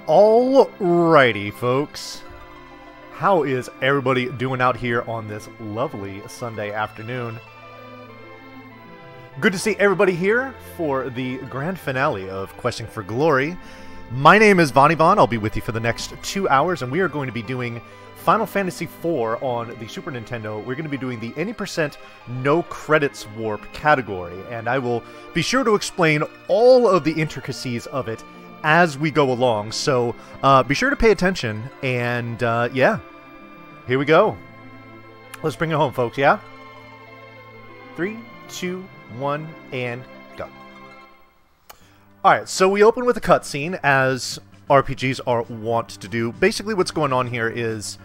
Alrighty, folks. How is everybody doing out here on this lovely Sunday afternoon? Good to see everybody here for the grand finale of Questing for Glory. My name is Vaughn. I'll be with you for the next 2 hours, and we are going to be doing Final Fantasy IV on the Super Nintendo. We're going to be doing the any percent no credits warp category, and I will be sure to explain all of the intricacies of it as we go along, so be sure to pay attention, and yeah, here we go. Let's bring it home, folks, yeah? 3, 2, 1, and go. Alright, so we open with a cutscene, as RPGs are wont to do. Basically what's going on here is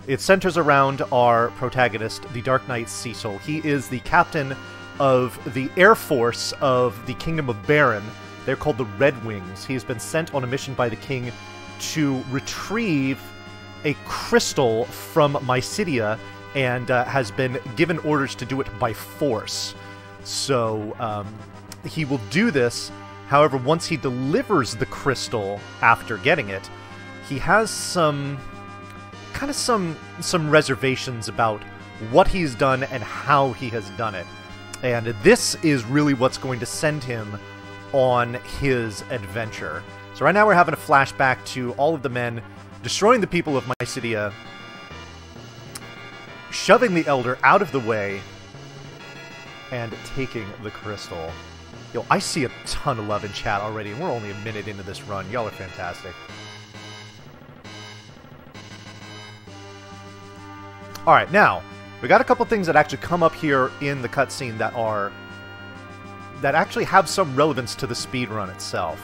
it centers around our protagonist, the Dark Knight Cecil. He is the captain of the Air Force of the Kingdom of Baron. They're called the Red Wings. He has been sent on a mission by the king to retrieve a crystal from Mysidia, and has been given orders to do it by force. So he will do this. However, once he delivers the crystal after getting it, he has some reservations about what he's done and how he has done it. And this is really what's going to send him on his adventure. So right now we're having a flashback to all of the men destroying the people of Mysidia, shoving the Elder out of the way, and taking the crystal. Yo, I see a ton of love in chat already, and we're only a minute into this run. Y'all are fantastic. Alright, now, we got a couple things that actually come up here in the cutscene that actually have some relevance to the speedrun itself.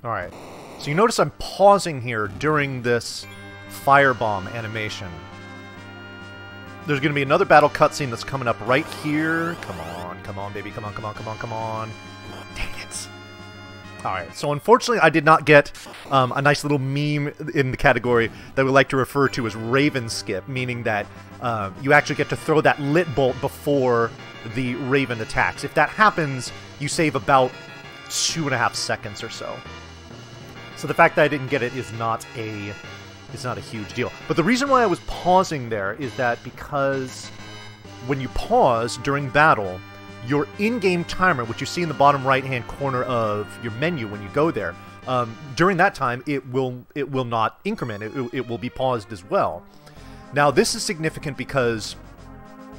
Alright, so you notice I'm pausing here during this firebomb animation. There's going to be another battle cutscene that's coming up right here. Come on, baby, come on. Dang it. Alright, so unfortunately I did not get a nice little meme in the category that we like to refer to as Raven Skip, meaning that you actually get to throw that lit bolt before the Raven attacks. If that happens, you save about 2.5 seconds or so. So the fact that I didn't get it is not a huge deal. But the reason why I was pausing there is that because when you pause during battle, your in-game timer, which you see in the bottom right-hand corner of your menu when you go there, during that time, it will not increment. It will be paused as well. Now, this is significant because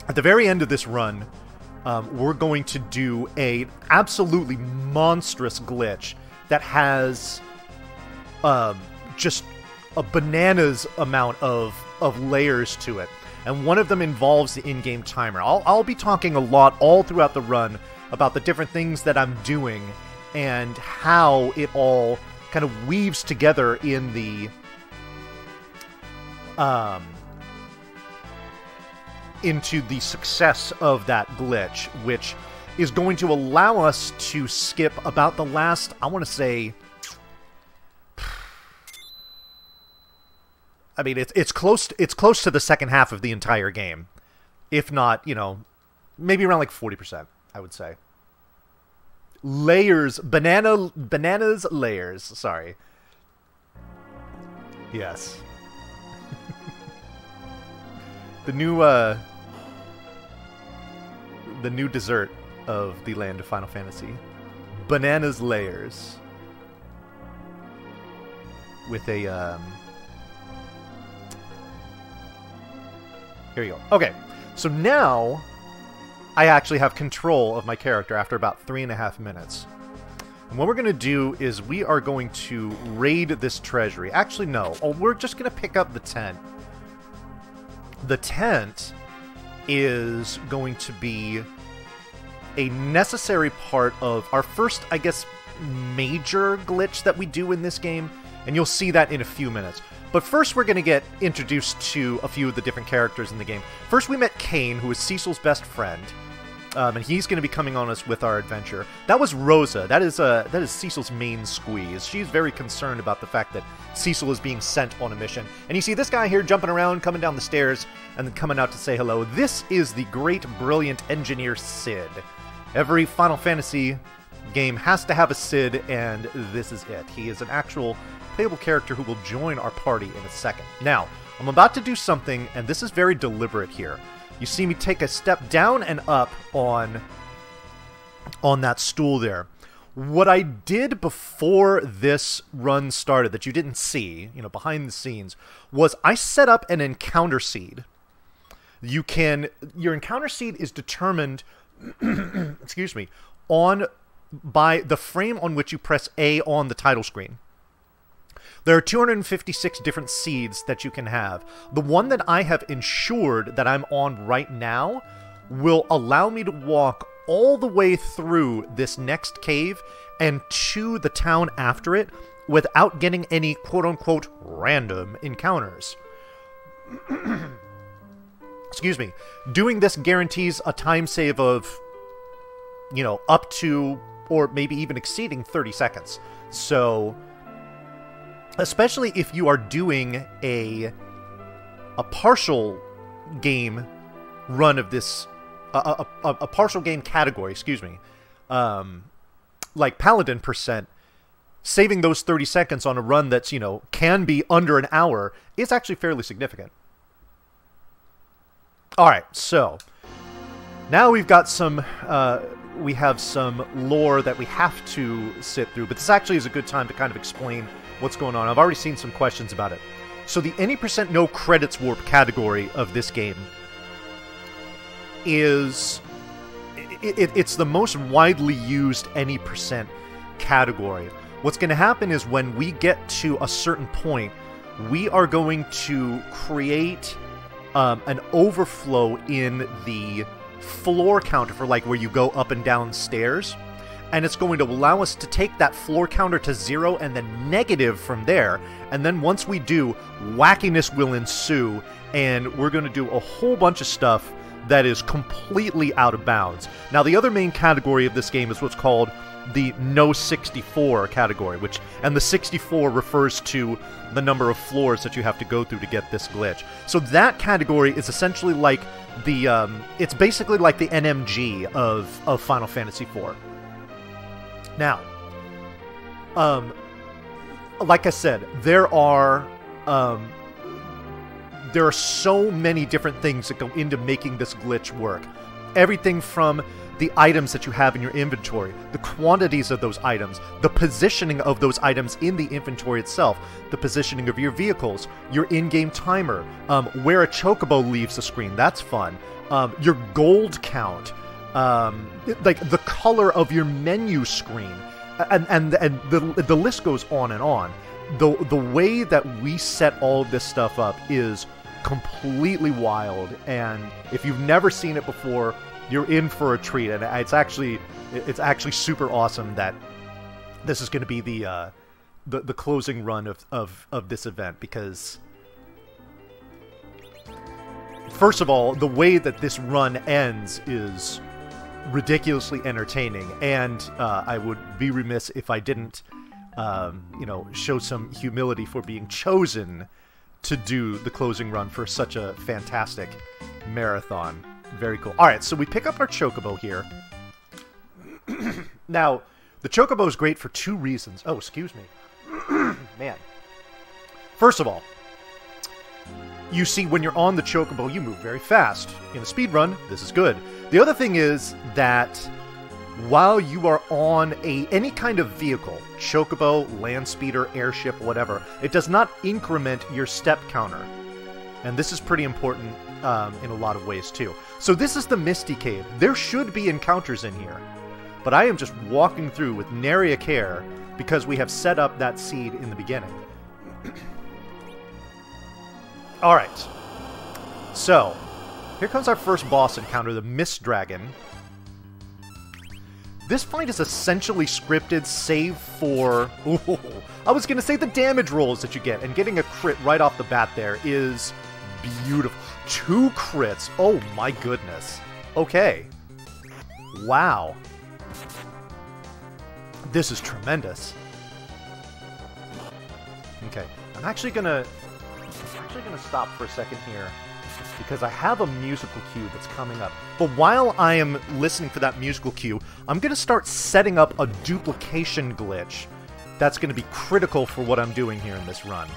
at the very end of this run, we're going to do a absolutely monstrous glitch that has just a bananas amount of layers to it. And one of them involves the in-game timer. I'll be talking a lot all throughout the run about the different things that I'm doing and how it all kind of weaves together in the into the success of that glitch, which is going to allow us to skip about the last, I want to say, I mean, it's close to the second half of the entire game, if not, you know, maybe around like 40%, I would say. Layers, bananas layers. Sorry. Yes. the new dessert of the land of Final Fantasy, bananas layers, with a Here you go. Okay, so now I actually have control of my character after about 3.5 minutes. And what we're going to do is we are going to raid this treasury. Actually, no. Oh, we're just going to pick up the tent. The tent is going to be a necessary part of our first, I guess, major glitch that we do in this game. And you'll see that in a few minutes. But first, we're going to get introduced to a few of the different characters in the game. First, we met Kain, who is Cecil's best friend. and he's going to be coming on us with our adventure. That was Rosa. That is Cecil's main squeeze. She's very concerned about the fact that Cecil is being sent on a mission. And you see this guy here jumping around, coming down the stairs, and then coming out to say hello. This is the great, brilliant engineer Cid. Every Final Fantasy game has to have a Cid, and this is it. He is an actual playable character who will join our party in a second. Now, I'm about to do something, and this is very deliberate here. You see me take a step down and up on that stool there. What I did before this run started that you didn't see, you know, behind the scenes, was I set up an encounter seed. Your encounter seed is determined, excuse me, by the frame on which you press A on the title screen. There are 256 different seeds that you can have. The one that I have ensured that I'm on right now will allow me to walk all the way through this next cave and to the town after it without getting any quote-unquote random encounters. Excuse me. Doing this guarantees a time save of, you know, up to or maybe even exceeding 30 seconds. So, especially if you are doing a partial game run of this, a partial game category, excuse me, like Paladin percent, saving those 30 seconds on a run that's, you know, can be under an hour is actually fairly significant. Alright, so now we've got some, we have some lore that we have to sit through, but this actually is a good time to kind of explain what's going on. I've already seen some questions about it. So the any percent no credits warp category of this game is it's the most widely used any percent category. What's going to happen is when we get to a certain point, we are going to create an overflow in the floor counter for like where you go up and down stairs. And it's going to allow us to take that floor counter to 0 and then negative from there. And then once we do, wackiness will ensue, and we're going to do a whole bunch of stuff that is completely out of bounds. Now, the other main category of this game is what's called the No 64 category, and the 64 refers to the number of floors that you have to go through to get this glitch. So that category is essentially like the, it's basically like the NMG of Final Fantasy IV. Now, like I said, there are so many different things that go into making this glitch work. Everything from the items that you have in your inventory, the quantities of those items, the positioning of those items in the inventory itself, the positioning of your vehicles, your in-game timer, where a chocobo leaves the screen, that's fun, your gold count, like the color of your menu screen, and the list goes on and on. The way that we set all of this stuff up is completely wild, and if you've never seen it before, you're in for a treat. And it's actually super awesome that this is going to be the closing run of this event, because first of all, the way that this run ends is ridiculously entertaining, and I would be remiss if I didn't, you know, show some humility for being chosen to do the closing run for such a fantastic marathon. Very cool. Alright, so we pick up our chocobo here. Now, the chocobo is great for two reasons. Oh, excuse me. Man. First of all, you see when you're on the chocobo, you move very fast. In a speed run, this is good. The other thing is that while you are on any kind of vehicle, chocobo, land speeder, airship, whatever, it does not increment your step counter. And this is pretty important in a lot of ways too. So this is the Misty Cave. There should be encounters in here, but I am just walking through with nary a care because we have set up that seed in the beginning. Alright, so here comes our first boss encounter, the Mist Dragon. This fight is essentially scripted, save for... Ooh, I was going to say the damage rolls that you get, and getting a crit right off the bat there is beautiful. 2 crits. Oh my goodness. Okay. Wow. This is tremendous. Okay, I'm actually gonna stop for a second here because I have a musical cue that's coming up. But while I am listening for that musical cue, I'm gonna start setting up a duplication glitch that's gonna be critical for what I'm doing here in this run.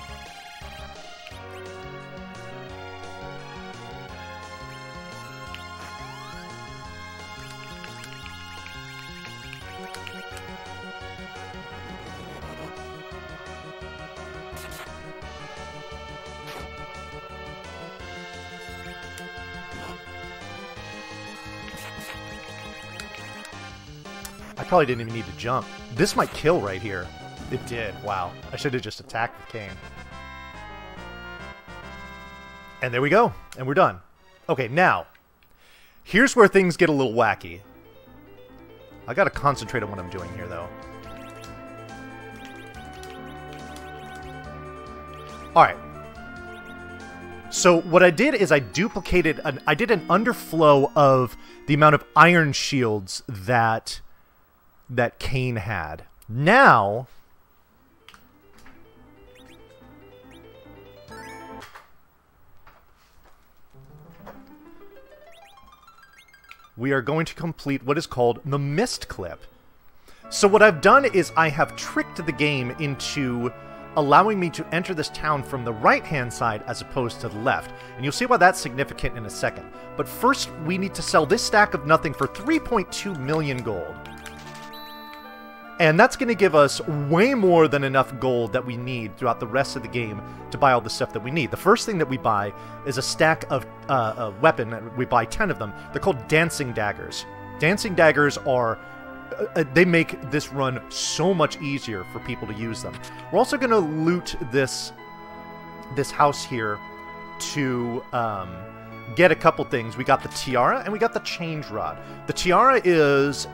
I probably didn't even need to jump. This might kill right here. It did. Wow. I should have just attacked with Cain. And there we go. And we're done. Okay, now, here's where things get a little wacky. I gotta concentrate on what I'm doing here, though. Alright. So what I did is I duplicated... I did an underflow of the amount of iron shields that Cain had. Now... we are going to complete what is called the mist clip. So what I've done is I have tricked the game into allowing me to enter this town from the right-hand side as opposed to the left. And you'll see why that's significant in a second. But first, we need to sell this stack of nothing for 3.2 million gold. And that's going to give us way more than enough gold that we need throughout the rest of the game to buy all the stuff that we need. The first thing that we buy is a stack of a weapon. We buy 10 of them. They're called Dancing Daggers. Dancing Daggers are... they make this run so much easier for people to use them. We're also going to loot this house here to get a couple things. We got the tiara and we got the change rod. The tiara is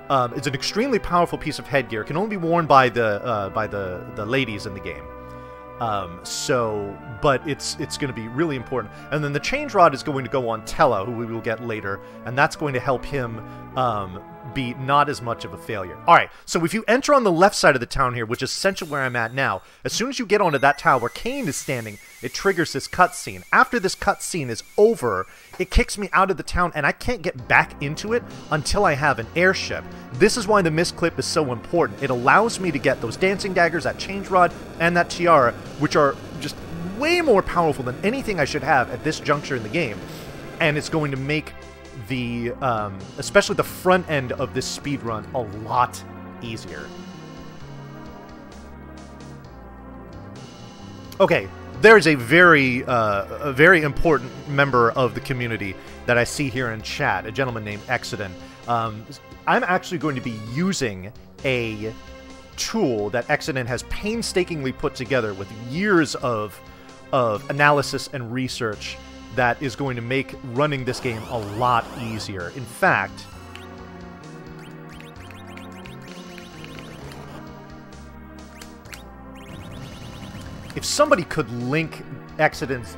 it's an extremely powerful piece of headgear. It can only be worn by the ladies in the game. But it's going to be really important. And then the change rod is going to go on Tella, who we will get later, and that's going to help him be not as much of a failure. Alright, so if you enter on the left side of the town here, which is essentially where I'm at now, as soon as you get onto that tower where Cain is standing, it triggers this cutscene. After this cutscene is over, it kicks me out of the town, and I can't get back into it until I have an airship. This is why the mist clip is so important. It allows me to get those dancing daggers, that change rod, and that tiara, which are just way more powerful than anything I should have at this juncture in the game. And it's going to make the, especially the front end of this speed run a lot easier. Okay, there's a very important member of the community that I see here in chat, a gentleman named Exodon. I'm actually going to be using a tool that Exodon has painstakingly put together with years of analysis and research that is going to make running this game a lot easier. In fact, if somebody could link Exodon's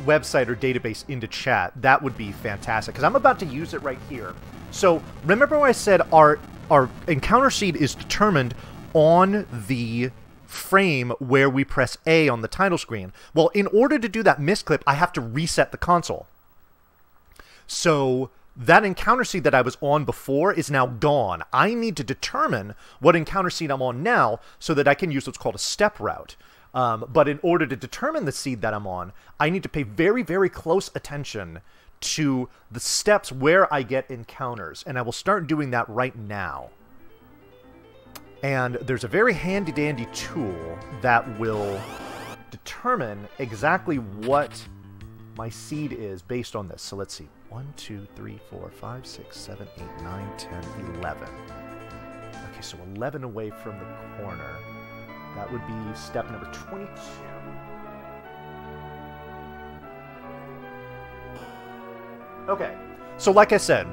website or database into chat, that would be fantastic, because I'm about to use it right here. So, remember when I said our encounter seed is determined on the frame where we press A on the title screen? Well, in order to do that mist clip, I have to reset the console. So that encounter seed that I was on before is now gone. I need to determine what encounter seed I'm on now so that I can use what's called a step route. But in order to determine the seed that I'm on, I need to pay very, very close attention to the steps where I get encounters. And I will start doing that right now. And there's a very handy-dandy tool that will determine exactly what my seed is based on this. So let's see. 1, 2, 3, 4, 5, 6, 7, 8, 9, 10, 11. Okay, so 11 away from the corner. That would be step number 22. Okay, so like I said,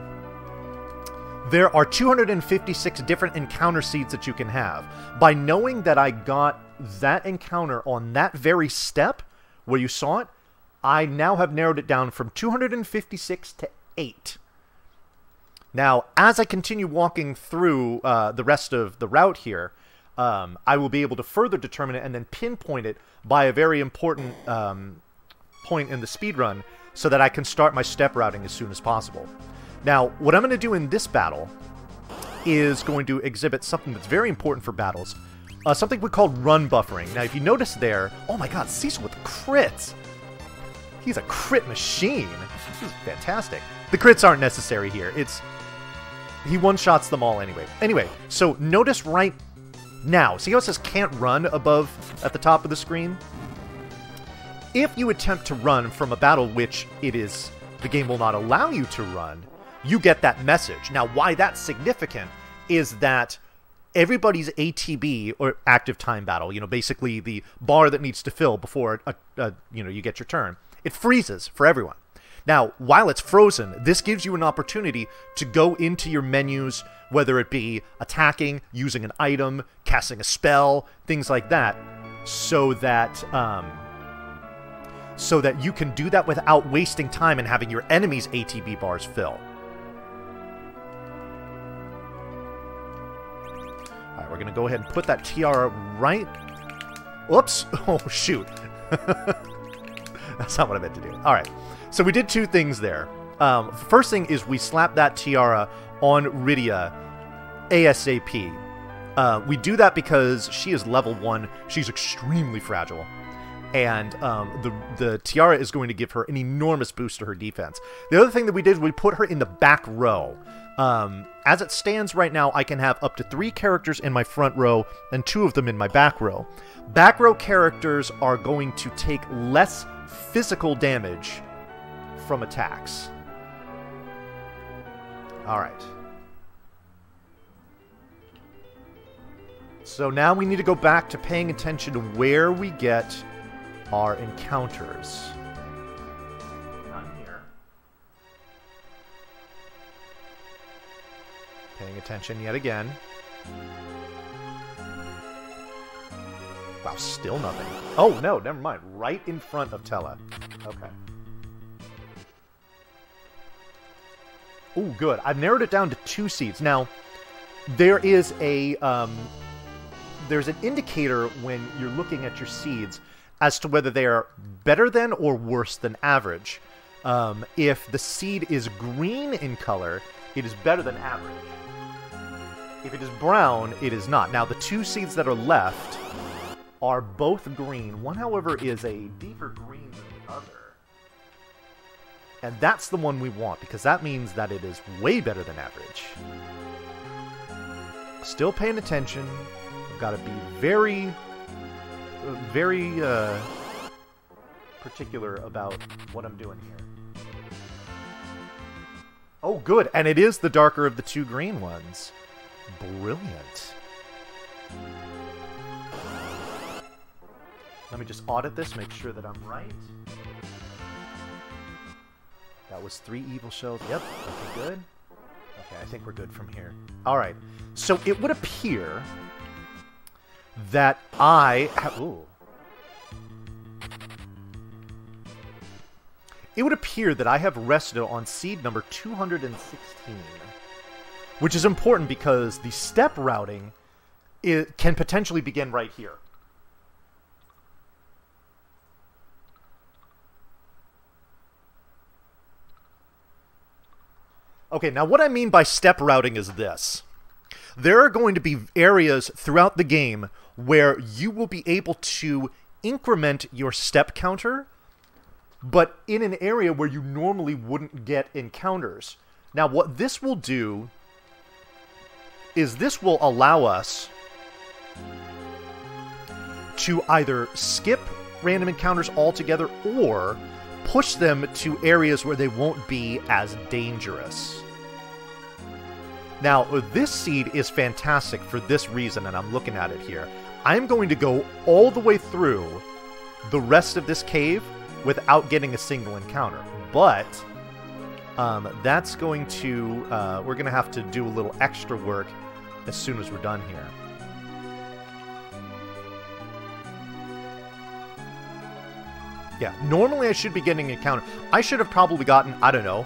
there are 256 different encounter seeds that you can have. By knowing that I got that encounter on that very step where you saw it, I now have narrowed it down from 256 to 8. Now, as I continue walking through the rest of the route here, I will be able to further determine it and then pinpoint it by a very important point in the speedrun so that I can start my step routing as soon as possible. Now, what I'm going to do in this battle is going to exhibit something that's very important for battles. Something we call run buffering. Now, if you notice there... Oh my god, Cecil with crits! He's a crit machine! This is fantastic. The crits aren't necessary here. He one-shots them all anyway. Anyway, so notice right now. See how it says can't run above at the top of the screen? If you attempt to run from a battle which the game will not allow you to run, you get that message. Now, why that's significant is that everybody's ATB, or active time battle, basically the bar that needs to fill before you get your turn, it freezes for everyone. Now, while it's frozen, this gives you an opportunity to go into your menus, whether it be attacking, using an item, casting a spell, things like that, so that you can do that without wasting time and having your enemy's ATB bars fill. Alright, we're going to go ahead and put that tiara right... Whoops! Oh, shoot. That's not what I meant to do. Alright, so we did 2 things there. First thing is we slapped that tiara on Rydia ASAP. We do that because she is level 1. She's extremely fragile. And the tiara is going to give her an enormous boost to her defense. The other thing that we did, we put her in the back row. As it stands right now, I can have up to 3 characters in my front row and 2 of them in my back row. Back row characters are going to take less physical damage from attacks. Alright. So now we need to go back to paying attention to where we get our encounters. None here. Paying attention yet again. Wow, still nothing. Oh, no, never mind. Right in front of Tella. Okay. Oh, good. I've narrowed it down to 2 seeds. Now, there is a... there's an indicator when you're looking at your seeds as to whether they are better than or worse than average. If the seed is green in color, it is better than average. If it is brown, it is not. Now, the 2 seeds that are left are both green. One, however, is a deeper green than the other. And that's the one we want, because that means that it is way better than average. Still paying attention. I've got to be very, very particular about what I'm doing here. Oh, good. And it is the darker of the 2 green ones. Brilliant. Let me just audit this, make sure that I'm right. That was 3 evil shells. Yep, okay, good. Okay, I think we're good from here. Alright, so it would appear that I have... Ooh. It would appear that I have rested on seed number 216. Which is important because the step routing can potentially begin right here. Okay, now what I mean by step routing is this. There are going to be areas throughout the game where you will be able to increment your step counter, but in an area where you normally wouldn't get encounters. Now, what this will do is this will allow us to either skip random encounters altogether or push them to areas where they won't be as dangerous. Now, this seed is fantastic for this reason, and I'm looking at it here. I'm going to go all the way through the rest of this cave without getting a single encounter. But that's going to... we're going to have to do a little extra work as soon as we're done here. Yeah, normally I should be getting an encounter. I should have probably gotten, I don't know,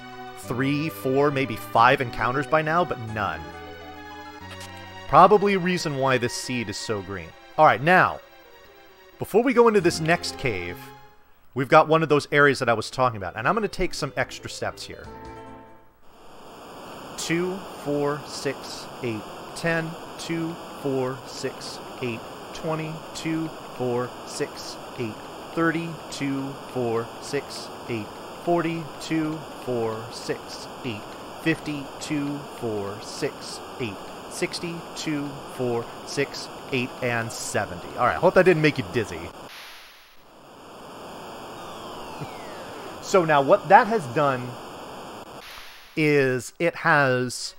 3, 4, maybe 5 encounters by now, but none. Probably a reason why this seed is so green. Alright, now, before we go into this next cave, we've got one of those areas that I was talking about, and I'm going to take some extra steps here. 2, 4, 6, 8, 10, 2, 4, 6, 8, 20, 2, 4, 6, 8, 30, 2, 4, 6, 8, 40, 2, 4, 6, 8, 50, 2, 4, 6, 8, 60, 2, 4, 6, 8, and 70. Alright, hope that didn't make you dizzy. So now what that has done is it has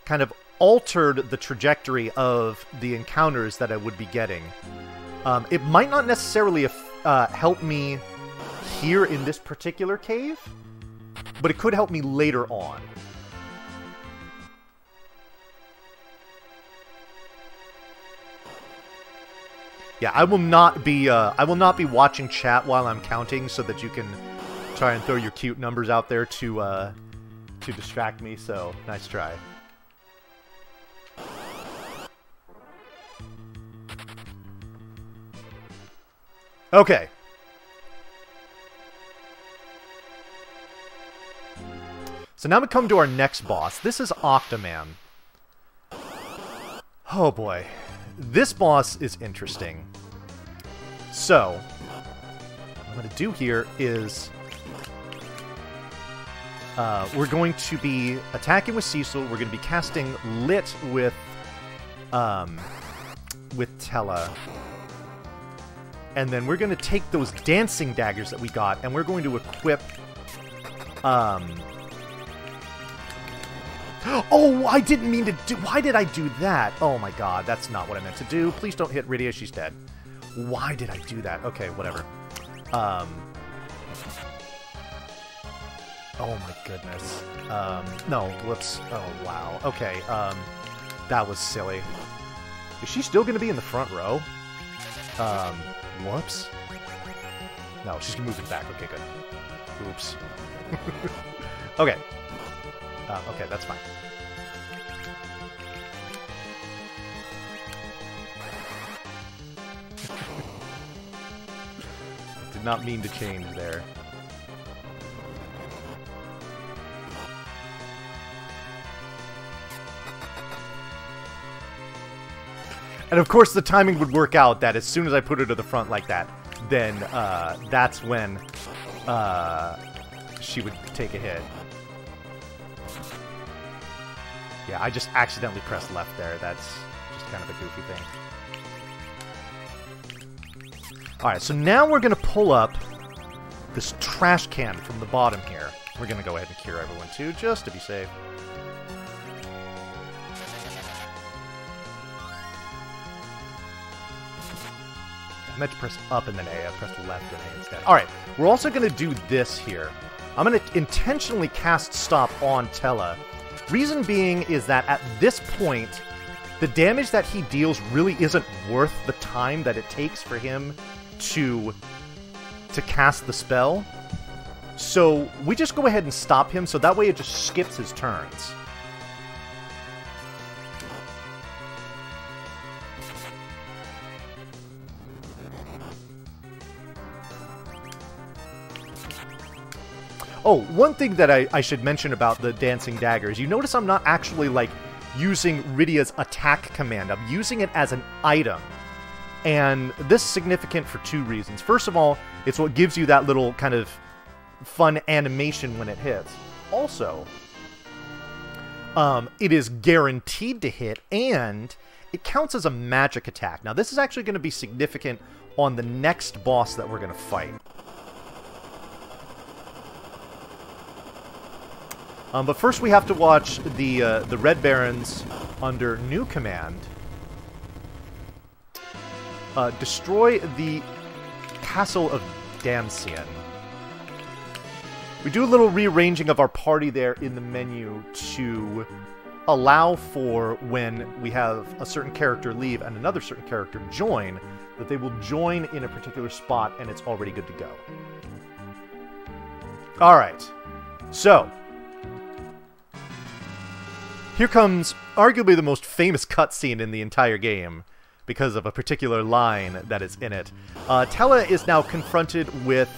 kind of altered the trajectory of the encounters that I would be getting. It might not necessarily help me here in this particular cave, but it could help me later on. Yeah, I will not be watching chat while I'm counting so that you can try and throw your cute numbers out there to distract me, so nice try. Okay. So now we come to our next boss. This is Octoman. Oh boy. This boss is interesting. So, what I'm going to do here is we're going to be attacking with Cecil. We're going to be casting Lit with Tellah. And then we're going to take those dancing daggers that we got, and we're going to equip... Oh, I didn't mean to do... Why did I do that? Oh my god, that's not what I meant to do. Please don't hit Rydia, she's dead. Why did I do that? Okay, whatever. Oh my goodness. No, whoops. Oh, wow. Okay, that was silly. Is she still going to be in the front row? Whoops. No, she's going to move it back. Okay, good. Oops. Okay. Okay, that's fine. Did not mean to change there. And of course the timing would work out that as soon as I put her to the front like that, then that's when she would take a hit. Yeah, I just accidentally pressed left there. That's just kind of a goofy thing. Alright, so now we're going to pull up this trash can from the bottom here. We're going to go ahead and cure everyone too, just to be safe. I meant to press up and then A. I pressed left and A instead. Alright, we're also going to do this here. I'm going to intentionally cast Stop on Tellah. Reason being is that at this point, the damage that he deals really isn't worth the time that it takes for him to cast the spell. So we just go ahead and stop him, so that way it just skips his turns. Oh, one thing that I should mention about the Dancing Daggers, you notice I'm not actually, like, using Rydia's attack command. I'm using it as an item. And this is significant for two reasons. First of all, it's what gives you that little kind of fun animation when it hits. Also, it is guaranteed to hit, and it counts as a magic attack. Now, this is actually going to be significant on the next boss that we're going to fight. But first we have to watch the Red Barons under new command destroy the Castle of Damcien. We do a little rearranging of our party there in the menu to allow for when we have a certain character leave and another certain character join, that they will join in a particular spot and it's already good to go. Alright, so Here comes arguably the most famous cutscene in the entire game because of a particular line that is in it. Tellah is now confronted with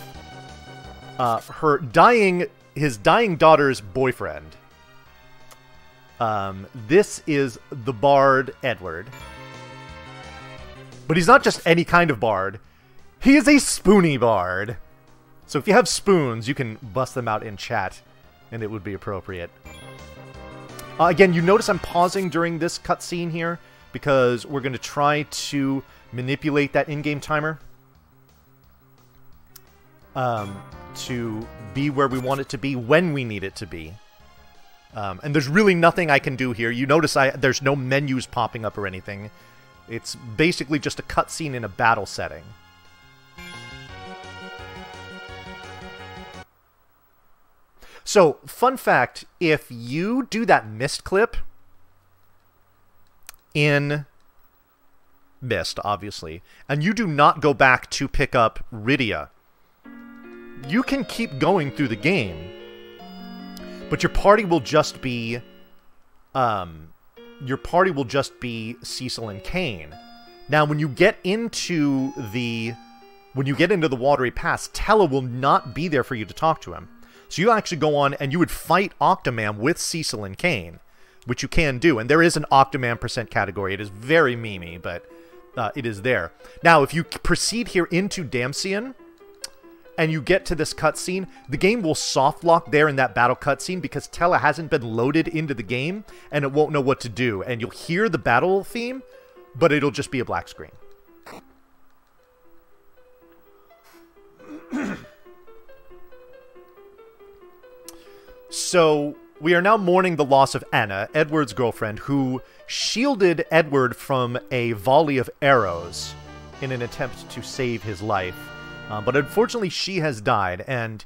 his dying daughter's boyfriend. This is the bard Edward. But he's not just any kind of bard. He is a spoony bard. So if you have spoons, you can bust them out in chat, and it would be appropriate. Again, you notice I'm pausing during this cutscene here, because we're going to try to manipulate that in-game timer to be where we want it to be when we need it to be. And there's really nothing I can do here. You notice there's no menus popping up or anything. It's basically just a cutscene in a battle setting. So, fun fact, if you do that Myst clip in Myst, obviously, and you do not go back to pick up Rydia, you can keep going through the game, but your party will just be Cecil and Kain. Now, when you get into the Watery Pass, Tellah will not be there for you to talk to him. So you actually go on and you would fight Octomam with Cecil and Kain, which you can do. And there is an Octomam % category. It is very memey, but it is there. Now, if you proceed here into Damcyan, and you get to this cutscene, the game will soft lock there in that battle cutscene because Tellah hasn't been loaded into the game, and it won't know what to do. And you'll hear the battle theme, but it'll just be a black screen. So, we are now mourning the loss of Anna, Edward's girlfriend, who shielded Edward from a volley of arrows in an attempt to save his life. But unfortunately, she has died, and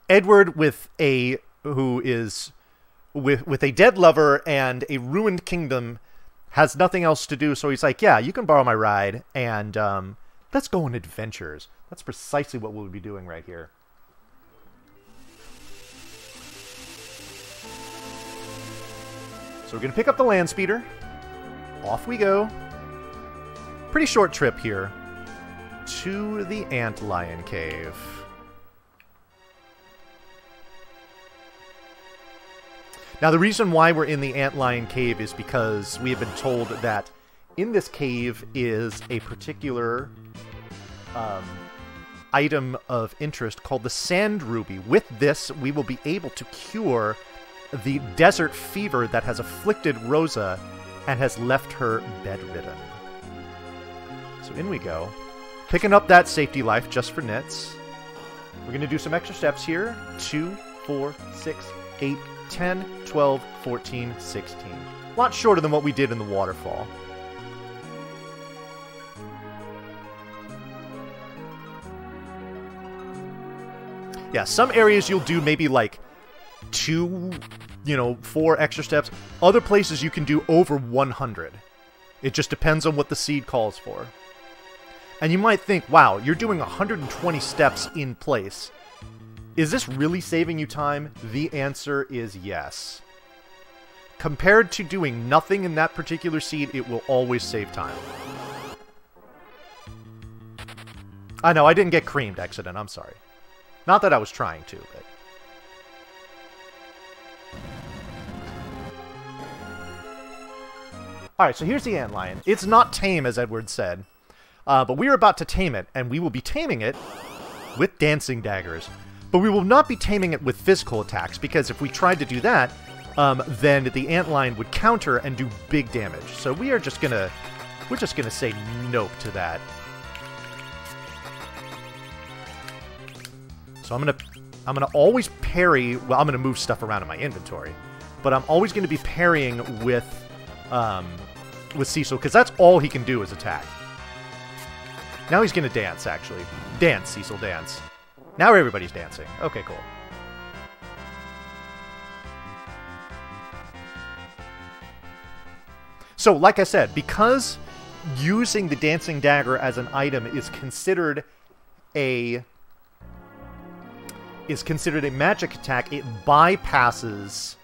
Edward, with a dead lover and a ruined kingdom, has nothing else to do. So he's like, "Yeah, you can borrow my ride, and let's go on adventures." That's precisely what we'll be doing right here. So we're gonna pick up the land speeder. Off we go. Pretty short trip here to the Antlion Cave. Now, the reason why we're in the Antlion Cave is because we have been told that in this cave is a particular item of interest called the Sand Ruby. With this, we will be able to cure the desert fever that has afflicted Rosa and has left her bedridden. So in we go. Picking up that safety life just for nits. We're going to do some extra steps here. 2, 4, 6, 8, 10, 12, 14, 16. A lot shorter than what we did in the waterfall. Yeah, some areas you'll do maybe like 2, 4 extra steps. Other places you can do over 100. It just depends on what the seed calls for. And you might think, wow, you're doing 120 steps in place. Is this really saving you time? The answer is yes. Compared to doing nothing in that particular seed, it will always save time. I know, I didn't get creamed, Exodus. I'm sorry. Not that I was trying to, but... Alright, so here's the Antlion. It's not tame, as Edward said. But we are about to tame it, and we will be taming it with dancing daggers. But we will not be taming it with physical attacks, because if we tried to do that, then the Antlion would counter and do big damage. So we're just gonna say nope to that. So I'm gonna always parry. Well, I'm gonna move stuff around in my inventory, but I'm always gonna be parrying with Cecil, because that's all he can do is attack. Now he's gonna dance, actually. Dance, Cecil, dance. Now everybody's dancing. Okay, cool. So, like I said, because using the Dancing Dagger as an item is considered a magic attack, it bypasses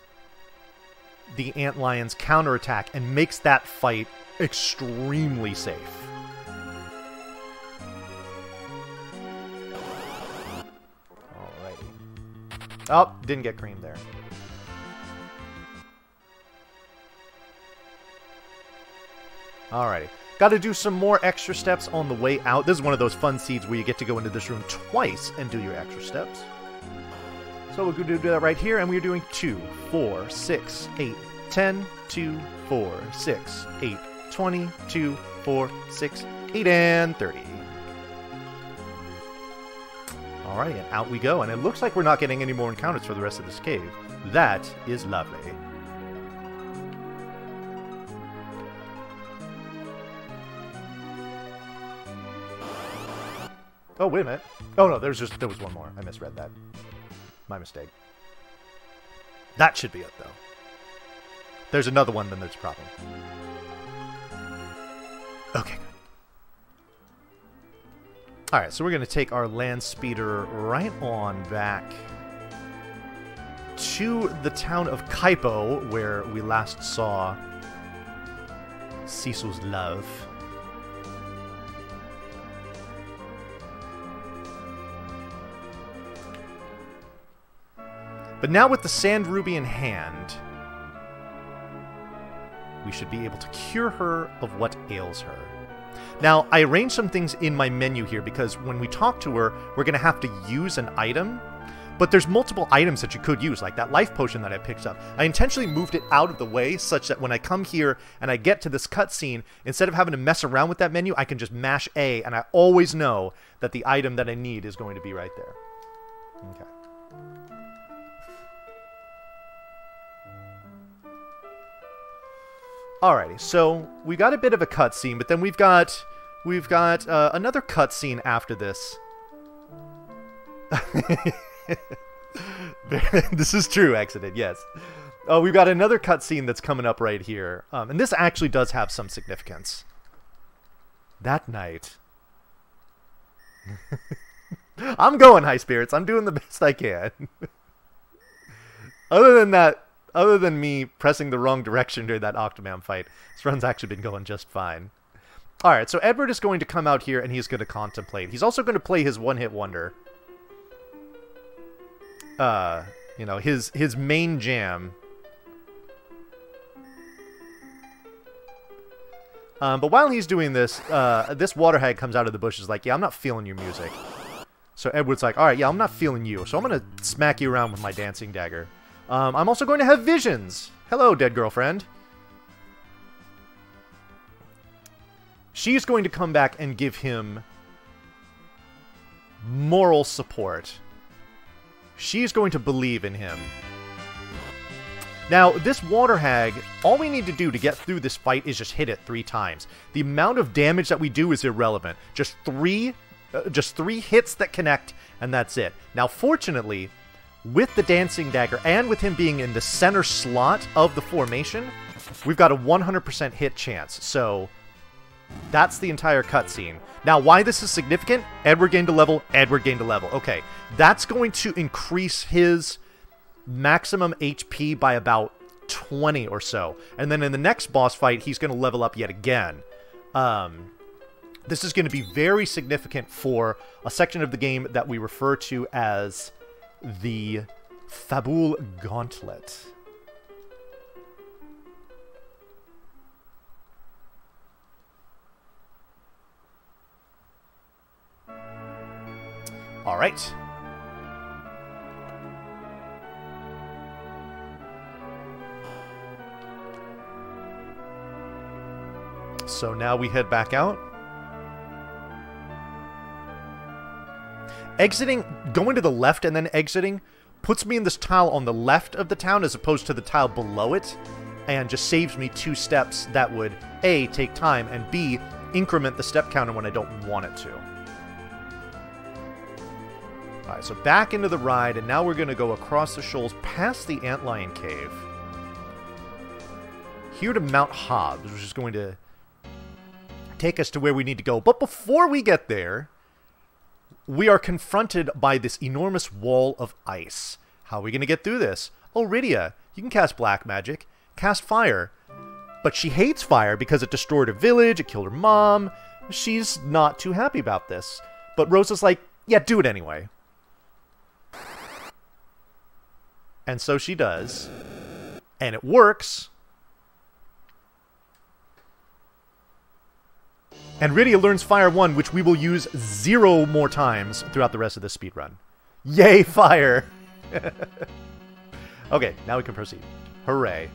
the Antlion's counterattack and makes that fight extremely safe. Alrighty. Oh, didn't get creamed there. Alrighty. Got to do some more extra steps on the way out. This is one of those fun seeds where you get to go into this room twice and do your extra steps. So we're going to do that right here, and we're doing 2, 4, 6, 8, 10, 2, 4, 6, 8, 20, 2, 4, 6, 8, and 30. Alrighty, and out we go. And it looks like we're not getting any more encounters for the rest of this cave. That is lovely. Oh, wait a minute. Oh, no, there was one more. I misread that. My mistake. That should be it, though. There's another one, then there's a problem. Okay, good. Alright, so we're going to take our land speeder right on back to the town of Kaipo, where we last saw Cecil's love. But now with the Sand Ruby in hand, we should be able to cure her of what ails her. Now, I arranged some things in my menu here because when we talk to her, we're going to have to use an item. But there's multiple items that you could use, like that life potion that I picked up. I intentionally moved it out of the way such that when I come here and I get to this cutscene, instead of having to mess around with that menu, I can just mash A, and I always know that the item that I need is going to be right there. Okay. Alrighty, so we got a bit of a cutscene, but then we've got another cutscene after this. This is true, Exodus, yes. We've got another cutscene that's coming up right here, and this actually does have some significance. That night, I'm going high spirits. I'm doing the best I can. Other than that. Other than me pressing the wrong direction during that Octomam fight, this run's actually been going just fine. Alright, so Edward is going to come out here and he's going to contemplate. He's also going to play his one-hit wonder. You know, his main jam. But while he's doing this, this water hag comes out of the bushes like, yeah, I'm not feeling your music. So Edward's like, alright, yeah, I'm not feeling you. So I'm going to smack you around with my dancing dagger. I'm also going to have visions. Hello, dead girlfriend. She's going to come back and give him moral support. She's going to believe in him. Now, this water hag, all we need to do to get through this fight is just hit it 3 times. The amount of damage that we do is irrelevant. Just three hits that connect, and that's it. Now, fortunately, with the dancing dagger and with him being in the center slot of the formation, we've got a 100% hit chance. So that's the entire cutscene. Now, why this is significant? Edward gained a level, Edward gained a level. Okay, that's going to increase his maximum HP by about 20 or so. And then in the next boss fight, he's going to level up yet again. This is going to be very significant for a section of the game that we refer to as the Fabul Gauntlet. All right. So now we head back out. Going to the left and then exiting puts me in this tile on the left of the town as opposed to the tile below it, and just saves me 2 steps that would A, take time, and B, increment the step counter when I don't want it to. Alright, so back into the ride, and now we're going to go across the shoals past the Antlion Cave. Here to Mount Hobbs, which is going to take us to where we need to go. But before we get there, we are confronted by this enormous wall of ice. How are we going to get through this? Oh, Rydia, you can cast black magic. cast fire. But she hates fire because it destroyed her village, it killed her mom. She's not too happy about this. But Rosa's like, yeah, do it anyway. And so she does. And it works. And Rydia learns Fire 1, which we will use 0 more times throughout the rest of this speedrun. Yay, fire! Okay, now we can proceed. Hooray.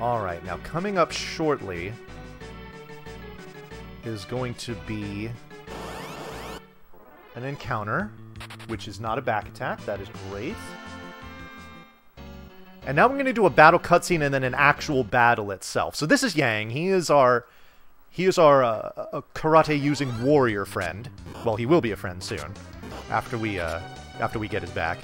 Alright, now coming up shortly is going to be an encounter, which is not a back attack. That is great. And now we're going to do a battle cutscene and then an actual battle itself. So this is Yang. He is our karate-using warrior friend. Well, he will be a friend soon, after we get his back.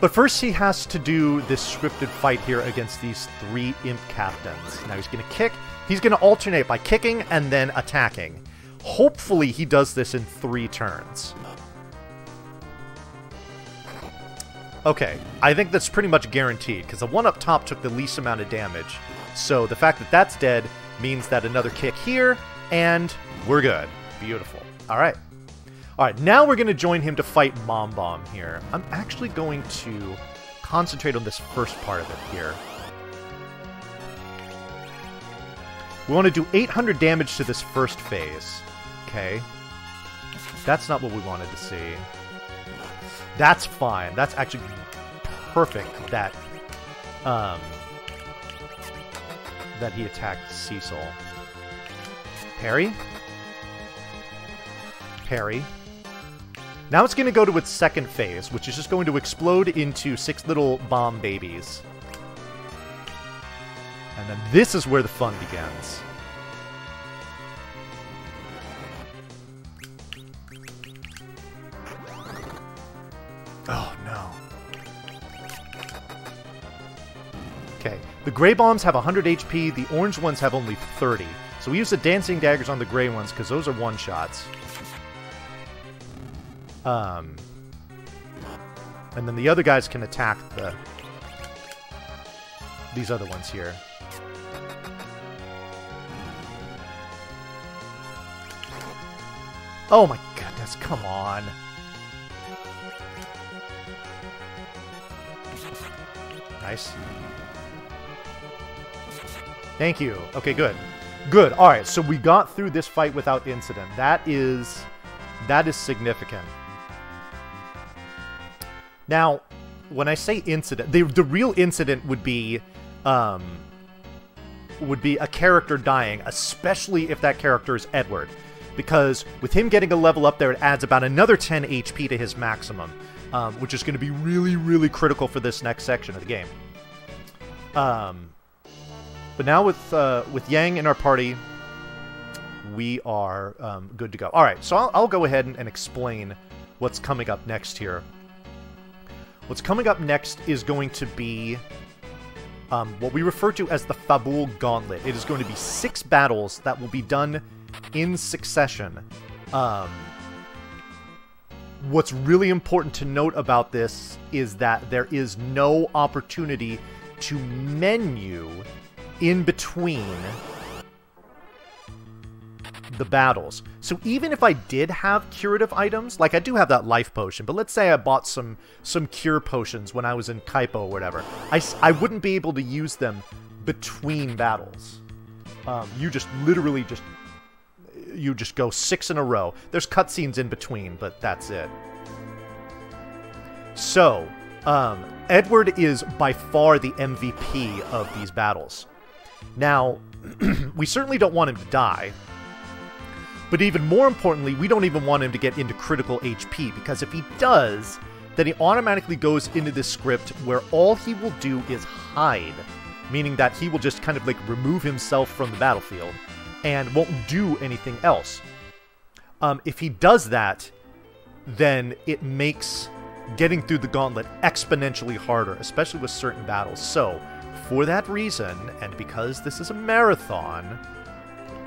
But first he has to do this scripted fight here against these 3 imp captains. Now he's going to kick. He's going to alternate by kicking and then attacking. Hopefully he does this in 3 turns. Okay, I think that's pretty much guaranteed, because the one up top took the least amount of damage. So the fact that that's dead means that another kick here, and we're good. Beautiful. Alright. Alright, now we're going to join him to fight Mom Bomb here. I'm actually going to concentrate on this first part of it here. We want to do 800 damage to this first phase. Okay. That's not what we wanted to see. That's fine. That's actually perfect that that he attacked Cecil. Parry. Parry. Now it's going to go to its second phase, which is just going to explode into 6 little bomb babies. And then this is where the fun begins. Oh, no. Okay, the gray bombs have 100 HP, the orange ones have only 30. So we use the dancing daggers on the gray ones, because those are one-shots. And then the other guys can attack these other ones here. Oh my goodness, come on. Nice. Thank you. Okay, good. Good. Alright, so we got through this fight without incident. That is significant. Now, when I say incident, the real incident would be a character dying, especially if that character is Edward. Because with him getting a level up there, it adds about another 10 HP to his maximum, which is going to be really, really critical for this next section of the game. But now with Yang in our party, we are good to go. All right, so I'll go ahead and explain what's coming up next here. What's coming up next is going to be what we refer to as the Fabul Gauntlet. It is going to be 6 battles that will be done in succession. What's really important to note about this is that there is no opportunity to menu in between the battles. So even if I did have curative items, like I do have that life potion, but let's say I bought some cure potions when I was in Kaipo or whatever, I wouldn't be able to use them between battles. You just literally you just go 6 in a row. There's cutscenes in between, but that's it. So, Edward is by far the MVP of these battles. Now, we certainly don't want him to die, but even more importantly, we don't even want him to get into critical HP, because if he does, then he automatically goes into this script where all he will do is hide, meaning that he will just kind of like remove himself from the battlefield and won't do anything else. If he does that, then it makes getting through the gauntlet exponentially harder, especially with certain battles. So, for that reason, and because this is a marathon,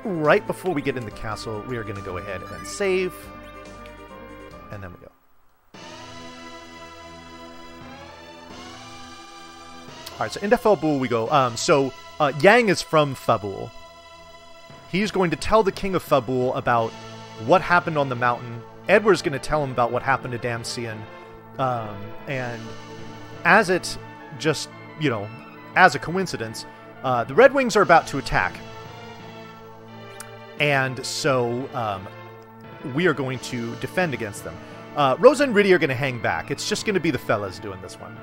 right before we get in the castle, we are going to go ahead and save. And then we go. Alright, so into Fabul we go. Yang is from Fabul. He's going to tell the king of Fabul about what happened on the mountain. Edward's going to tell him about what happened to Damcyan. And as it just, as a coincidence, the Red Wings are about to attack. And so we are going to defend against them. Rosa and Riddy are going to hang back. It's just going to be the fellas doing this one.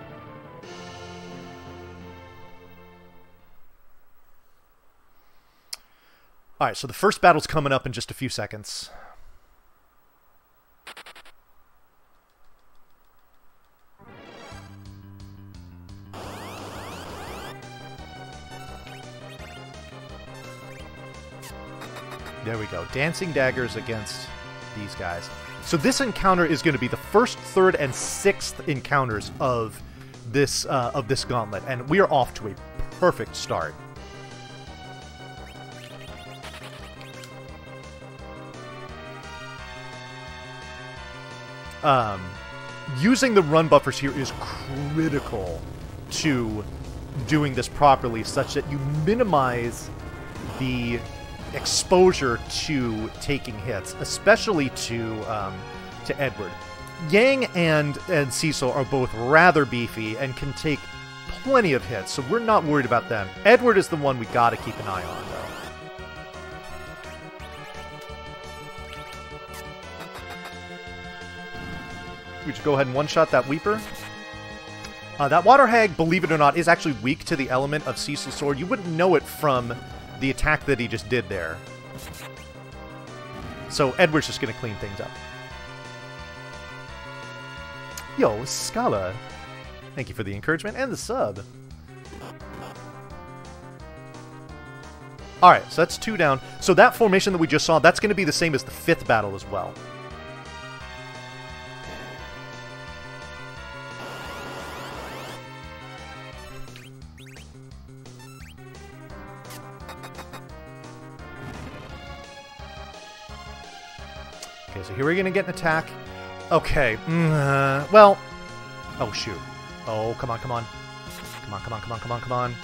Alright, so the first battle's coming up in just a few seconds. There we go. Dancing daggers against these guys. So this encounter is going to be the first, third, and sixth encounters of this gauntlet, and we are off to a perfect start. Using the run buffers here is critical to doing this properly, such that you minimize the exposure to taking hits, especially to Edward. Yang and Cecil are both rather beefy and can take plenty of hits, so we're not worried about them. Edward is the one we gotta keep an eye on, though. We just go ahead and one-shot that Weeper. That Water Hag, believe it or not, is actually weak to the element of Cecil's sword. You wouldn't know it from the attack that he just did there. So Edward's just going to clean things up. Yo, Scala. Thank you for the encouragement and the sub. Alright, so that's 2 down. So that formation that we just saw, that's going to be the same as the 5th battle as well. Okay, so here we're going to get an attack. Okay, well... Oh, shoot. Oh, come on, come on. Come on, come on, come on, come on, come on.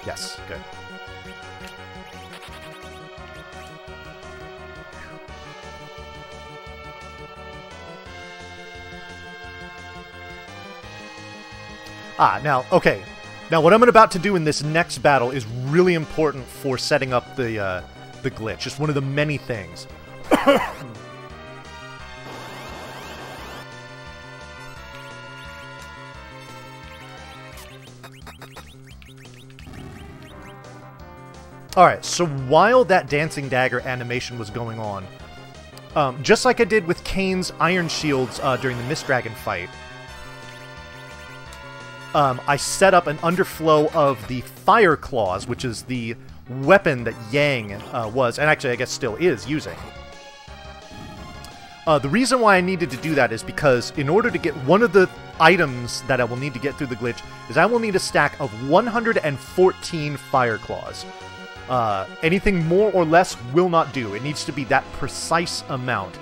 Yes, good. Now, okay. Now, what I'm about to do in this next battle is really important for setting up the glitch. It's one of the many things. Alright, so while that Dancing Dagger animation was going on, just like I did with Kane's Iron Shields during the Mist Dragon fight, I set up an underflow of the Fire Claws, which is the weapon that Yang was, and actually I guess still is, using. The reason why I needed to do that is because in order to get one of the items that I will need to get through the glitch is I will need a stack of 114 Fire Claws. Anything more or less will not do. It needs to be that precise amount.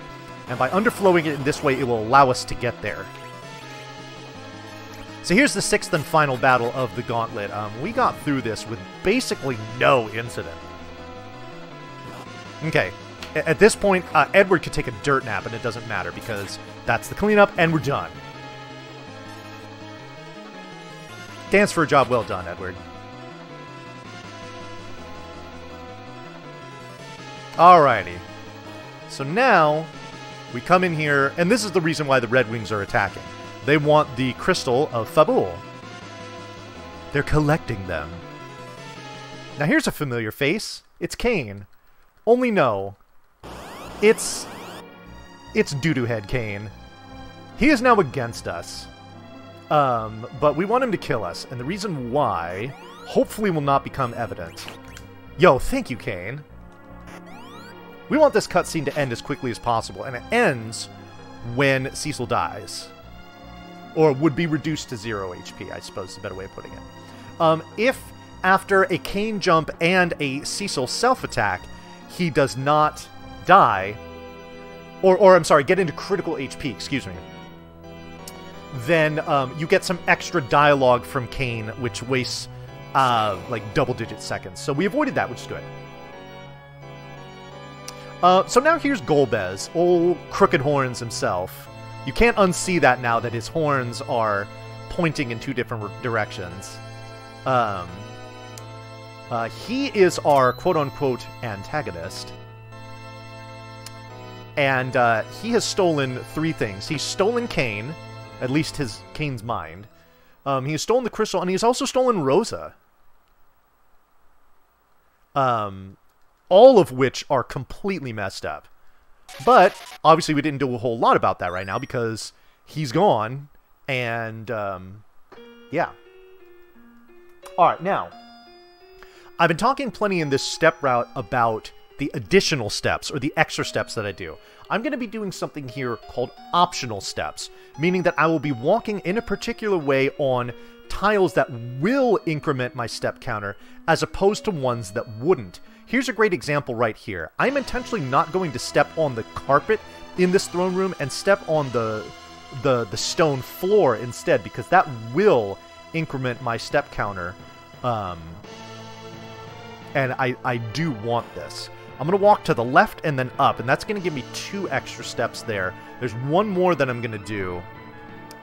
And by underflowing it in this way, it will allow us to get there. So here's the 6th and final battle of the Gauntlet. We got through this with basically no incident. Okay. At this point, Edward could take a dirt nap and it doesn't matter because that's the cleanup and we're done. Dance for a job well done, Edward. Alrighty. So now, we come in here, and this is the reason why the Red Wings are attacking. They want the Crystal of Fabul. They're collecting them. Now here's a familiar face. It's Kane. Only no. It's Doo-Doo Head Kane. He is now against us. But we want him to kill us, and the reason why, hopefully will not become evident. Yo, thank you, Kane. We want this cutscene to end as quickly as possible, and it ends when Cecil dies. Or would be reduced to 0 HP, I suppose is a better way of putting it. If, after a Kane jump and a Cecil self-attack, he does not die, or I'm sorry, get into critical HP, excuse me, then you get some extra dialogue from Kain, which wastes like double-digit seconds. So we avoided that, which is good. So now here's Golbez, old Crooked Horns himself. You can't unsee that now that his horns are pointing in 2 different directions. He is our quote-unquote antagonist. And he has stolen 3 things. He's stolen Kain, at least Kain's mind. He has stolen the crystal, and he's also stolen Rosa. All of which are completely messed up. But, obviously we didn't do a whole lot about that right now, because he's gone, and, yeah. Alright, now, I've been talking plenty in this step route about the additional steps, or the extra steps that I do. I'm going to be doing something here called optional steps, meaning that I will be walking in a particular way on tiles that will increment my step counter, as opposed to ones that wouldn't. Here's a great example right here. I'm intentionally not going to step on the carpet in this throne room and step on the stone floor instead, because that will increment my step counter. And I do want this. I'm going to walk to the left and then up, and that's going to give me 2 extra steps there. There's 1 more that I'm going to do,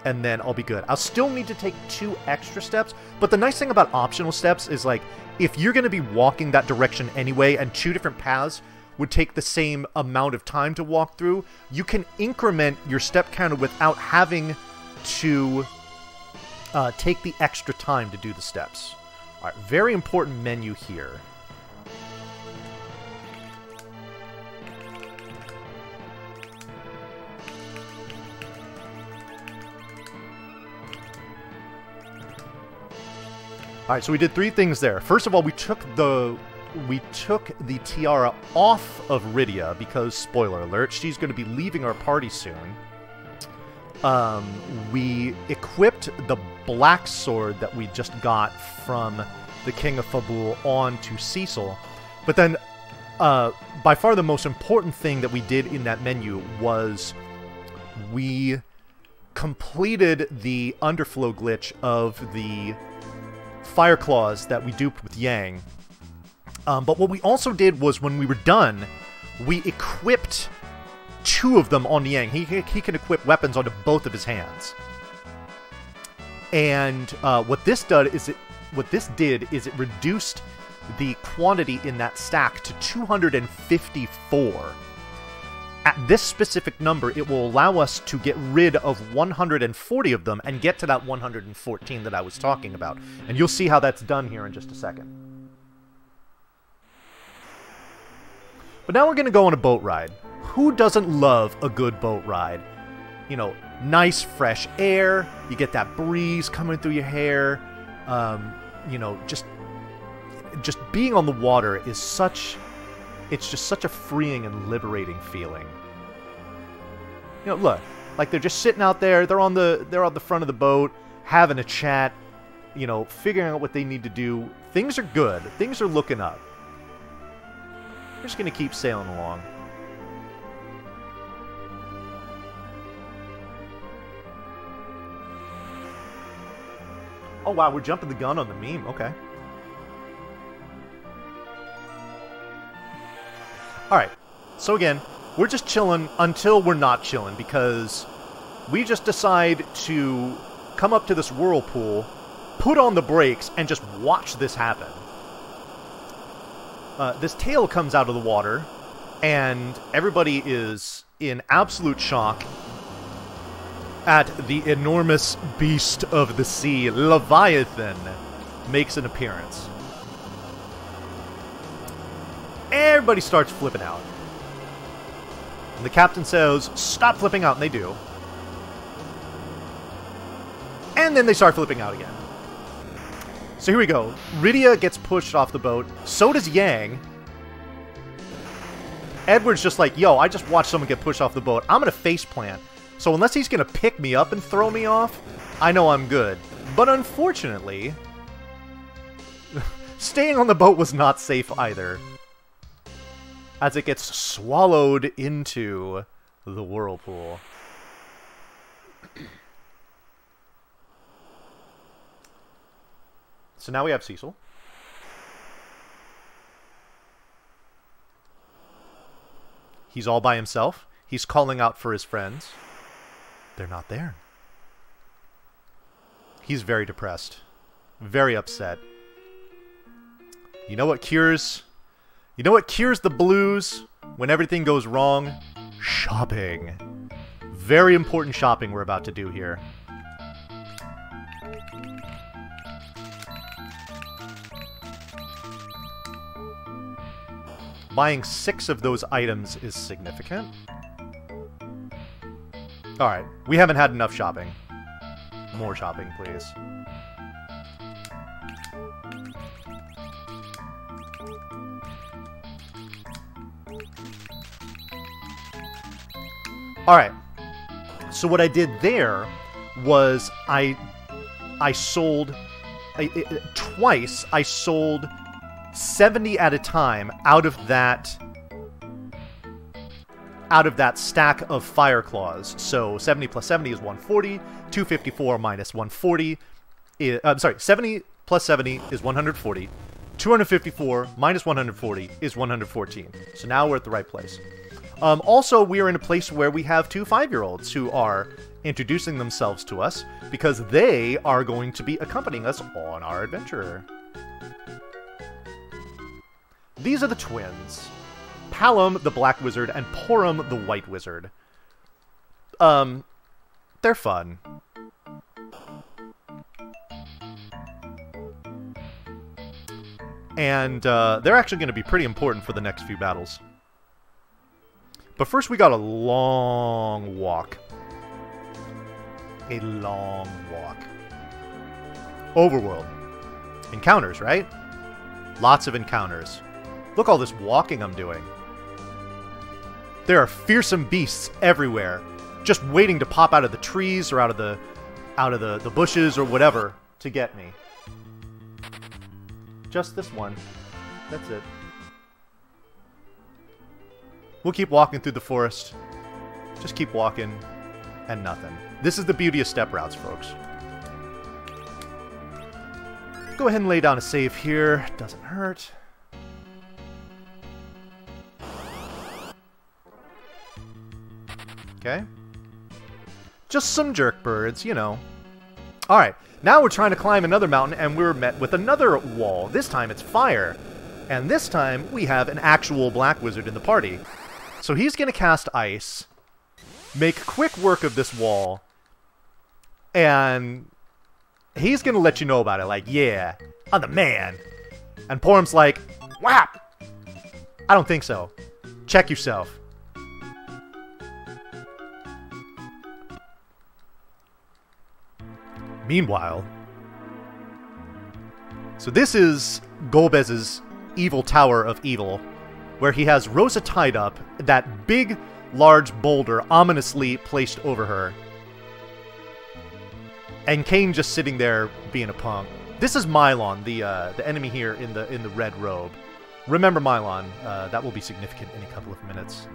and then I'll be good. I'll still need to take 2 extra steps, but the nice thing about optional steps is, like, if you're going to be walking that direction anyway, and 2 different paths would take the same amount of time to walk through, you can increment your step counter without having to take the extra time to do the steps. Alright, very important menu here. Alright, so we did 3 things there. First of all, we took the tiara off of Rydia because, spoiler alert, she's going to be leaving our party soon. We equipped the black sword that we just got from the King of Fabul onto Cecil. But then, by far the most important thing that we did in that menu was we completed the underflow glitch of the Fire Claws that we duped with Yang. But what we also did was, when we were done, we equipped 2 of them on Yang. He can equip weapons onto both of his hands. And what this did is it reduced the quantity in that stack to 254. At this specific number, it will allow us to get rid of 140 of them and get to that 114 that I was talking about. And you'll see how that's done here in just a second. But now we're going to go on a boat ride. Who doesn't love a good boat ride? You know, nice fresh air, you get that breeze coming through your hair, you know, just being on the water is it's just such a freeing and liberating feeling. You know, look, like they're just sitting out there, they're on the front of the boat, having a chat, you know, figuring out what they need to do. Things are good. Things are looking up. We're just going to keep sailing along. Oh wow, we're jumping the gun on the meme. Okay. Alright, so again, we're just chilling until we're not chilling, because we just decide to come up to this whirlpool, put on the brakes, and just watch this happen. This tail comes out of the water, and everybody is in absolute shock at the enormous beast of the sea, Leviathan, makes an appearance. Everybody starts flipping out. And the captain says, "Stop flipping out," and they do. And then they start flipping out again. So here we go. Rydia gets pushed off the boat. So does Yang. Edward's just like, yo, I just watched someone get pushed off the boat. I'm going to faceplant. So unless he's going to pick me up and throw me off, I know I'm good. But unfortunately, staying on the boat was not safe either. as it gets swallowed into the whirlpool. So now we have Cecil. He's all by himself. He's calling out for his friends. They're not there. He's very depressed. Very upset. You know what cures... You know what cures the blues when everything goes wrong? Shopping. Very important shopping we're about to do here. Buying 6 of those items is significant. Alright, we haven't had enough shopping. More shopping, please. Alright, so what I did there was I sold... twice I sold 70 at a time out of that stack of fire claws. So 70 plus 70 is 140. 254 minus 140 is, I'm sorry, 70 plus 70 is 140. 254 minus 140 is 114. So now we're at the right place. Also, we are in a place where we have 2 5-year-olds who are introducing themselves to us because they are going to be accompanying us on our adventure. These are the twins. Palom, the black wizard, and Porum, the white wizard. They're fun. And, they're actually going to be pretty important for the next few battles. But first we got a long walk. A long walk. Overworld. Encounters, right? Lots of encounters. Look all this walking I'm doing. There are fearsome beasts everywhere, just waiting to pop out of the trees or out of the bushes or whatever to get me. Just this one. That's it. We'll keep walking through the forest. Just keep walking and nothing. This is the beauty of step routes, folks. Go ahead and lay down a save here. Doesn't hurt. Okay. Just some jerk birds, you know. Alright, now we're trying to climb another mountain and we're met with another wall. This time it's fire. And this time we have an actual black wizard in the party. So he's going to cast ice, make quick work of this wall, and he's going to let you know about it. Like, yeah, I'm the man. And Porum's like, whap! I don't think so. Check yourself. Meanwhile, so this is Golbez's evil tower of evil, where he has Rosa tied up, that big, large boulder ominously placed over her, and Cain just sitting there being a punk. This is Mylon, the enemy here in the red robe. Remember Mylon, that will be significant in a couple of minutes.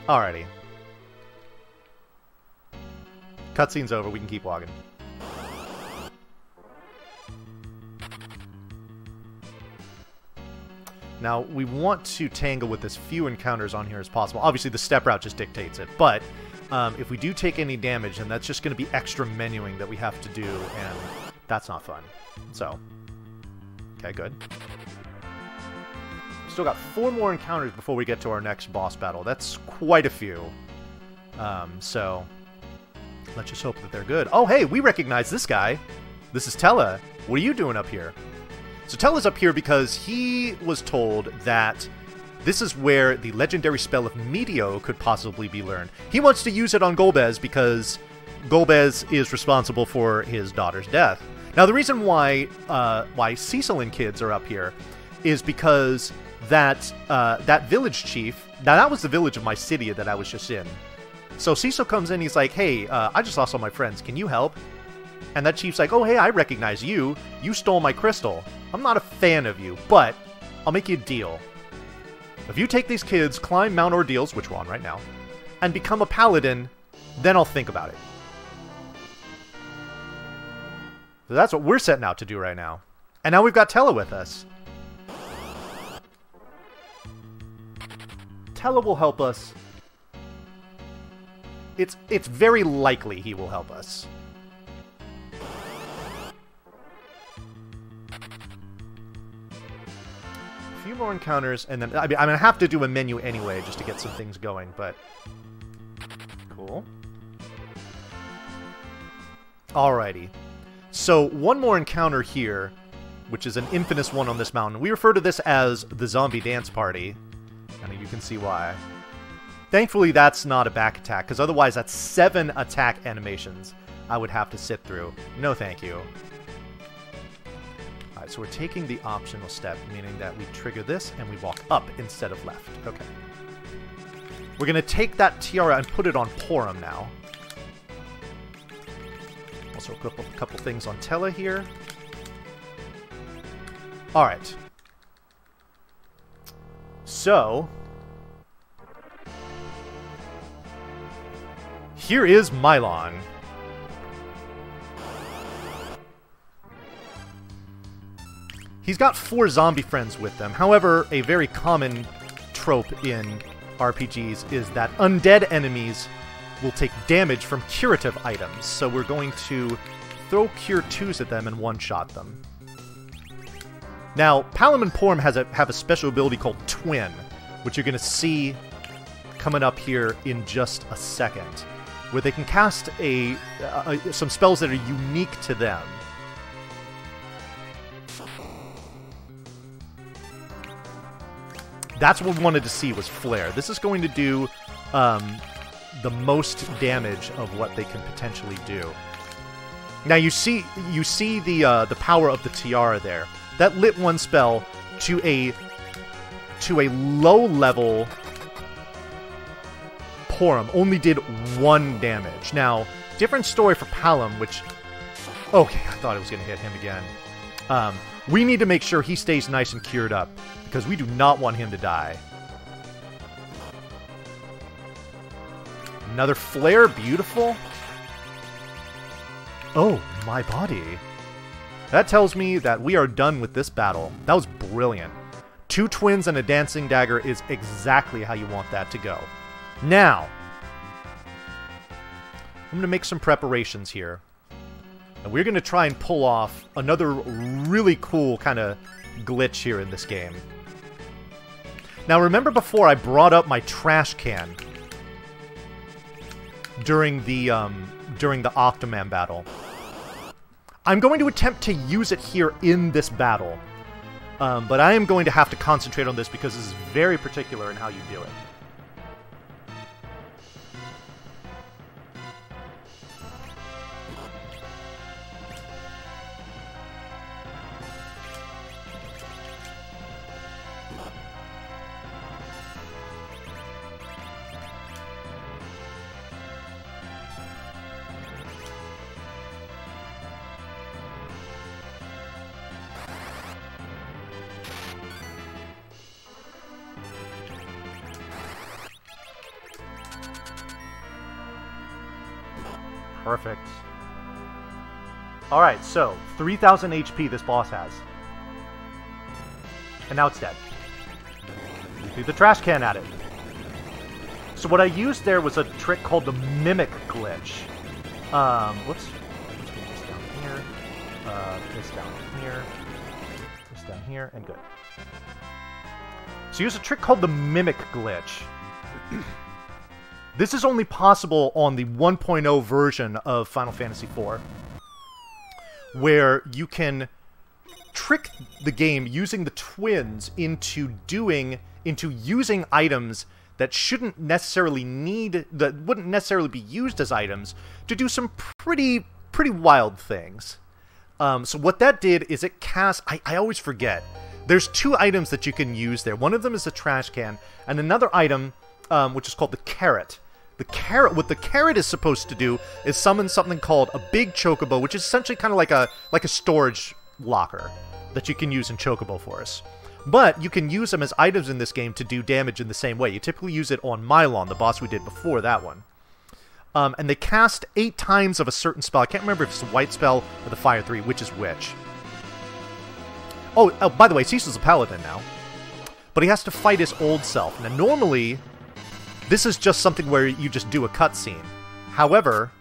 Alrighty. Cutscene's over, we can keep walking. Now, we want to tangle with as few encounters on here as possible. Obviously, the step route just dictates it, but if we do take any damage, then that's just going to be extra menuing that we have to do, and that's not fun. So, okay, good. Still got 4 more encounters before we get to our next boss battle. That's quite a few. So, let's just hope that they're good. Oh, hey, we recognize this guy. This is Tellah. What are you doing up here? So Tellah's up here because he was told that this is where the legendary spell of Meteo could possibly be learned. He wants to use it on Golbez because Golbez is responsible for his daughter's death. Now, the reason why Cecil and kids are up here is because that village chief... Now, that was the village of Mysidia that I was just in. So Cecil comes in, he's like, hey, I just lost all my friends. Can you help? And that chief's like, oh, hey, I recognize you. You stole my crystal. I'm not a fan of you, but I'll make you a deal. If you take these kids, climb Mount Ordeals, which we're on right now, and become a paladin, then I'll think about it. So that's what we're setting out to do right now. And now we've got Tellah with us. Tellah will help us. It's very likely he will help us. A few more encounters, and then... I mean, I'm going to have to do a menu anyway, just to get some things going, but... Cool. Alrighty. So, one more encounter here, which is an infamous one on this mountain. We refer to this as the Zombie Dance Party, and you can see why. Thankfully, that's not a back attack, because otherwise that's 7 attack animations I would have to sit through. No thank you. Alright, so we're taking the optional step, meaning that we trigger this and we walk up instead of left. Okay. We're going to take that tiara and put it on Porom now. Also equip a couple things on Tellah here. Alright. So... here is Milon. He's got 4 zombie friends with them. However, a very common trope in RPGs is that undead enemies will take damage from curative items. So we're going to throw Cure 2s at them and one-shot them. Now, Palom and Porom have a special ability called Twin, which you're going to see coming up here in just a second, where they can cast some spells that are unique to them. That's what we wanted to see, was Flare. This is going to do the most damage of what they can potentially do. Now you see the power of the tiara there. That lit one spell to a low level Porom only did 1 damage. Now, different story for Palom, which... okay, I thought it was going to hit him again. We need to make sure he stays nice and cured up, because we do not want him to die. Another flare, beautiful. Oh, my body. That tells me that we are done with this battle. That was brilliant. 2 twins and a dancing dagger is exactly how you want that to go. Now, I'm going to make some preparations here. And we're going to try and pull off another really cool kind of glitch here in this game. Now, remember before I brought up my trash can during the Octoman battle? I'm going to attempt to use it here in this battle. But I am going to have to concentrate on this because this is very particular in how you do it. Perfect. Alright, so 3,000 HP this boss has. And now it's dead. Threw the trash can at it. So what I used there was a trick called the Mimic Glitch. Whoops. Let's get this down here. This down here. This down here, and good. So use a trick called the Mimic Glitch. This is only possible on the 1.0 version of Final Fantasy IV, where you can trick the game using the twins into using items that wouldn't necessarily be used as items to do some pretty wild things. So what that did is it cast... I always forget. There's 2 items that you can use there. One of them is a trash can, and another item, which is called the carrot, The carrot, what the carrot is supposed to do is summon something called a big chocobo, which is essentially kind of like a storage locker that you can use in Chocobo Forest. But you can use them as items in this game to do damage in the same way. You typically use it on Mylon, the boss we did before that one. And they cast 8 times of a certain spell. I can't remember if it's the white spell or the fire 3, which is which. Oh, by the way, Cecil's a paladin now. But he has to fight his old self. Now, normally, this is just something where you just do a cutscene. However,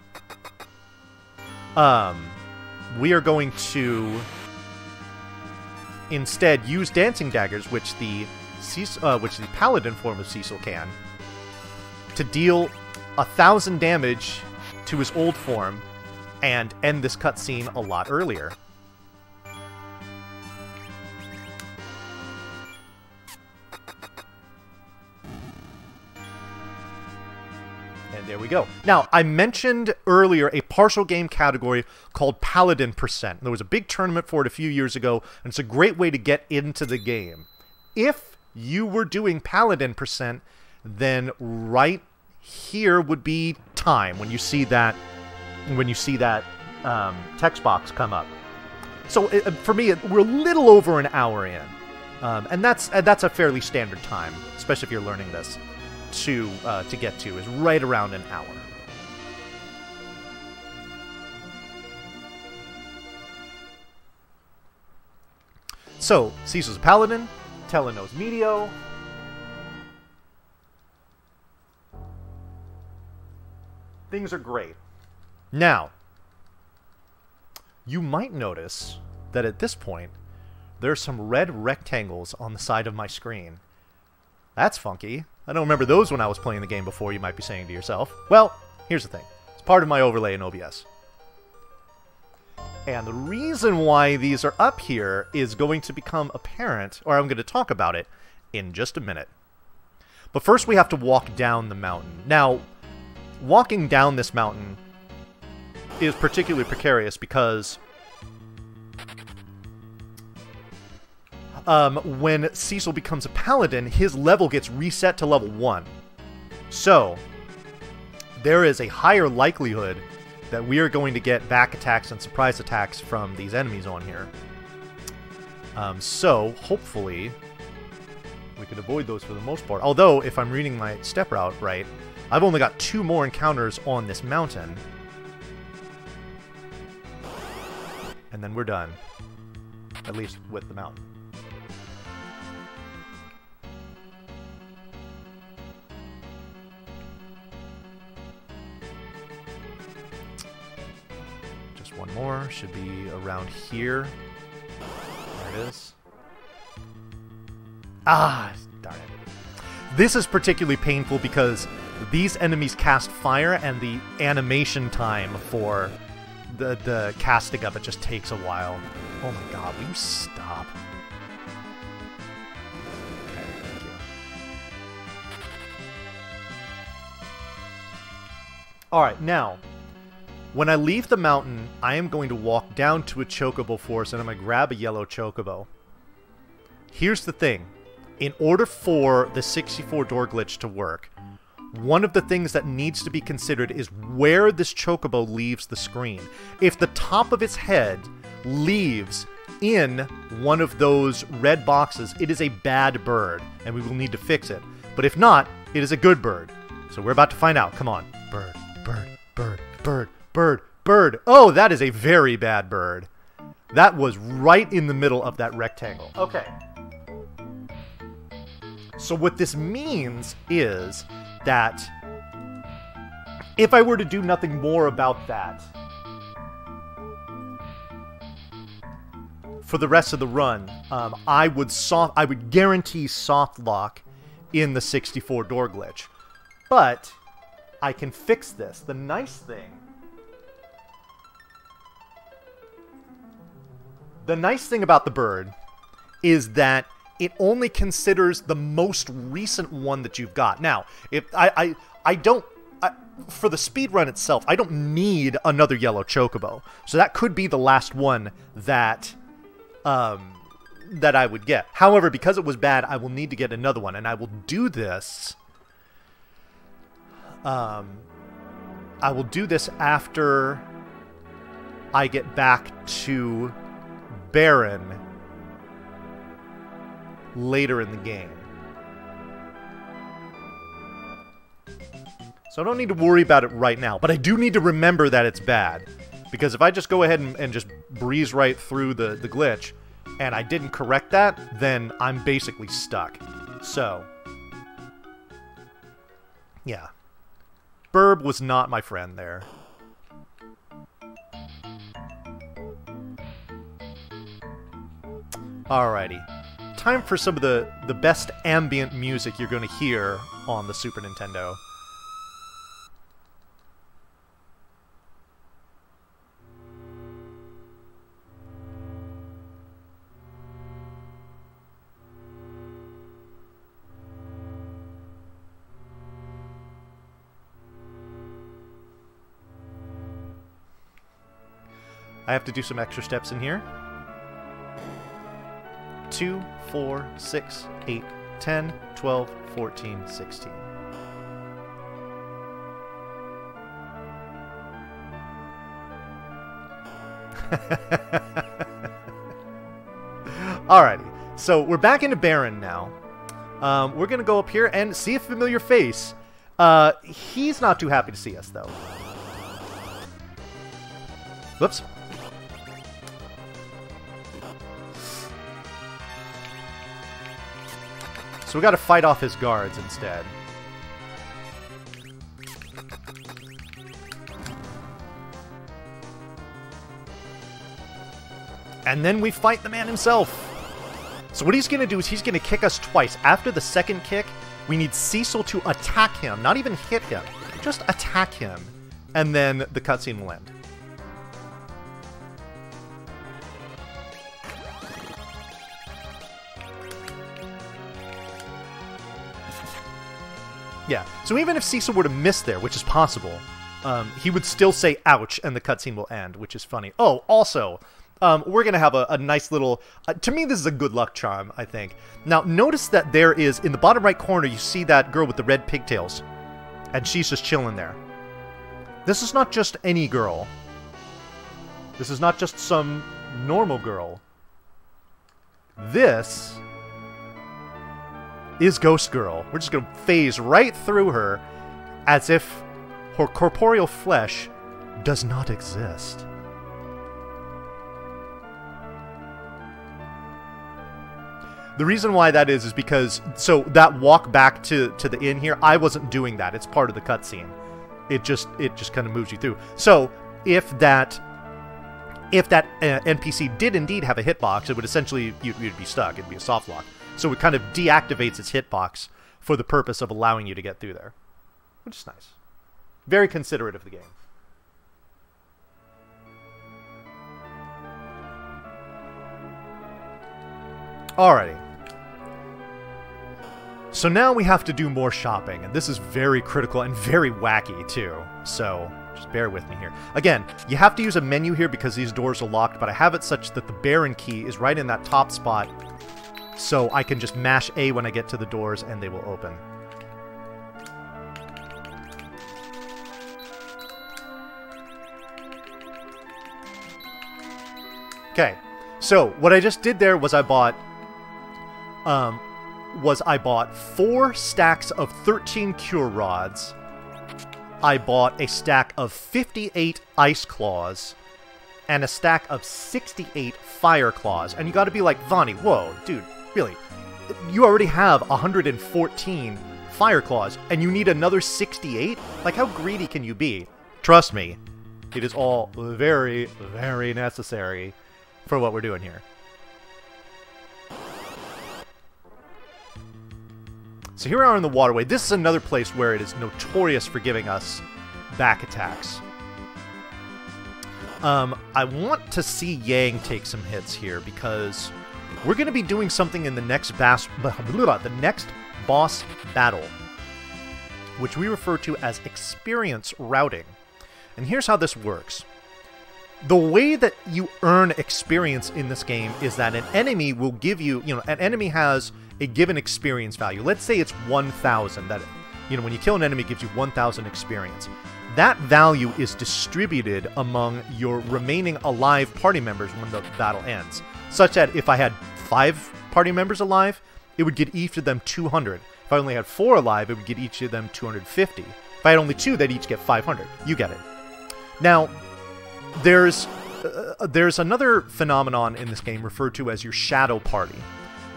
we are going to instead use dancing daggers, which the paladin form of Cecil can, to deal 1,000 damage to his old form and end this cutscene a lot earlier. There we go. Now, I mentioned earlier a partial game category called Paladin Percent. There was a big tournament for it a few years ago, and it's a great way to get into the game. If you were doing Paladin Percent, then right here would be time when you see that text box come up. So for me, we're a little over an hour in, and that's a fairly standard time, especially if you're learning this. To get to is right around an hour. So, Cecil's a paladin, Tellah knows Medio. Things are great. Now, you might notice that at this point, there are some red rectangles on the side of my screen. That's funky. I don't remember those when I was playing the game before, you might be saying to yourself. Well, here's the thing. It's part of my overlay in OBS. And the reason why these are up here is going to become apparent, or I'm going to talk about it in just a minute. But first we have to walk down the mountain. Now, walking down this mountain is particularly precarious because when Cecil becomes a paladin, his level gets reset to level 1. So, there is a higher likelihood that we are going to get back attacks and surprise attacks from these enemies on here. So, hopefully, we can avoid those for the most part. Although, if I'm reading my step route right, I've only got 2 more encounters on this mountain. And then we're done. At least with the mountain. One more should be around here. There it is. Ah, darn it. This is particularly painful because these enemies cast fire and the animation time for the casting of it just takes a while. Oh my god, will you stop? Okay, thank you. Alright, now, when I leave the mountain, I am going to walk down to a Chocobo Forest and I'm going to grab a yellow Chocobo. Here's the thing. In order for the 64 door glitch to work, one of the things that needs to be considered is where this Chocobo leaves the screen. If the top of its head leaves in one of those red boxes, it is a bad bird, and we will need to fix it. But if not, it is a good bird. So we're about to find out. Come on. Bird, bird, bird, bird. Bird, bird. Oh, that is a very bad bird. That was right in the middle of that rectangle. Okay. So what this means is that if I were to do nothing more about that for the rest of the run, I would guarantee soft lock in the 64 door glitch. But I can fix this. The nice thing about the bird is that it only considers the most recent one that you've got. Now, if for the speedrun itself, I don't need another yellow Chocobo. So that could be the last one that I would get. However, because it was bad, I will need to get another one, and I will do this I will do this after I get back to Baron later in the game. So I don't need to worry about it right now, but I do need to remember that it's bad. Because if I just go ahead and just breeze right through the glitch, and I didn't correct that, then I'm basically stuck. So, yeah. Burb was not my friend there. Alrighty. Time for some of the best ambient music you're going to hear on the Super Nintendo. I have to do some extra steps in here. 2, 4, 6, 8, 10, 12, 14, 16. Alrighty, so we're back into Baron now. We're gonna go up here and see a familiar face. He's not too happy to see us, though. Whoops. So we gotta fight off his guards instead. And then we fight the man himself. So what he's gonna do is he's gonna kick us twice. After the second kick, we need Cecil to attack him. Not even hit him. Just attack him. And then the cutscene will end. Yeah, so even if Cecil were to miss there, which is possible, he would still say ouch, and the cutscene will end, which is funny. Oh, also, we're going to have a nice little... to me, this is a good luck charm, I think. Now, notice that there is, in the bottom right corner, you see that girl with the red pigtails. And she's just chilling there. This is not just any girl. This is not just some normal girl. This is Ghost Girl. We're just going to phase right through her as if her corporeal flesh does not exist. The reason why that is because, so that walk back to the inn here, I wasn't doing that. It's part of the cutscene. It just kind of moves you through. So if that NPC did indeed have a hitbox, it would essentially, you'd be stuck. It'd be a soft lock. So it kind of deactivates its hitbox for the purpose of allowing you to get through there. Which is nice. Very considerate of the game. Alrighty. So now we have to do more shopping, and this is very critical and very wacky too. So just bear with me here. Again, you have to use a menu here because these doors are locked, but I have it such that the Baron key is right in that top spot. So I can just mash A when I get to the doors and they will open. Okay, so what I just did there was I bought 4 stacks of 13 cure rods. I bought a stack of 58 ice claws and a stack of 68 fire claws. And you gotta be like, Vonnie, whoa, dude. Really, you already have 114 fire claws, and you need another 68? Like, how greedy can you be? Trust me, it is all very, very necessary for what we're doing here. So here we are in the waterway. This is another place where it is notorious for giving us back attacks. I want to see Yang take some hits here, because we're going to be doing something in the next boss battle, which we refer to as experience routing. And here's how this works. The way that you earn experience in this game is that an enemy will give you, an enemy has a given experience value. Let's say it's 1,000. You know, when you kill an enemy, it gives you 1,000 experience. That value is distributed among your remaining alive party members when the battle ends. Such that if I had 5 party members alive, it would get each of them 200. If I only had 4 alive, it would get each of them 250. If I had only 2, they'd each get 500. You get it. Now, there's another phenomenon in this game referred to as your shadow party,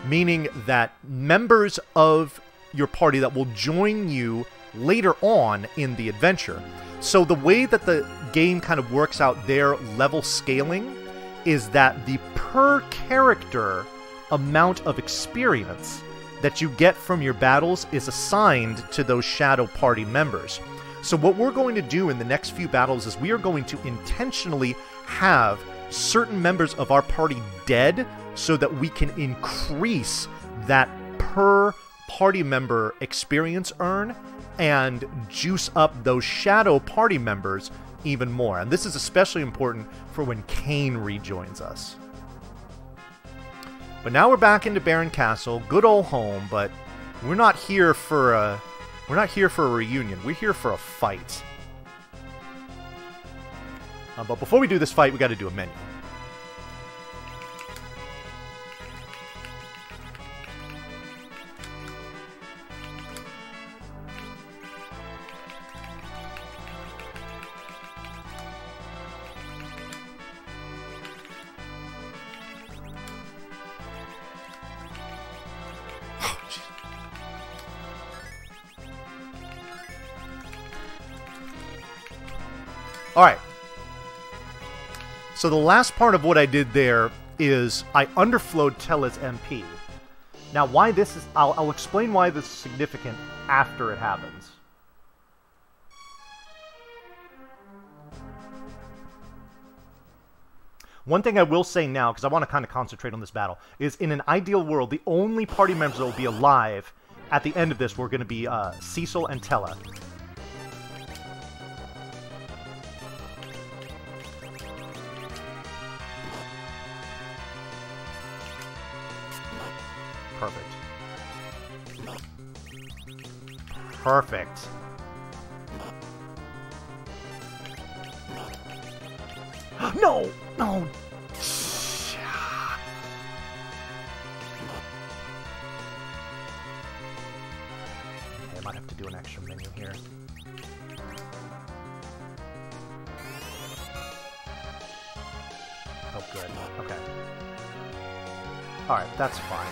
meaning that members of your party that will join you later on in the adventure. So the way that the game kind of works out their level scaling is that the per character amount of experience that you get from your battles is assigned to those shadow party members. So what we're going to do in the next few battles is we are going to intentionally have certain members of our party dead so that we can increase that per party member experience earn and juice up those shadow party members even more. And this is especially important for when Kain rejoins us. But now we're back into Baron Castle, good old home, but we're not here for a reunion. We're here for a fight. But before we do this fight, we got to do a menu. Alright, so the last part of what I did there is I underflowed Telah's MP. Now why this is, I'll explain why this is significant after it happens. One thing I will say now, because I want to kind of concentrate on this battle, is in an ideal world, the only party members that will be alive at the end of this were going to be Cecil and Telah. Perfect. Perfect. No! No! Okay, I might have to do an extra menu here. Oh, good. Okay. Alright, that's fine.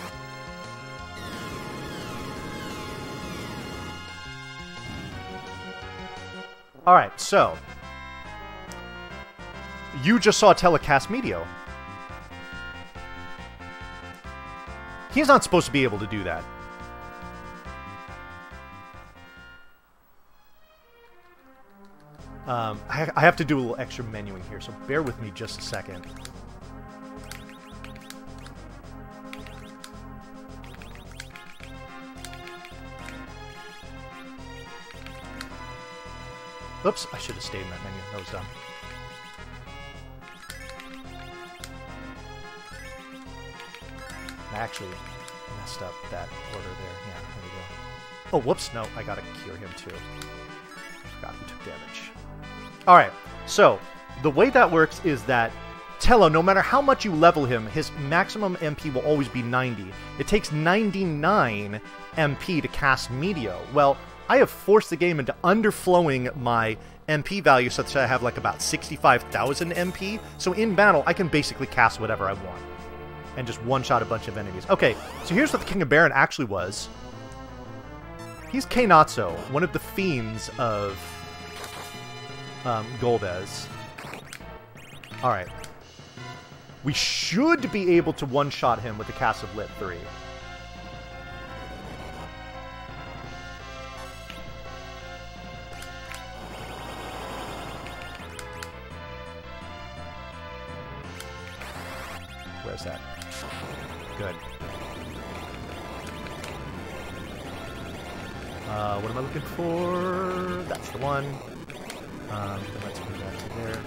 Alright, so you just saw Telah cast Meteor. He's not supposed to be able to do that. I have to do a little extra menuing here, so bear with me just a second. Oops, I should have stayed in that menu. That was dumb. I actually messed up that order there. Yeah, there we go. Oh, whoops. No, I gotta cure him too. I forgot he took damage. Alright, so the way that works is that Telah, no matter how much you level him, his maximum MP will always be 90. It takes 99 MP to cast Meteor. Well, I have forced the game into underflowing my MP value such that I have like about 65,000 MP. So in battle, I can basically cast whatever I want. And just one-shot a bunch of enemies. Okay, so here's what the King of Baron actually was. He's Kainazzo, one of the fiends of Golbez. Alright. We should be able to one-shot him with the cast of Lit 3. Where's that? Good. What am I looking for? That's the one. Then let's move that to there.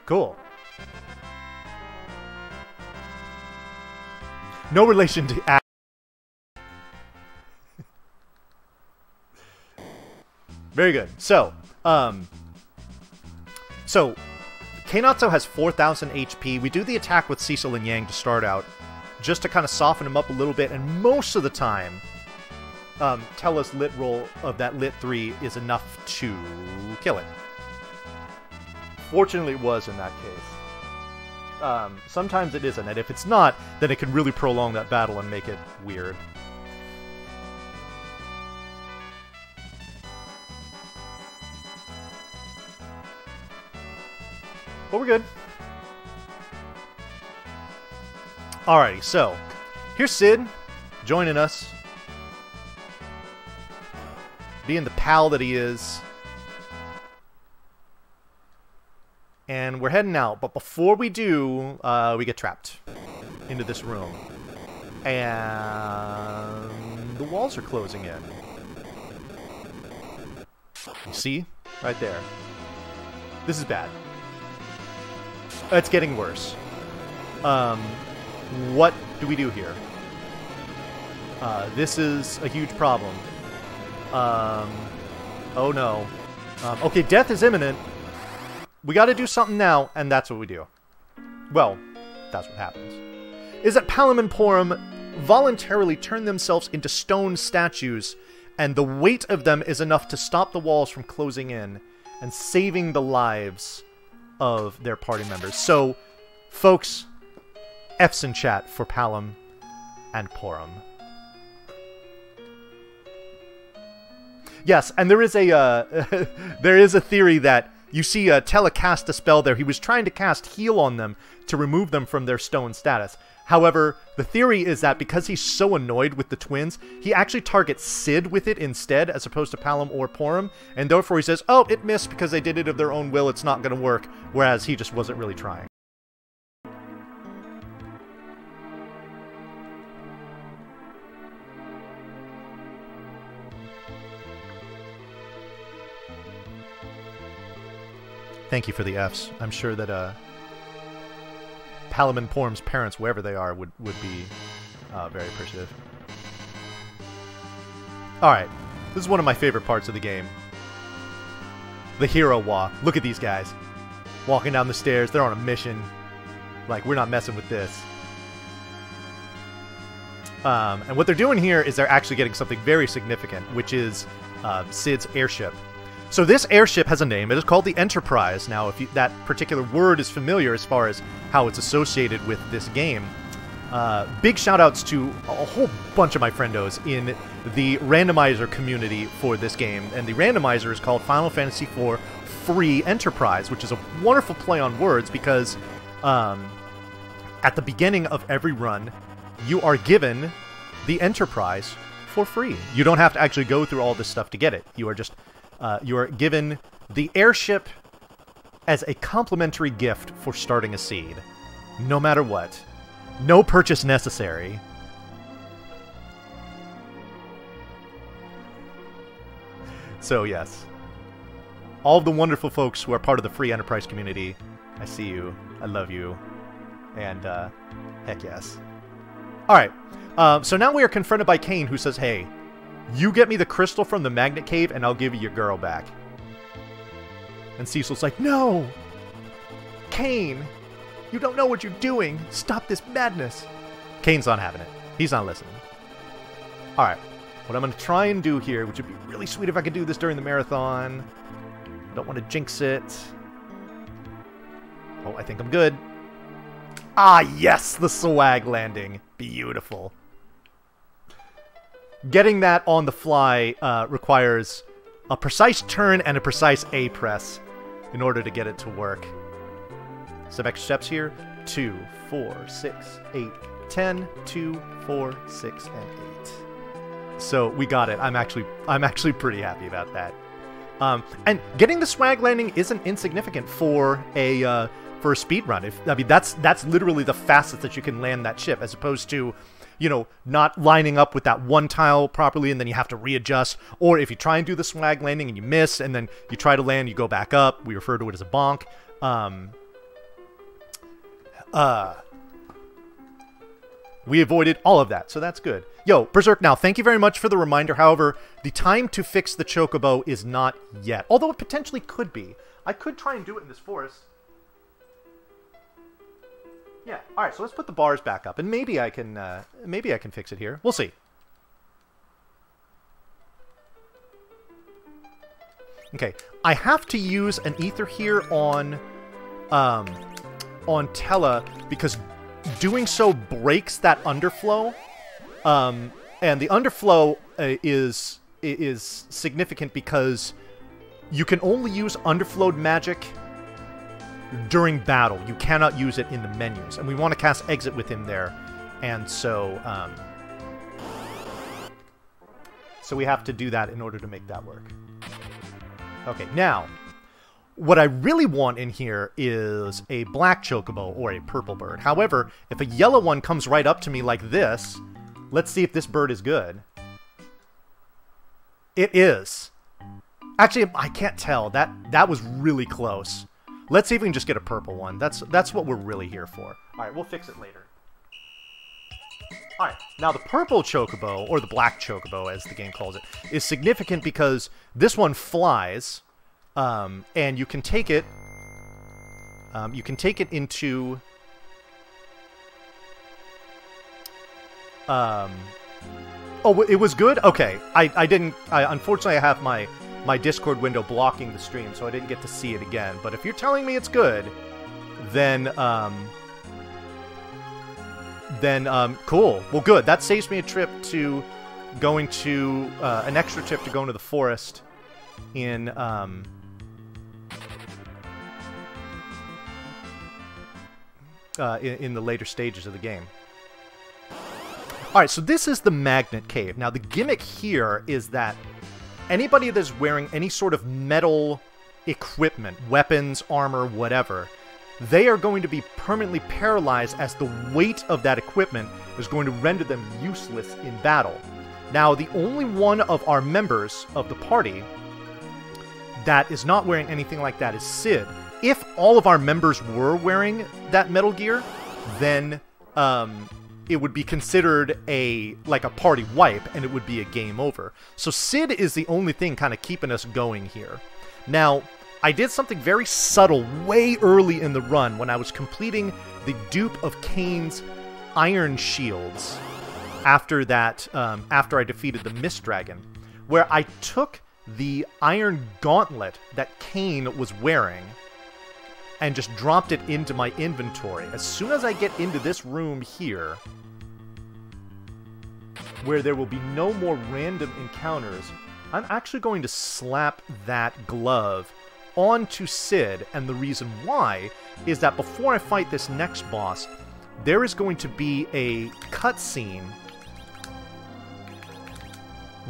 Cool. No relation to... Very good. So Keinatsu has 4,000 HP. We do the attack with Cecil and Yang to start out, just to kind of soften him up a little bit, and most of the time, Tella's lit roll of that lit 3 is enough to kill it. Fortunately, it was in that case. Sometimes it isn't, and if it's not, then it can really prolong that battle and make it weird. But we're good. Alrighty, so here's Sid joining us, being the pal that he is. And we're heading out, but before we do, we get trapped into this room. And the walls are closing in. You see? Right there. This is bad. It's getting worse. What do we do here? This is a huge problem. Oh no. Okay, death is imminent. We gotta do something now, and that's what we do. Well, that's what happens. Is that Palom and Porom voluntarily turn themselves into stone statues, and the weight of them is enough to stop the walls from closing in and saving the lives of their party members. So, folks, F's in chat for Palom and Porom. Yes, and there is a there is a theory that you see Tella cast a spell there. He was trying to cast Heal on them to remove them from their stone status. However, the theory is that because he's so annoyed with the twins, he actually targets Sid with it instead, as opposed to Palom or Porom, and therefore he says, oh, it missed because they did it of their own will, it's not going to work, whereas he just wasn't really trying. Thank you for the Fs. I'm sure that Palom and Porom's parents, wherever they are, would be very appreciative. Alright, this is one of my favorite parts of the game. The hero walk. Look at these guys. Walking down the stairs, they're on a mission. Like, we're not messing with this. And what they're doing here is they're actually getting something very significant, which is Sid's airship. So this airship has a name. It is called the Enterprise. Now, if that particular word is familiar as far as how it's associated with this game, big shout-outs to a whole bunch of my friendos in the randomizer community for this game. And the randomizer is called Final Fantasy IV Free Enterprise, which is a wonderful play on words because at the beginning of every run, you are given the Enterprise for free. You don't have to actually go through all this stuff to get it. You are just... you are given the airship as a complimentary gift for starting a seed. No matter what. No purchase necessary. So, yes. All of the wonderful folks who are part of the free Enterprise community, I see you. I love you. And, heck yes. Alright. So now we are confronted by Kain, who says, hey, you get me the crystal from the magnet cave, and I'll give you your girl back. And Cecil's like, no! Kain! You don't know what you're doing! Stop this madness! Kain's not having it. He's not listening. Alright. What I'm going to try and do here, which would be really sweet if I could do this during the marathon. Don't want to jinx it. Oh, I think I'm good. Ah, yes! The swag landing. Beautiful. Getting that on the fly requires a precise turn and a precise A press in order to get it to work. Some extra steps here. 2, 4, 6, 8, 10, 2, 4, 6, and 8. So we got it. I'm actually pretty happy about that. And getting the swag landing isn't insignificant for a speed run. I mean that's literally the fastest that you can land that ship, as opposed to, you know, not lining up with that one tile properly and then you have to readjust. Or if you try and do the swag landing and you miss and then you try to land, you go back up. We refer to it as a bonk. We avoided all of that, so that's good. Yo, Berserk Now, thank you very much for the reminder. However, the time to fix the Chocobo is not yet. Although it potentially could be. I could try and do it in this forest. Yeah, alright, so let's put the bars back up. And maybe I can fix it here. We'll see. Okay, I have to use an ether here on Tellah because doing so breaks that underflow, and the underflow is significant because you can only use underflowed magic during battle. You cannot use it in the menus, and we want to cast Exit with him there, and so we have to do that in order to make that work. Okay, now, what I really want in here is a black Chocobo or a purple bird. However, if a yellow one comes right up to me like this, let's see if this bird is good. It is. Actually, I can't tell. That was really close. Let's see if we can just get a purple one. That's what we're really here for. Alright, we'll fix it later. Alright, now the purple Chocobo, or the black Chocobo as the game calls it, is significant because this one flies, and you can take it into... Oh, it was good? Okay, unfortunately I have my Discord window blocking the stream, so I didn't get to see it again. But if you're telling me it's good, then cool. Well, good. That saves me a trip to going to an extra trip to go into the forest in the later stages of the game. All right, so this is the Magnet Cave. Now, the gimmick here is that anybody that's wearing any sort of metal equipment, weapons, armor, whatever, they are going to be permanently paralyzed as the weight of that equipment is going to render them useless in battle. Now, the only one of our members of the party that is not wearing anything like that is Cid. If all of our members were wearing that metal gear, then it would be considered like a party wipe, and it would be a game over. So Cid is the only thing kind of keeping us going here. Now, I did something very subtle way early in the run when I was completing the dupe of Kain's Iron Shields after that, after I defeated the Mist Dragon, where I took the Iron Gauntlet that Kain was wearing and just dropped it into my inventory. As soon as I get into this room here, where there will be no more random encounters, I'm actually going to slap that glove onto Cid, and the reason why is that before I fight this next boss, there is going to be a cutscene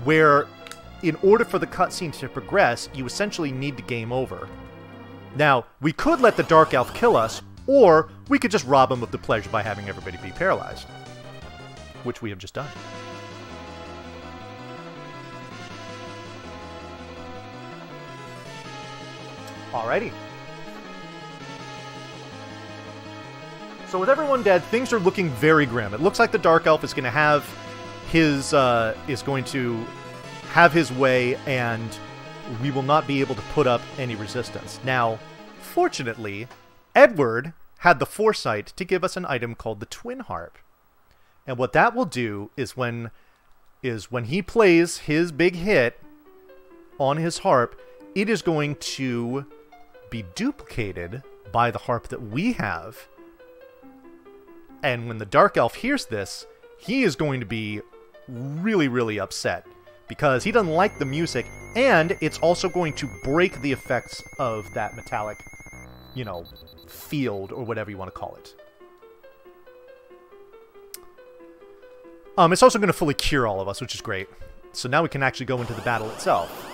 where, in order for the cutscene to progress, you essentially need to game over. Now, we could let the Dark Elf kill us, or we could just rob him of the pleasure by having everybody be paralyzed, which we have just done. Alrighty. So with everyone dead, things are looking very grim. It looks like the Dark Elf is going to have his way, and we will not be able to put up any resistance. Now, fortunately, Edward had the foresight to give us an item called the Twin Harp. And what that will do is when he plays his big hit on his harp, it is going to be duplicated by the harp that we have. And when the Dark Elf hears this, he is going to be really, really upset, because he doesn't like the music, and it's also going to break the effects of that metallic, you know, field, or whatever you want to call it. It's also going to fully cure all of us, which is great. So now we can actually go into the battle itself.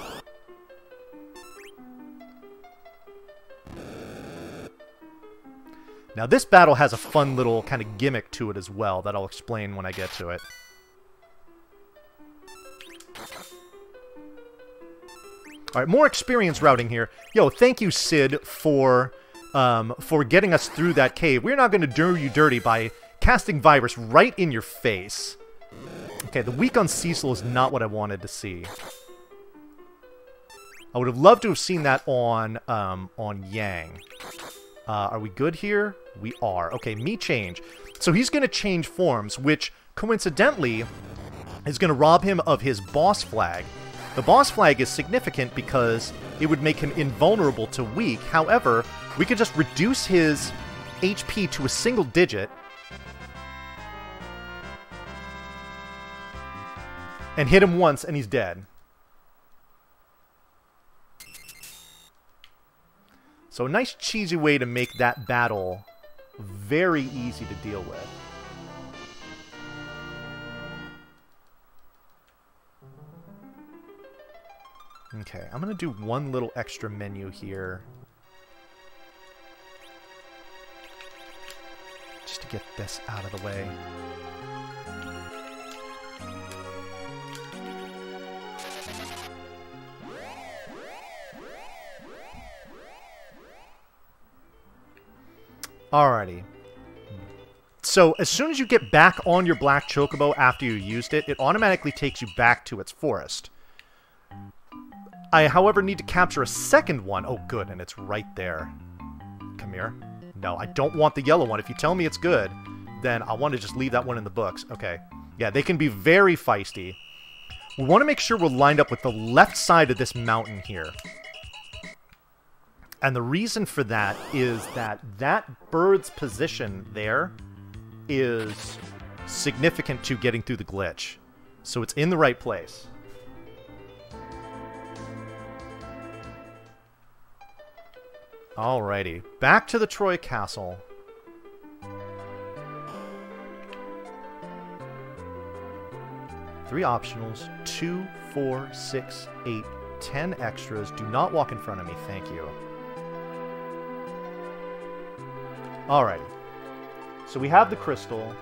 Now, this battle has a fun little kind of gimmick to it as well that I'll explain when I get to it. Alright, more experience routing here. Yo, thank you, Cid, for getting us through that cave. We're not going to do you dirty by casting Virus right in your face. Okay, the weak on Cecil is not what I wanted to see. I would have loved to have seen that on Yang. Are we good here? We are. Okay, me change. So he's going to change forms, which coincidentally is going to rob him of his boss flag. The boss flag is significant because it would make him invulnerable to weak. However, we could just reduce his HP to a single digit and hit him once and he's dead. So a nice cheesy way to make that battle very easy to deal with. Okay, I'm going to do one little extra menu here. Just to get this out of the way. Alrighty. So, as soon as you get back on your Black Chocobo after you used it, it automatically takes you back to its forest. I, however, need to capture a second one. Oh, good, and it's right there. Come here. No, I don't want the yellow one. If you tell me it's good, then I want to just leave that one in the books. Okay. Yeah, they can be very feisty. We want to make sure we're lined up with the left side of this mountain here. And the reason for that is that that bird's position there is significant to getting through the glitch. So it's in the right place. Alrighty, back to the Troy Castle. Three optionals, 2, 4, 6, 8, 10 extras. Do not walk in front of me, thank you. Alrighty. So we have the crystal.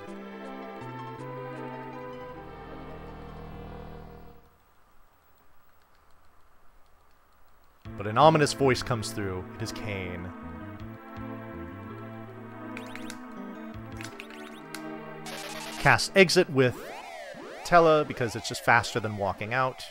But an ominous voice comes through. It is Cain. Cast Exit with Tella because it's just faster than walking out.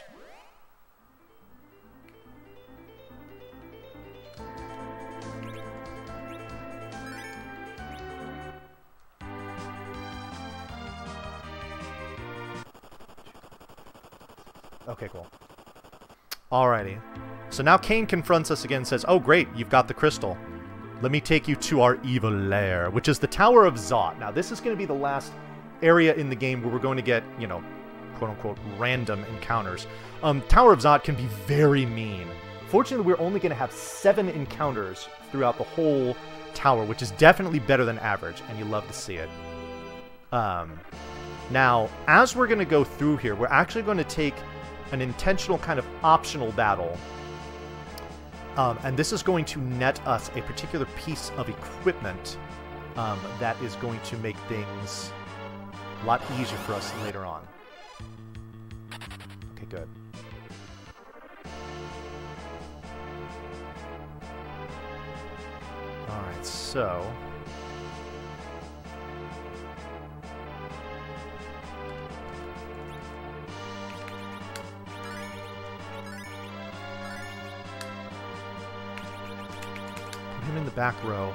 Okay, cool. Alrighty. So now Cain confronts us again and says, oh great, you've got the crystal. Let me take you to our evil lair, which is the Tower of Zot. Now this is going to be the last area in the game where we're going to get, you know, quote-unquote random encounters. Tower of Zot can be very mean. Fortunately, we're only going to have 7 encounters throughout the whole tower, which is definitely better than average, and you love to see it. Now, as we're going to go through here, we're actually going to take an intentional kind of optional battle. And this is going to net us a particular piece of equipment that is going to make things a lot easier for us later on. Okay, good. Alright, so... put him in the back row.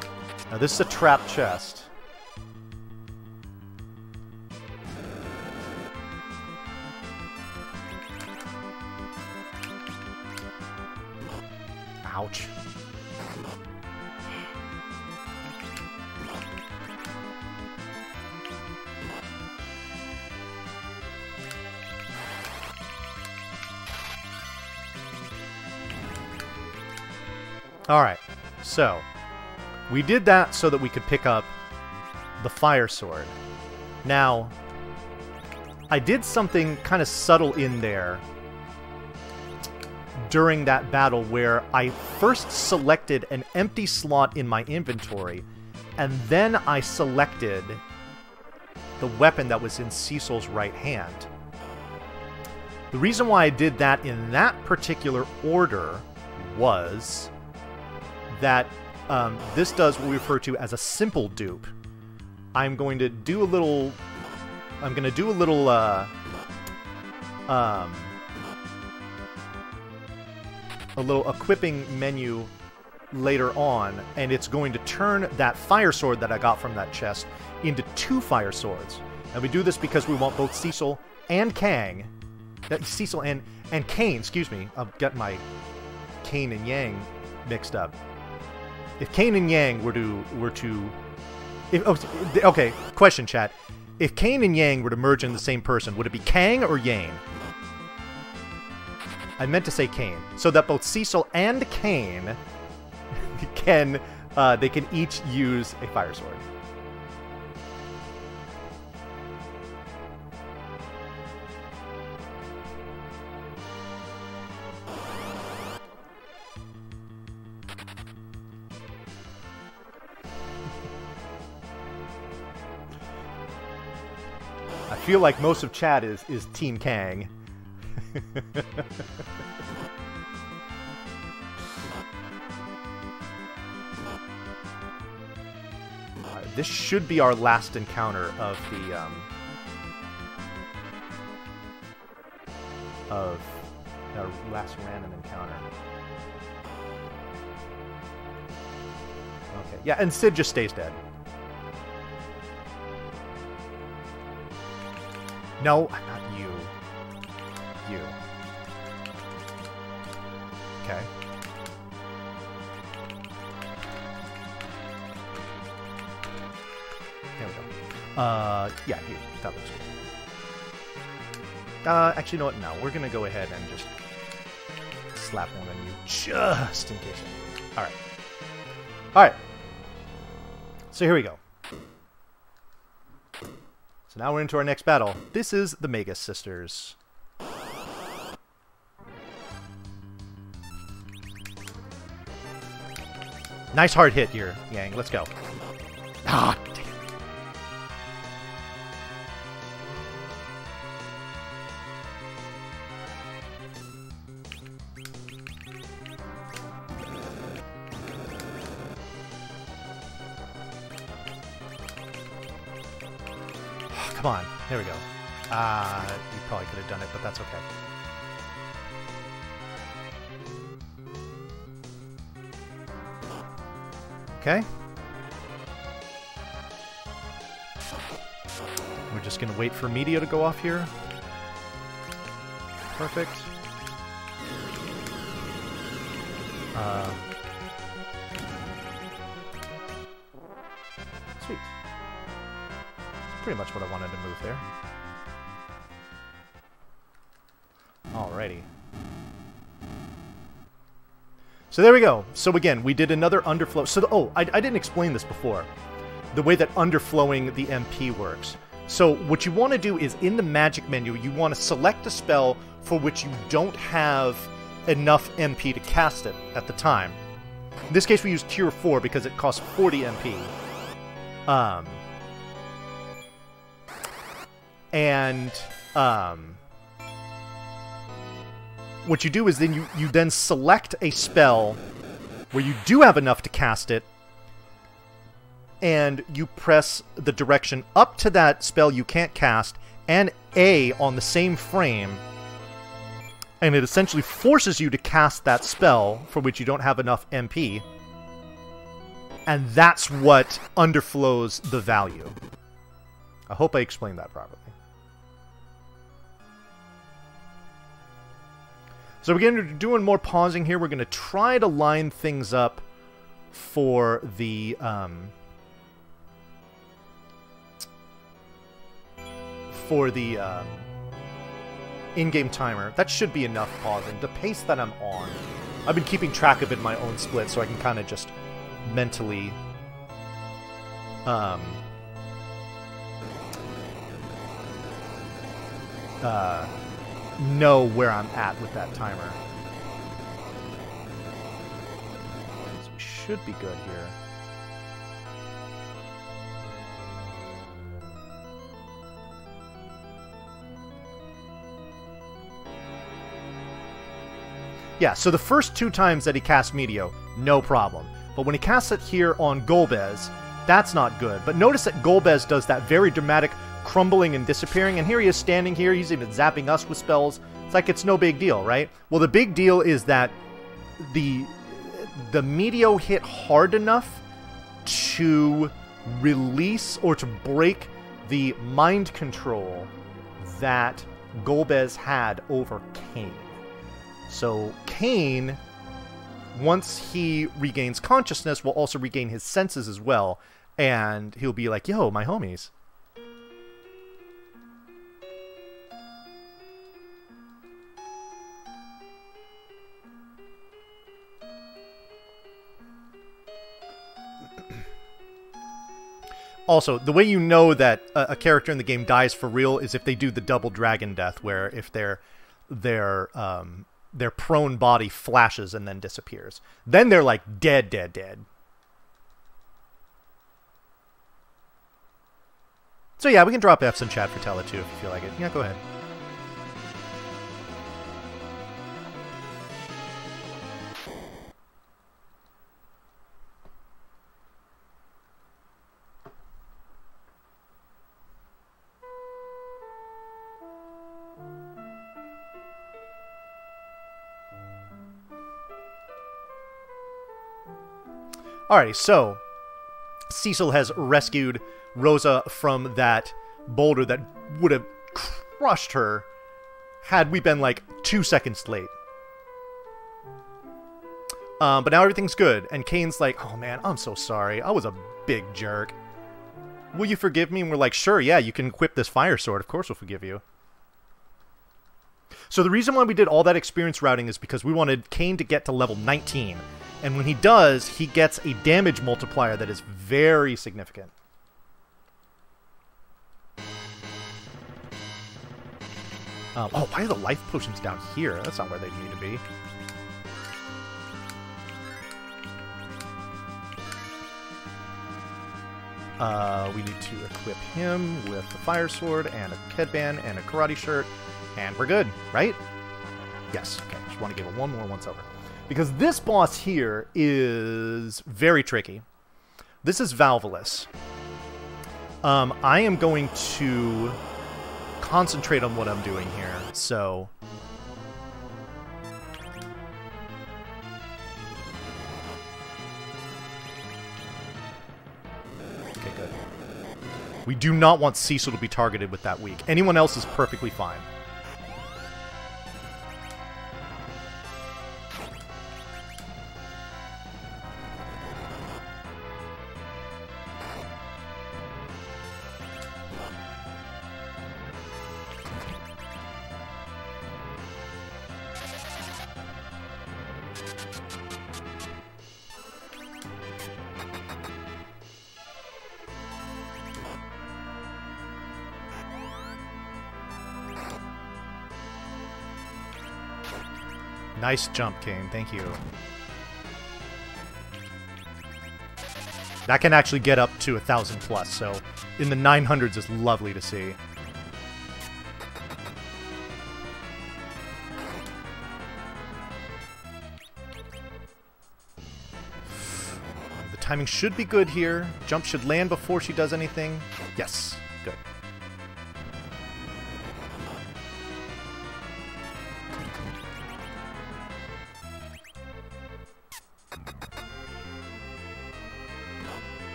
Now this is a trap chest. Ouch. Alright, so we did that so that we could pick up the fire sword. Now, I did something kind of subtle in there during that battle where I first selected an empty slot in my inventory, and then I selected the weapon that was in Cecil's right hand. The reason why I did that in that particular order was that this does what we refer to as a simple dupe. I'm going to do a little... I'm going to do a little, a little equipping menu later on, and it's going to turn that fire sword that I got from that chest into 2 fire swords. And we do this because we want both Cecil and Kang... Cecil and Cain, excuse me. I've got my Cain and Yang mixed up. If Cain and Yang were to... okay, question, chat. If Cain and Yang were to merge in the same person, would it be Kang or Yang? I meant to say Cain. So that both Cecil and Cain can, they can each use a fire sword. I feel like most of chat is Team Kang. Alright, this should be our last encounter of the of our last random encounter. Okay, yeah, and Sid just stays dead. No, not you. You. Okay. There we go. Yeah, you. That looks good. Actually, you know what? No, we're gonna go ahead and just slap one on you, just in case. Alright. Alright. So here we go. So now we're into our next battle. This is the Magus Sisters. Nice hard hit here, Yang. Let's go. Ah, damn. Come on. There we go. You probably could have done it, but that's okay. Okay. We're just going to wait for media to go off here. Perfect. Sweet. Pretty much what I wanted to move there. Alrighty. So there we go. So again, we did another underflow. So, I didn't explain this before. The way that underflowing the MP works. So what you want to do is in the magic menu, you want to select a spell for which you don't have enough MP to cast it at the time. In this case, we use Cure 4 because it costs 40 MP. What you do is then you then select a spell where you do have enough to cast it, and you press the direction up to that spell you can't cast and A on the same frame, and it essentially forces you to cast that spell for which you don't have enough MP, and that's what underflows the value. I hope I explained that properly. So we're going to be doing more pausing here. We're going to try to line things up for the in-game timer. That should be enough pausing. The pace that I'm on, I've been keeping track of it in my own split, so I can kind of just mentally know where I'm at with that timer. So we should be good here. Yeah, so the first 2 times that he casts Meteor, no problem. But when he casts it here on Golbez, That's not good. But notice that Golbez does that very dramatic crumbling and disappearing, and here he is standing here. He's even zapping us with spells. It's like it's no big deal, right? Well, the big deal is that the Meteo hit hard enough to release or to break the mind control that Golbez had over Kain. So Kain, once he regains consciousness, will also regain his senses as well, and he'll be like, yo, my homies. Also, the way you know that a character in the game dies for real is if they do the double dragon death, where if their prone body flashes and then disappears. Then they're like dead, dead, dead. So yeah, we can drop F's in chat for Tella too if you feel like it. Yeah, go ahead. Alrighty, so Cecil has rescued Rosa from that boulder that would have crushed her had we been like 2 seconds late. But now everything's good, and Kane's like, oh man, I'm so sorry. I was a big jerk. Will you forgive me? And we're like, sure, yeah, you can equip this fire sword. Of course we'll forgive you. So the reason why we did all that experience routing is because we wanted Kain to get to level 19. And when he does, he gets a damage multiplier that is very significant. Oh, why are the life potions down here? That's not where they need to be. We need to equip him with the fire sword and a headband and a karate shirt, and we're good, right? Yes, okay, just want to give it one more once over. Because this boss here is very tricky. This is Valvolus. I am going to concentrate on what I'm doing here, so... Okay, good. We do not want Cecil to be targeted with that weak. Anyone else is perfectly fine. Nice jump, Kain. Thank you. That can actually get up to 1,000 plus, so in the 900s is lovely to see. The timing should be good here. Jump should land before she does anything. Yes, good.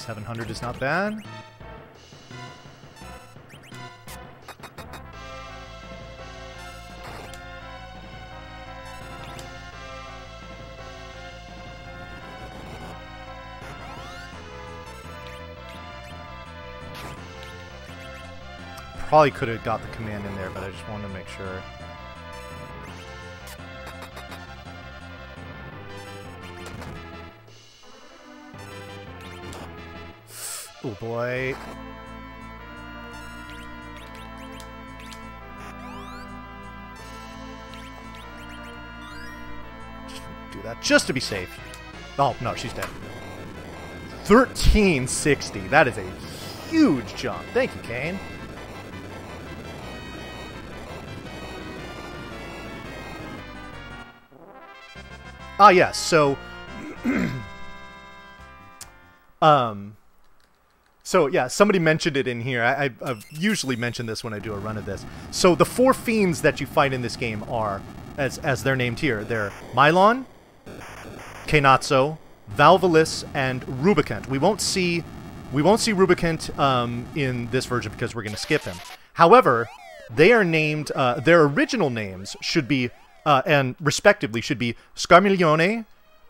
$700 is not bad. Probably could have got the command in there, but I just wanted to make sure. Oh boy. Just do that just to be safe. Oh, no, she's dead. 1360. That is a huge jump. Thank you, Kain. Ah, yes. So, so yeah, somebody mentioned it in here. I've usually mentioned this when I do a run of this. So the 4 fiends that you fight in this game are, as they're named here, they're Milon, Keinatsu, Valvalis, and Rubicant. We won't see Rubicant in this version because we're going to skip him. However, they are named, their original names should be, and respectively should be Scarmiglione,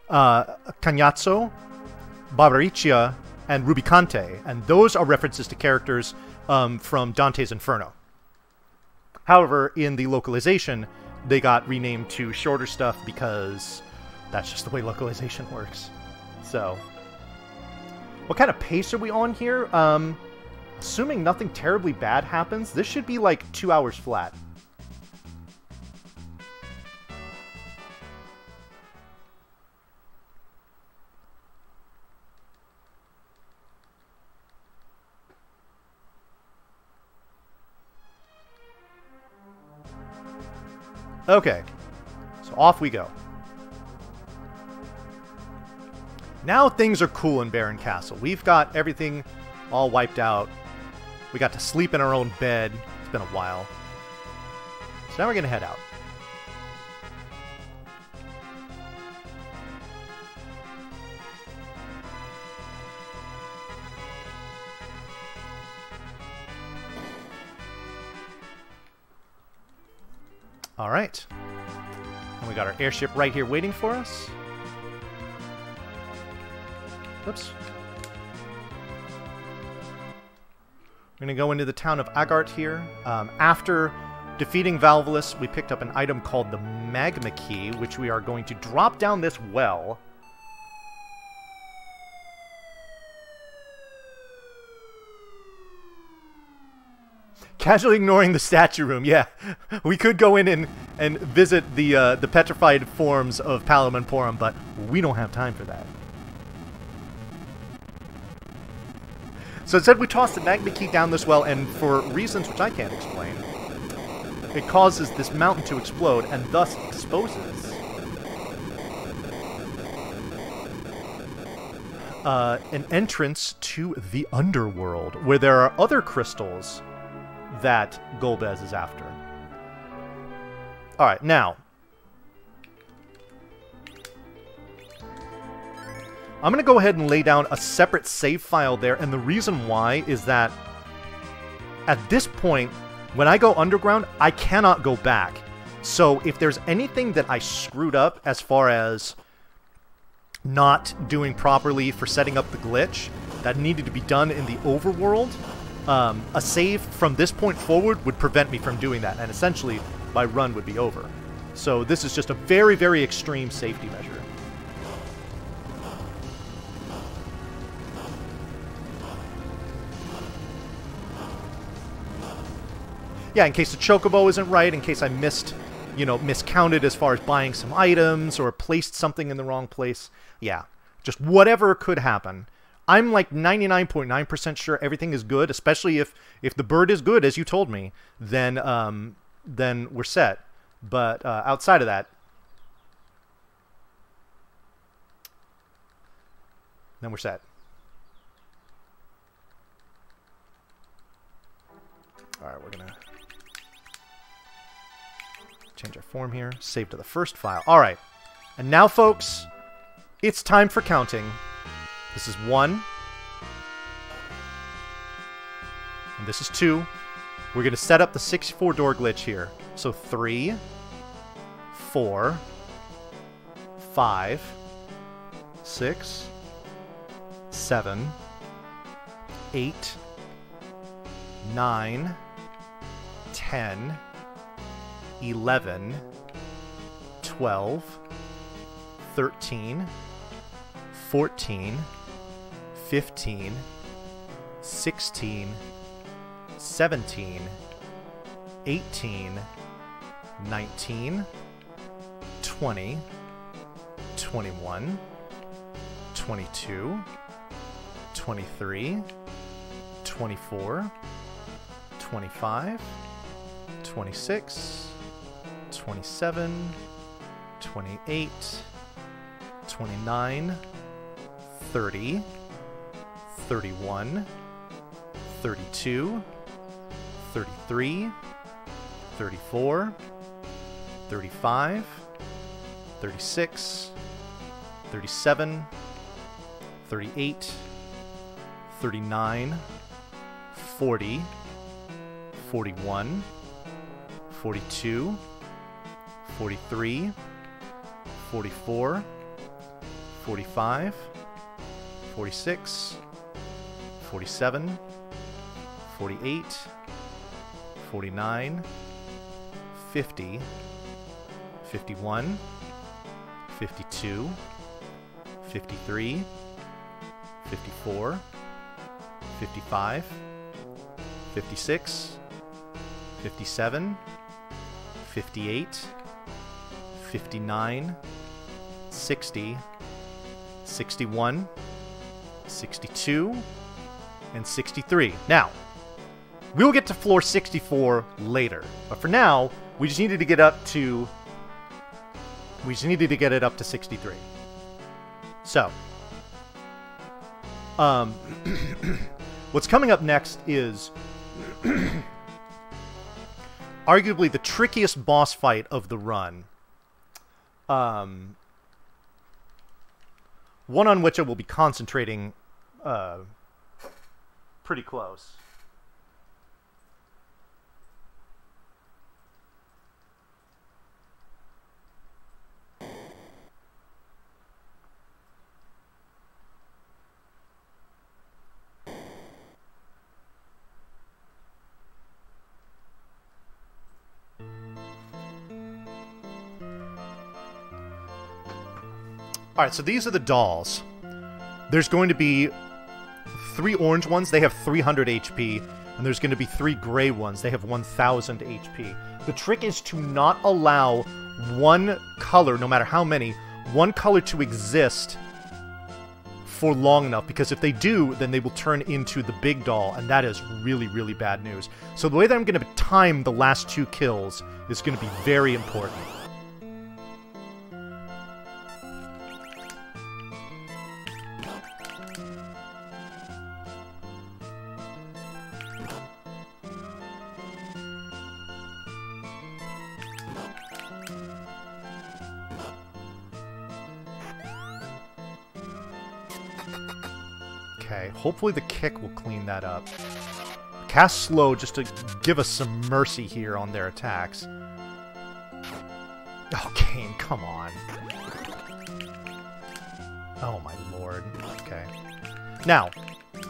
Cagnazzo, Barbariccia, and Rubicante, and those are references to characters from Dante's Inferno. However, in the localization, they got renamed to shorter stuff because that's just the way localization works. So, what kind of pace are we on here? Assuming nothing terribly bad happens, this should be like 2 hours flat. Okay, so off we go. Now things are cool in Baron Castle. We've got everything all wiped out. We got to sleep in our own bed. It's been a while. So now we're going to head out. All right. And we got our airship right here waiting for us. Oops. We're going to go into the town of Agart here. After defeating Valvalis, we picked up an item called the Magma Key, which we are going to drop down this well. Casually ignoring the statue room, yeah. We could go in and visit the petrified forms of Palom and Porom, but we don't have time for that. So instead we toss the Magma Key down this well, and for reasons which I can't explain, it causes this mountain to explode and thus exposes an entrance to the underworld, where there are other crystals that Golbez is after. Alright, now I'm going to go ahead and lay down a separate save file there, and the reason why is that at this point, when I go underground, I cannot go back. So if there's anything that I screwed up as far as not doing properly for setting up the glitch that needed to be done in the overworld, a save from this point forward would prevent me from doing that, and essentially my run would be over. So this is just a very, very extreme safety measure. Yeah, in case the chocobo isn't right, in case I miscounted as far as buying some items or placed something in the wrong place. Yeah, just whatever could happen. I'm like 99.9% sure everything is good, especially if the bird is good, as you told me, then we're set. But outside of that, then we're set. All right, we're gonna change our form here. Save to the first file. All right, and now, folks, it's time for counting. This is 1. And this is 2. We're going to set up the 64 door glitch here. So 3, 4, 5, 6, 7, 8, 9, 10, 11, 12, 13, 14, 15, 16, 17, 18, 19, 20, 21, 22, 23, 24, 25, 26, 27, 28, 29, 30, 31, 32, 33, 34, 35, 36, 37, 38, 39, 40, 41, 42, 43, 44, 45, 46, 47, 48, 49, 50, 51, 52, 53, 54, 55, 56, 57, 58, 59, 60, 61, 62, and 63. Now, we'll get to floor 64 later, but for now, we just needed to get up to... We just needed to get it up to 63. So, what's coming up next is arguably the trickiest boss fight of the run. One on which I will be concentrating pretty close. Alright, so these are the dolls. There's going to be 3 orange ones, they have 300 HP, and there's going to be 3 gray ones, they have 1000 HP. The trick is to not allow one color, no matter how many, one color to exist for long enough, because if they do, then they will turn into the big doll, and that is really, really bad news. So the way that I'm going to time the last 2 kills is going to be very important. Okay, hopefully the kick will clean that up. Cast slow just to give us some mercy here on their attacks. Oh, Cain, come on. Oh my lord. Okay. Now,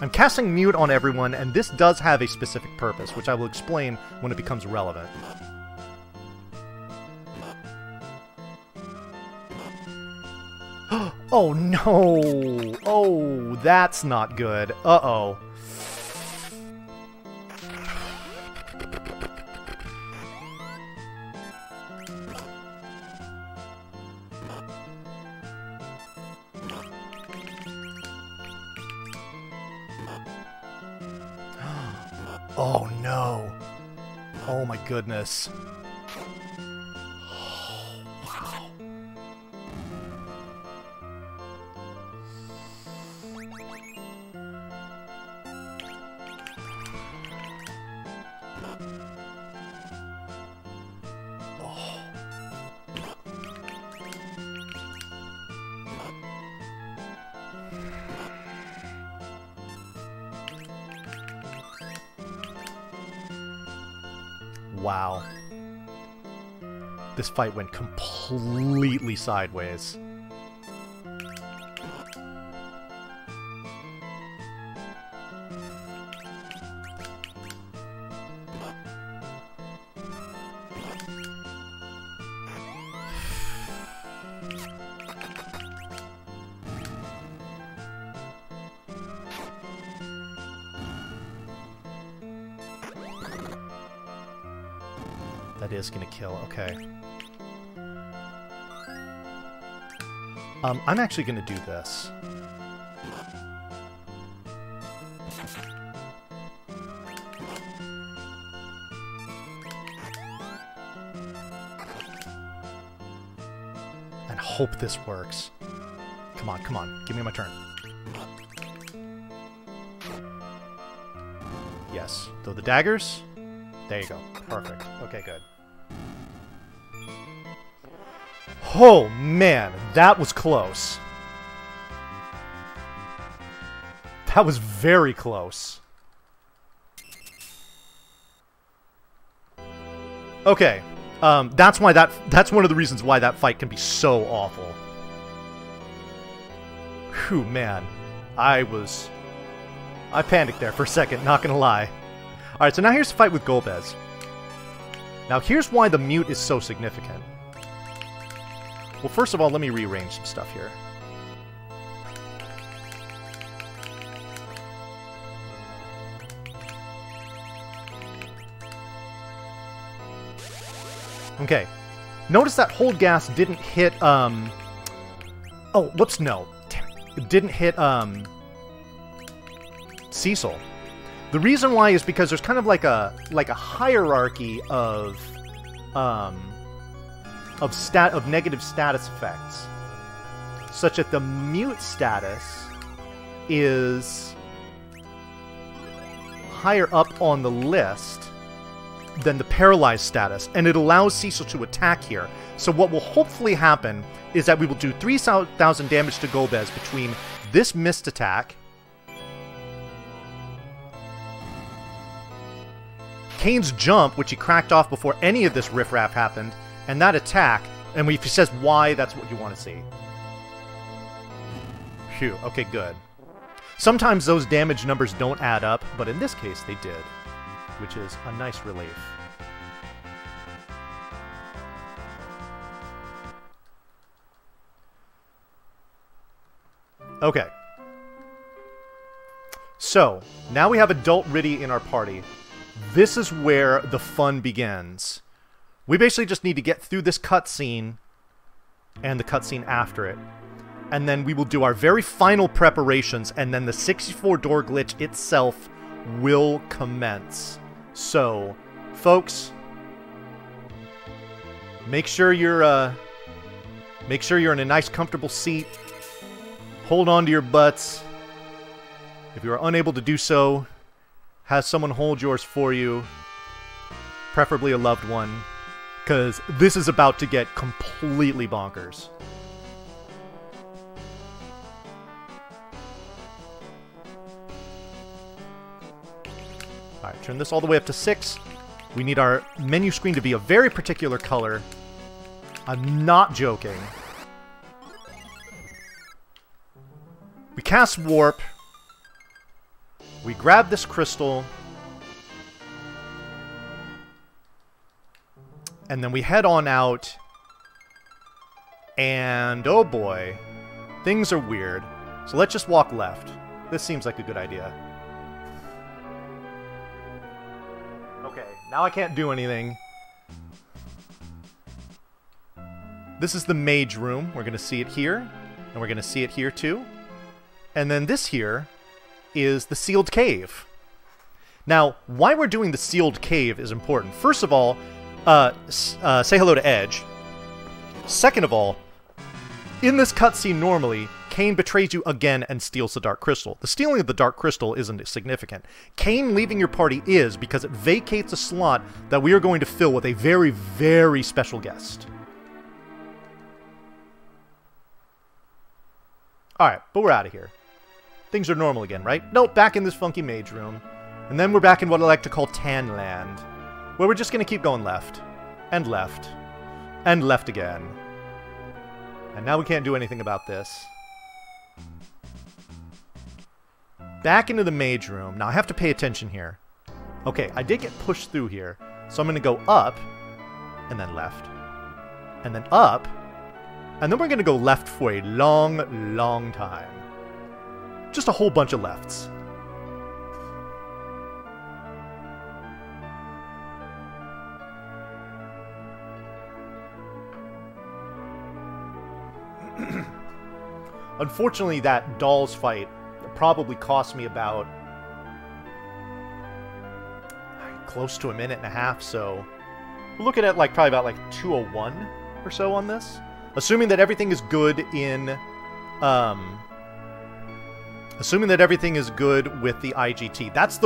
I'm casting mute on everyone, and this does have a specific purpose, which I will explain when it becomes relevant. Oh no! Oh, that's not good. Uh-oh. Oh no. Oh my goodness. Wow. This fight went completely sideways. That is gonna kill, okay. I'm actually gonna do this. And hope this works. Come on, come on. Give me my turn. Yes. Throw the daggers. There you go. Perfect. Okay, good. Oh, man. That was close. That was very close. Okay. That's why that's one of the reasons why that fight can be so awful. Whew, man. I panicked there for a second, not gonna lie. Alright, so now here's the fight with Golbez. Now here's why the mute is so significant. Well, first of all, let me rearrange some stuff here. Okay. Notice that hold gas didn't hit, Oh, whoops, no. Damn it. It didn't hit, Cecil. The reason why is because there's kind of like a hierarchy of negative status effects, such that the mute status is higher up on the list than the paralyzed status, and it allows Cecil to attack here. So what will hopefully happen is that we will do 3,000 damage to Golbez between this missed attack, Kane's jump, which he cracked off before any of this riffraff happened, and that attack, and if he says why, that's what you want to see. Phew, okay, good. Sometimes those damage numbers don't add up, but in this case they did, which is a nice relief. Okay. So, now we have Adult Riddy in our party. This is where the fun begins. We basically just need to get through this cutscene and the cutscene after it. And then we will do our very final preparations, and then the 64-door glitch itself will commence. So, folks, make sure you're in a nice, comfortable seat. Hold on to your butts. If you are unable to do so, have someone hold yours for you, preferably a loved one, because this is about to get completely bonkers. Alright, turn this all the way up to 6. We need our menu screen to be a very particular color. I'm not joking. We cast Warp. We grab this crystal. And then we head on out. And oh boy, things are weird. So let's just walk left. This seems like a good idea. Okay, now I can't do anything. This is the mage room. We're going to see it here. And we're going to see it here too. And then this here is the sealed cave. Now, why we're doing the sealed cave is important. First of all, say hello to Edge. Second of all, in this cutscene normally, Kane betrays you again and steals the Dark Crystal. The stealing of the Dark Crystal isn't significant. Kane leaving your party is, because it vacates a slot that we are going to fill with a very, very special guest. Alright, but we're out of here. Things are normal again, right? Nope, back in this funky mage room. And then we're back in what I like to call Tanland, where we're just going to keep going left, and left, and left again. And now we can't do anything about this. Back into the mage room. Now I have to pay attention here. Okay, I did get pushed through here, so I'm going to go up, and then left, and then up, and then we're going to go left for a long, long time. Just a whole bunch of lefts. Unfortunately, that dolls fight probably cost me about close to a minute and a half, so we're looking at like probably about like 201 or so on this. Assuming that everything is good in Assuming that everything is good with the IGT. That's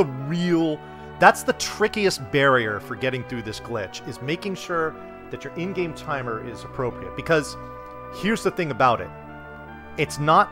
the trickiest barrier for getting through this glitch, is making sure that your in-game timer is appropriate. Because here's the thing about it. It's not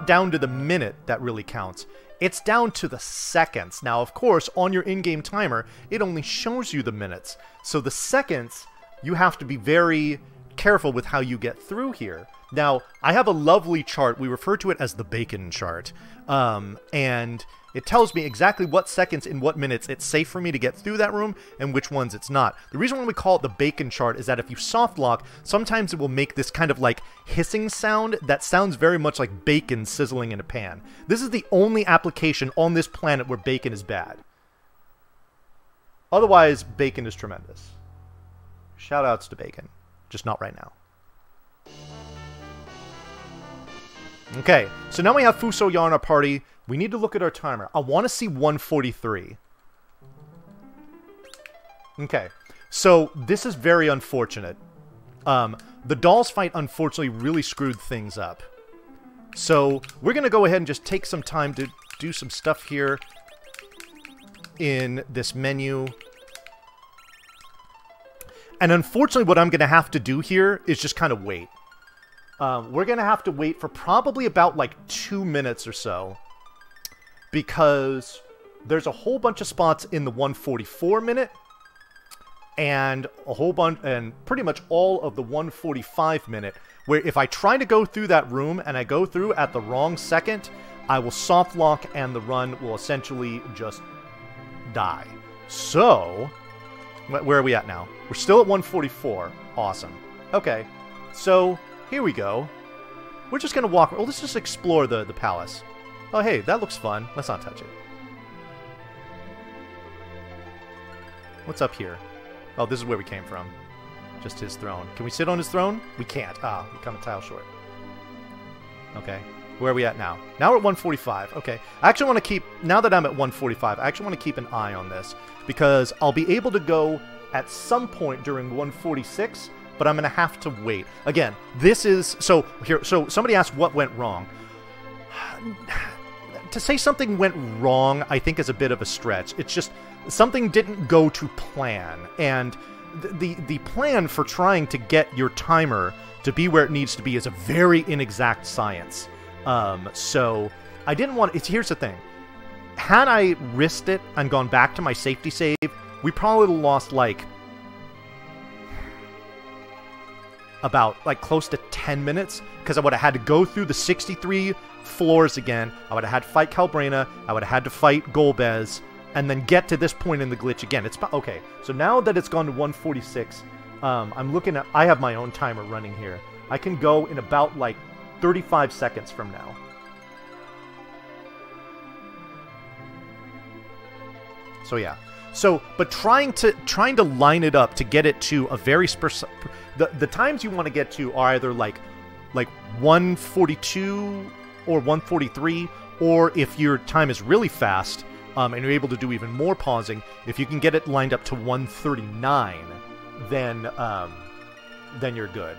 down to the minute that really counts. It's down to the seconds. Now, of course, on your in-game timer, it only shows you the minutes. So the seconds, you have to be very careful with how you get through here. Now, I have a lovely chart. We refer to it as the bacon chart. And it tells me exactly what seconds in what minutes it's safe for me to get through that room and which ones it's not. The reason why we call it the bacon chart is that if you soft lock, sometimes it will make this kind of like hissing sound that sounds very much like bacon sizzling in a pan. This is the only application on this planet where bacon is bad. Otherwise, bacon is tremendous. Shoutouts to bacon. Just not right now. Okay, so now we have Fuso Ya in our party. We need to look at our timer. I want to see 143. Okay, so this is very unfortunate. The dolls fight, unfortunately, really screwed things up. So we're going to go ahead and just take some time to do some stuff here in this menu. And unfortunately, what I'm going to have to do here is just kind of wait. We're going to have to wait for probably about like 2 minutes or so, because there's a whole bunch of spots in the 144 minute and a whole bunch, and pretty much all of the 145 minute, where if I try to go through that room and I go through at the wrong second, I will soft lock and the run will essentially just die. So, where are we at now? We're still at 144. Awesome. Okay, so here we go. We're just going to walk. Oh, let's just explore the palace. Oh, hey, that looks fun. Let's not touch it. What's up here? Oh, this is where we came from. Just his throne. Can we sit on his throne? We can't. Ah, we come a tile short. Okay. Where are we at now? Now we're at 145. Okay. I actually want to keep... Now that I'm at 145, I actually want to keep an eye on this, because I'll be able to go at some point during 146, but I'm going to have to wait. Again, this is... So, here... So, somebody asked what went wrong. To say something went wrong, I think, is a bit of a stretch. It's just something didn't go to plan, and the plan for trying to get your timer to be where it needs to be is a very inexact science. So I didn't want... Here's the thing. Had I risked it and gone back to my safety save, we probably would have lost, like, about, like, close to 10 minutes, because I would have had to go through the 63 floors again. I would have had to fight Calbrena. I would have had to fight Golbez, and then get to this point in the glitch again. It's okay. So now that it's gone to 146, I'm looking at... I have my own timer running here. I can go in about, like, 35 seconds from now. So yeah. So, but trying to line it up to get it to a very the times you want to get to are either like 142 or 143, or if your time is really fast, and you're able to do even more pausing, if you can get it lined up to 139, then you're good.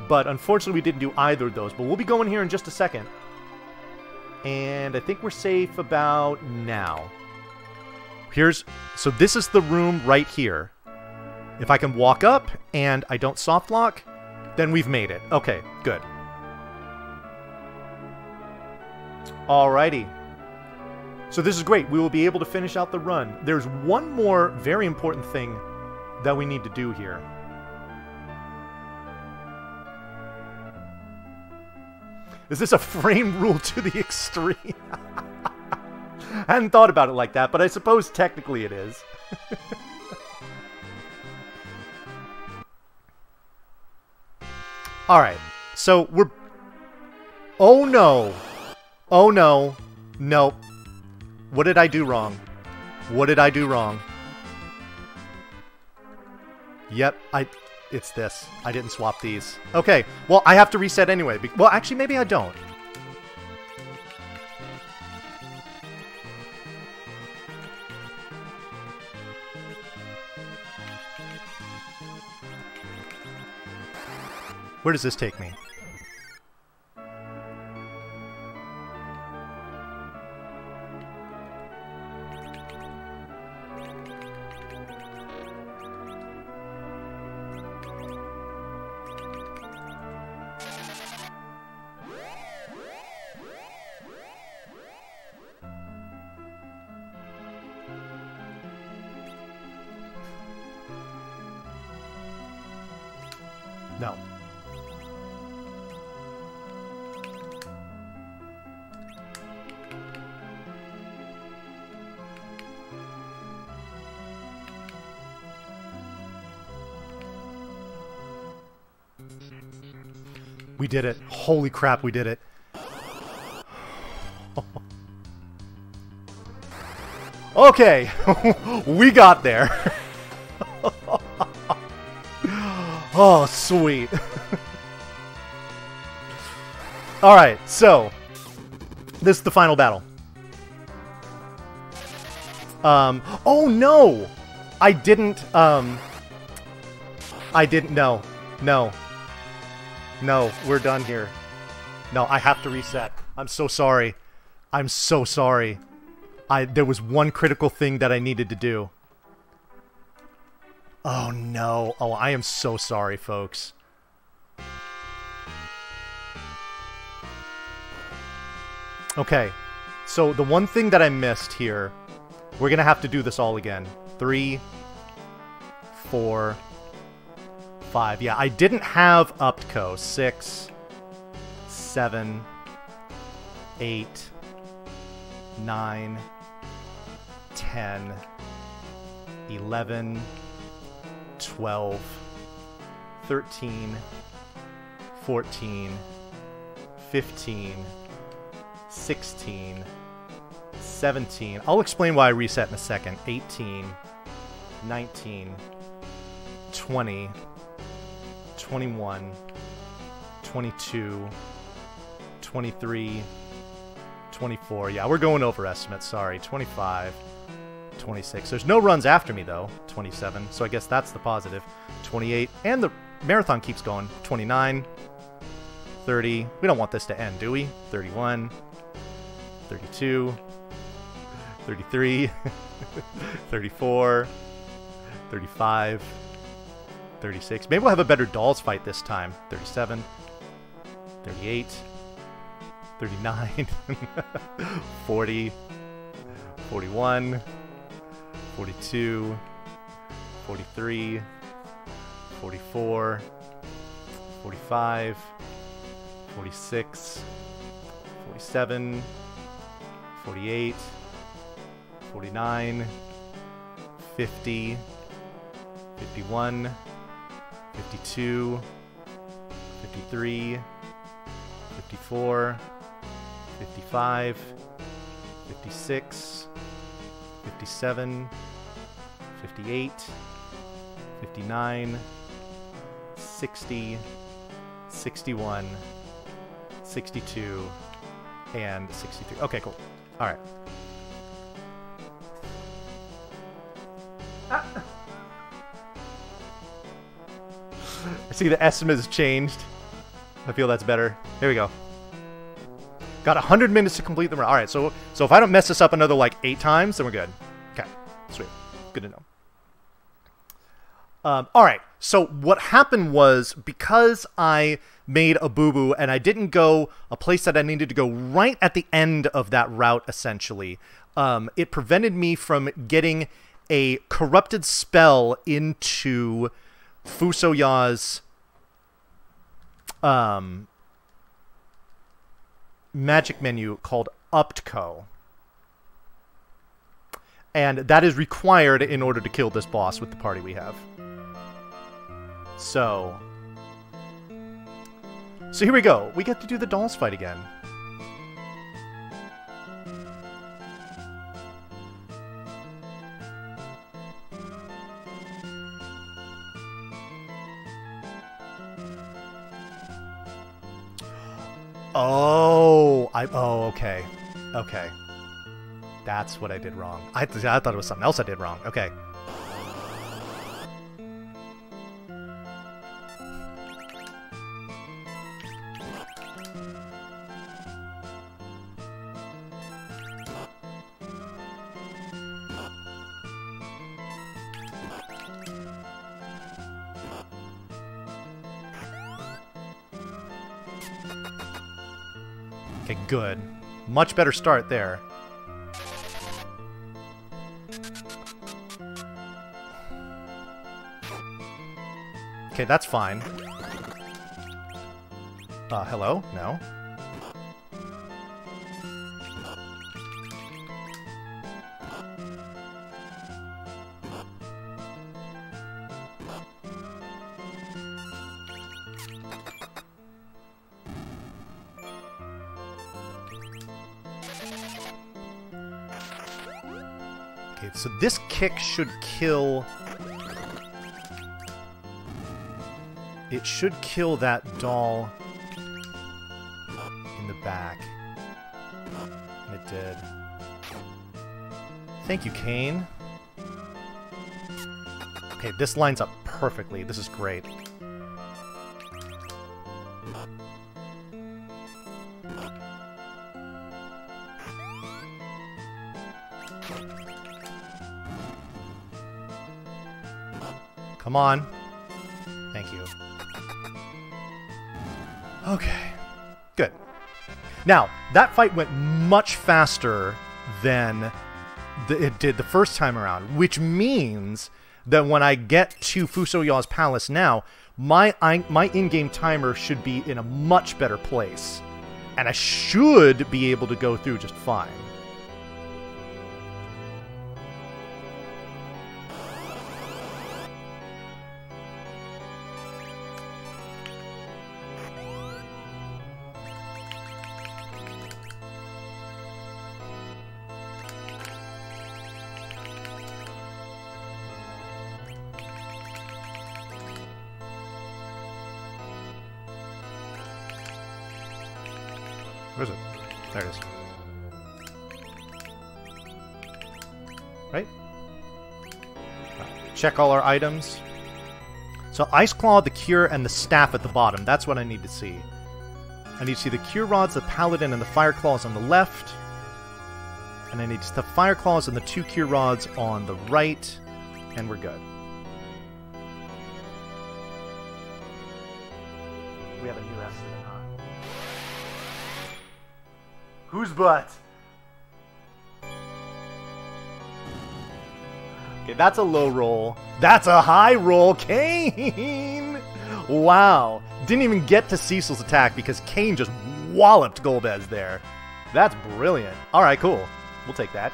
But unfortunately, we didn't do either of those. But we'll be going here in just a second. And I think we're safe about now. So this is the room right here. If I can walk up and I don't soft lock, then we've made it. Okay, good. Alrighty. So this is great. We will be able to finish out the run. There's one more very important thing that we need to do here. Is this a frame rule to the extreme? I hadn't thought about it like that, but I suppose technically it is. Alright, so we're... Oh no! Oh no. Nope. What did I do wrong? What did I do wrong? Yep, it's this. I didn't swap these. Okay, well, I have to reset anyway. Well, actually, maybe I don't. Where does this take me? No. We did it. Holy crap, we did it. Okay, we got there. Oh, sweet. Alright, so this is the final battle. Oh no! I didn't know. No, we're done here. No, I have to reset. I'm so sorry. I'm so sorry. There was one critical thing that I needed to do. Oh no. Oh, I am so sorry, folks. Okay. So the one thing that I missed here, we're gonna have to do this all again. 3, 4, 5. Yeah, I didn't have Upco. 6, 7, 8, 9, 10, 11, 12, 13, 14, 15, 16, 17. I'll explain why I reset in a second. 18, 19, 20, 21, 22, 23, 24. Yeah, we're going over estimates. Sorry. 25, 26. There's no runs after me, though. 27. So I guess that's the positive. 28. And the marathon keeps going. 29, 30. We don't want this to end, do we? 31, 32, 33, 34, 35, 36. Maybe we'll have a better dolls fight this time. 37, 38, 39, 40, 41, 42, 43, 44, 45, 46, 47, 48, 49, 50, 51, 52, 53, 54, 55, 56, 57, 58, 59, 60, 61, 62, and 63. Okay, cool. All right. I see the estimate has changed. I feel that's better. Here we go. Got 100 minutes to complete the run. All right, so if I don't mess this up another like 8 times, then we're good. Okay, sweet. Good to know. All right, so what happened was, because I made a boo-boo and I didn't go a place that I needed to go right at the end of that route, essentially, it prevented me from getting a corrupted spell into Fusoya's magic menu called Upco. And that is required in order to kill this boss with the party we have. So here we go. We get to do the dolls fight again. Oh, okay. Okay. That's what I did wrong. I thought it was something else I did wrong. Okay. Okay, good. Much better start there. Okay, that's fine. Hello? No? Okay, so this kick should kill... It should kill that doll in the back. And it did. Thank you, Cain. Okay, this lines up perfectly. This is great. Come on. Thank you. Okay. Good. Now, that fight went much faster than it did the first time around, which means that when I get to Fusoya's palace now, my in-game timer should be in a much better place. And I should be able to go through just fine. Where is it? There it is. Right? Check all our items. So Ice Claw, the Cure, and the Staff at the bottom. That's what I need to see. I need to see the Cure Rods, the Paladin, and the Fire Claws on the left. And I need to see the Fire Claws and the 2 Cure Rods on the right. And we're good. We have a new estimate, huh? Whose butt? Okay, that's a low roll. That's a high roll, Cain! Wow. Didn't even get to Cecil's attack because Cain just walloped Golbez there. That's brilliant. Alright, cool. We'll take that.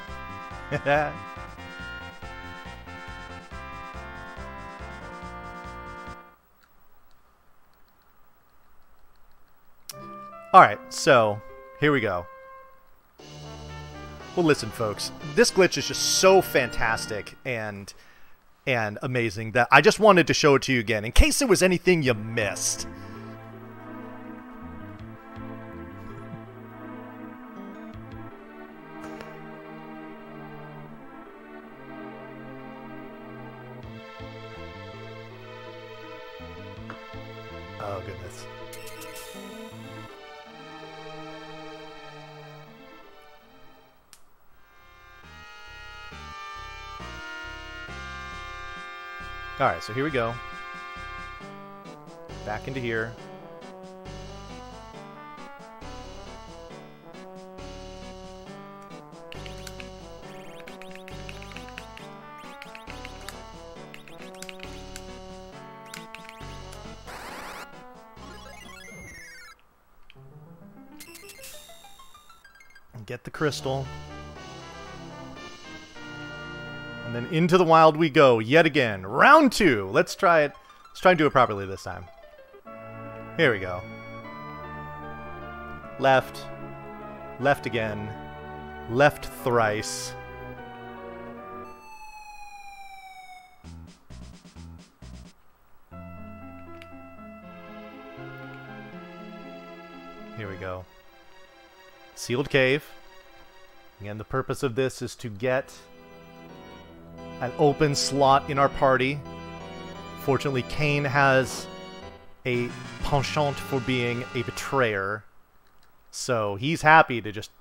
Alright, so here we go. Well, listen, folks, this glitch is just so fantastic and amazing that I just wanted to show it to you again, in case there was anything you missed. Oh, goodness. Alright, so here we go. Back into here. And get the crystal. And then into the wild we go, yet again. Round 2! Let's try it. Let's try and do it properly this time. Here we go. Left. Left again. Left thrice. Here we go. Sealed cave. Again, the purpose of this is to get an open slot in our party. Fortunately, Cain has a penchant for being a betrayer, so he's happy to just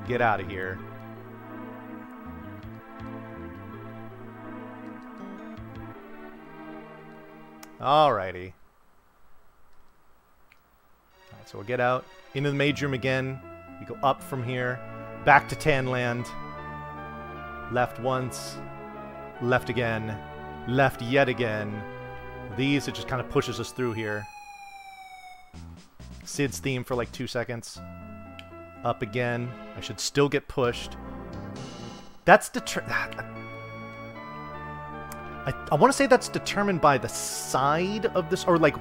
get out of here. Alrighty. Alright, so we'll get out into the mage room again. We go up from here, back to Tanland. Left once, left again, left yet again. These, it just kind of pushes us through here. Sid's theme for like 2 seconds. Up again. I should still get pushed. That's I want to say that's determined by the side of this, or like,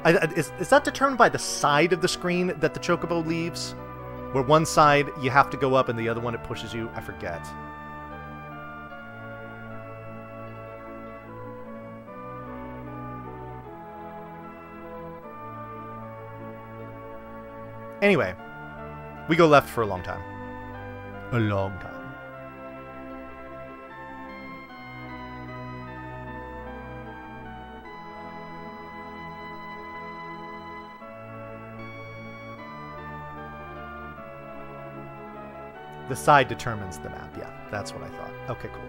is that determined by the side of the screen that the Chocobo leaves? Where one side you have to go up and the other one it pushes you? I forget. Anyway, we go left for a long time. A long time. The side determines the map. Yeah, that's what I thought. Okay, cool.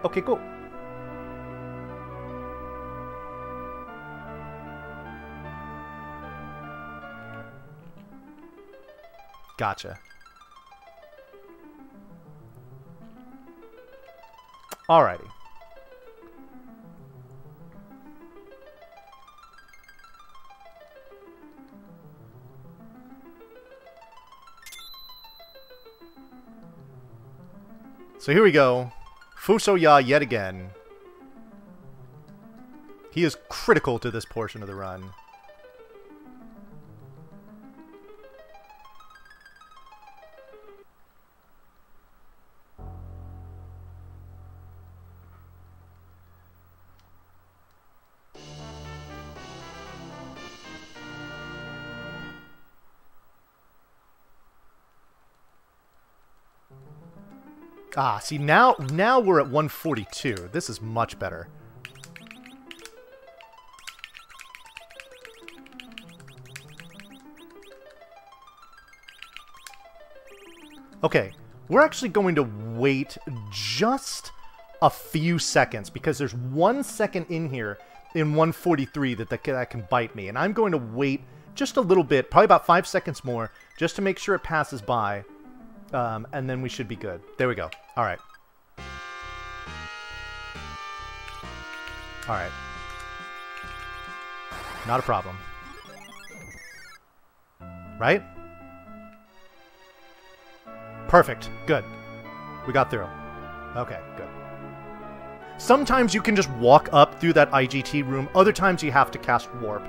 Okay, cool. Gotcha. Alrighty. So here we go. Fusoya yet again. He is critical to this portion of the run. Ah, see, now we're at 142. This is much better. Okay, we're actually going to wait just a few seconds because there's 1 second in here in 143 that can bite me. And I'm going to wait just a little bit, probably about 5 seconds more, just to make sure it passes by. And then we should be good. There we go. All right. All right. Not a problem. Right? Perfect. Good. We got through. Okay, good. Sometimes you can just walk up through that IGT room. Other times you have to cast Warp.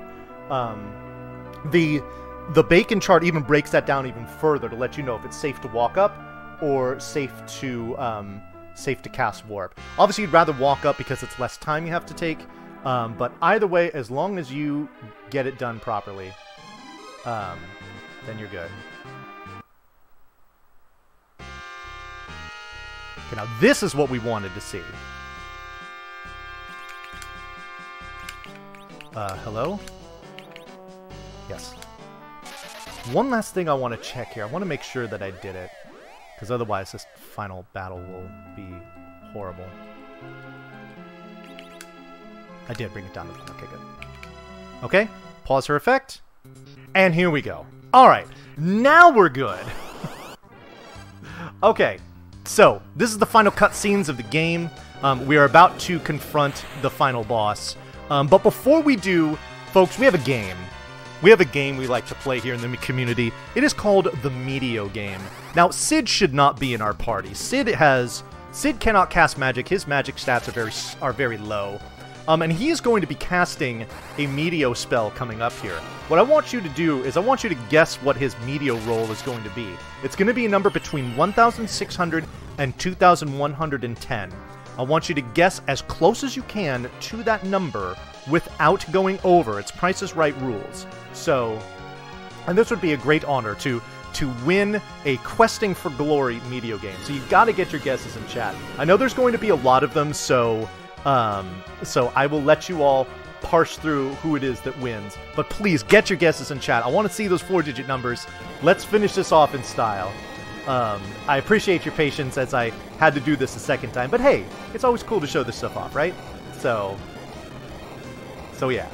The Bacon chart even breaks that down even further to let you know if it's safe to walk up or safe to cast Warp. Obviously, you'd rather walk up because it's less time you have to take. But either way, as long as you get it done properly, then you're good. Okay, now this is what we wanted to see. Hello? Yes. One last thing I want to check here. I want to make sure that I did it. Because otherwise this final battle will be horrible. I did bring it down to 1. Okay, good. Okay, pause for effect. And here we go. Alright, now we're good. Okay, so this is the final cutscenes of the game. We are about to confront the final boss. But before we do, folks, we have a game. We have a game we like to play here in the community. It is called the Meteo game. Now, Sid should not be in our party. Sid cannot cast magic. His magic stats are very low. And he is going to be casting a Meteo spell coming up here. What I want you to do is I want you to guess what his Meteo roll is going to be. It's going to be a number between 1,600 and 2,110. I want you to guess as close as you can to that number without going over. It's Price is Right rules. So, and this would be a great honor to win a Questing for Glory Meteo game. So you've got to get your guesses in chat. I know there's going to be a lot of them, so I will let you all parse through who it is that wins. But please, get your guesses in chat. I want to see those 4-digit numbers. Let's finish this off in style. I appreciate your patience as I had to do this a second time. But hey, it's always cool to show this stuff off, right? So yeah.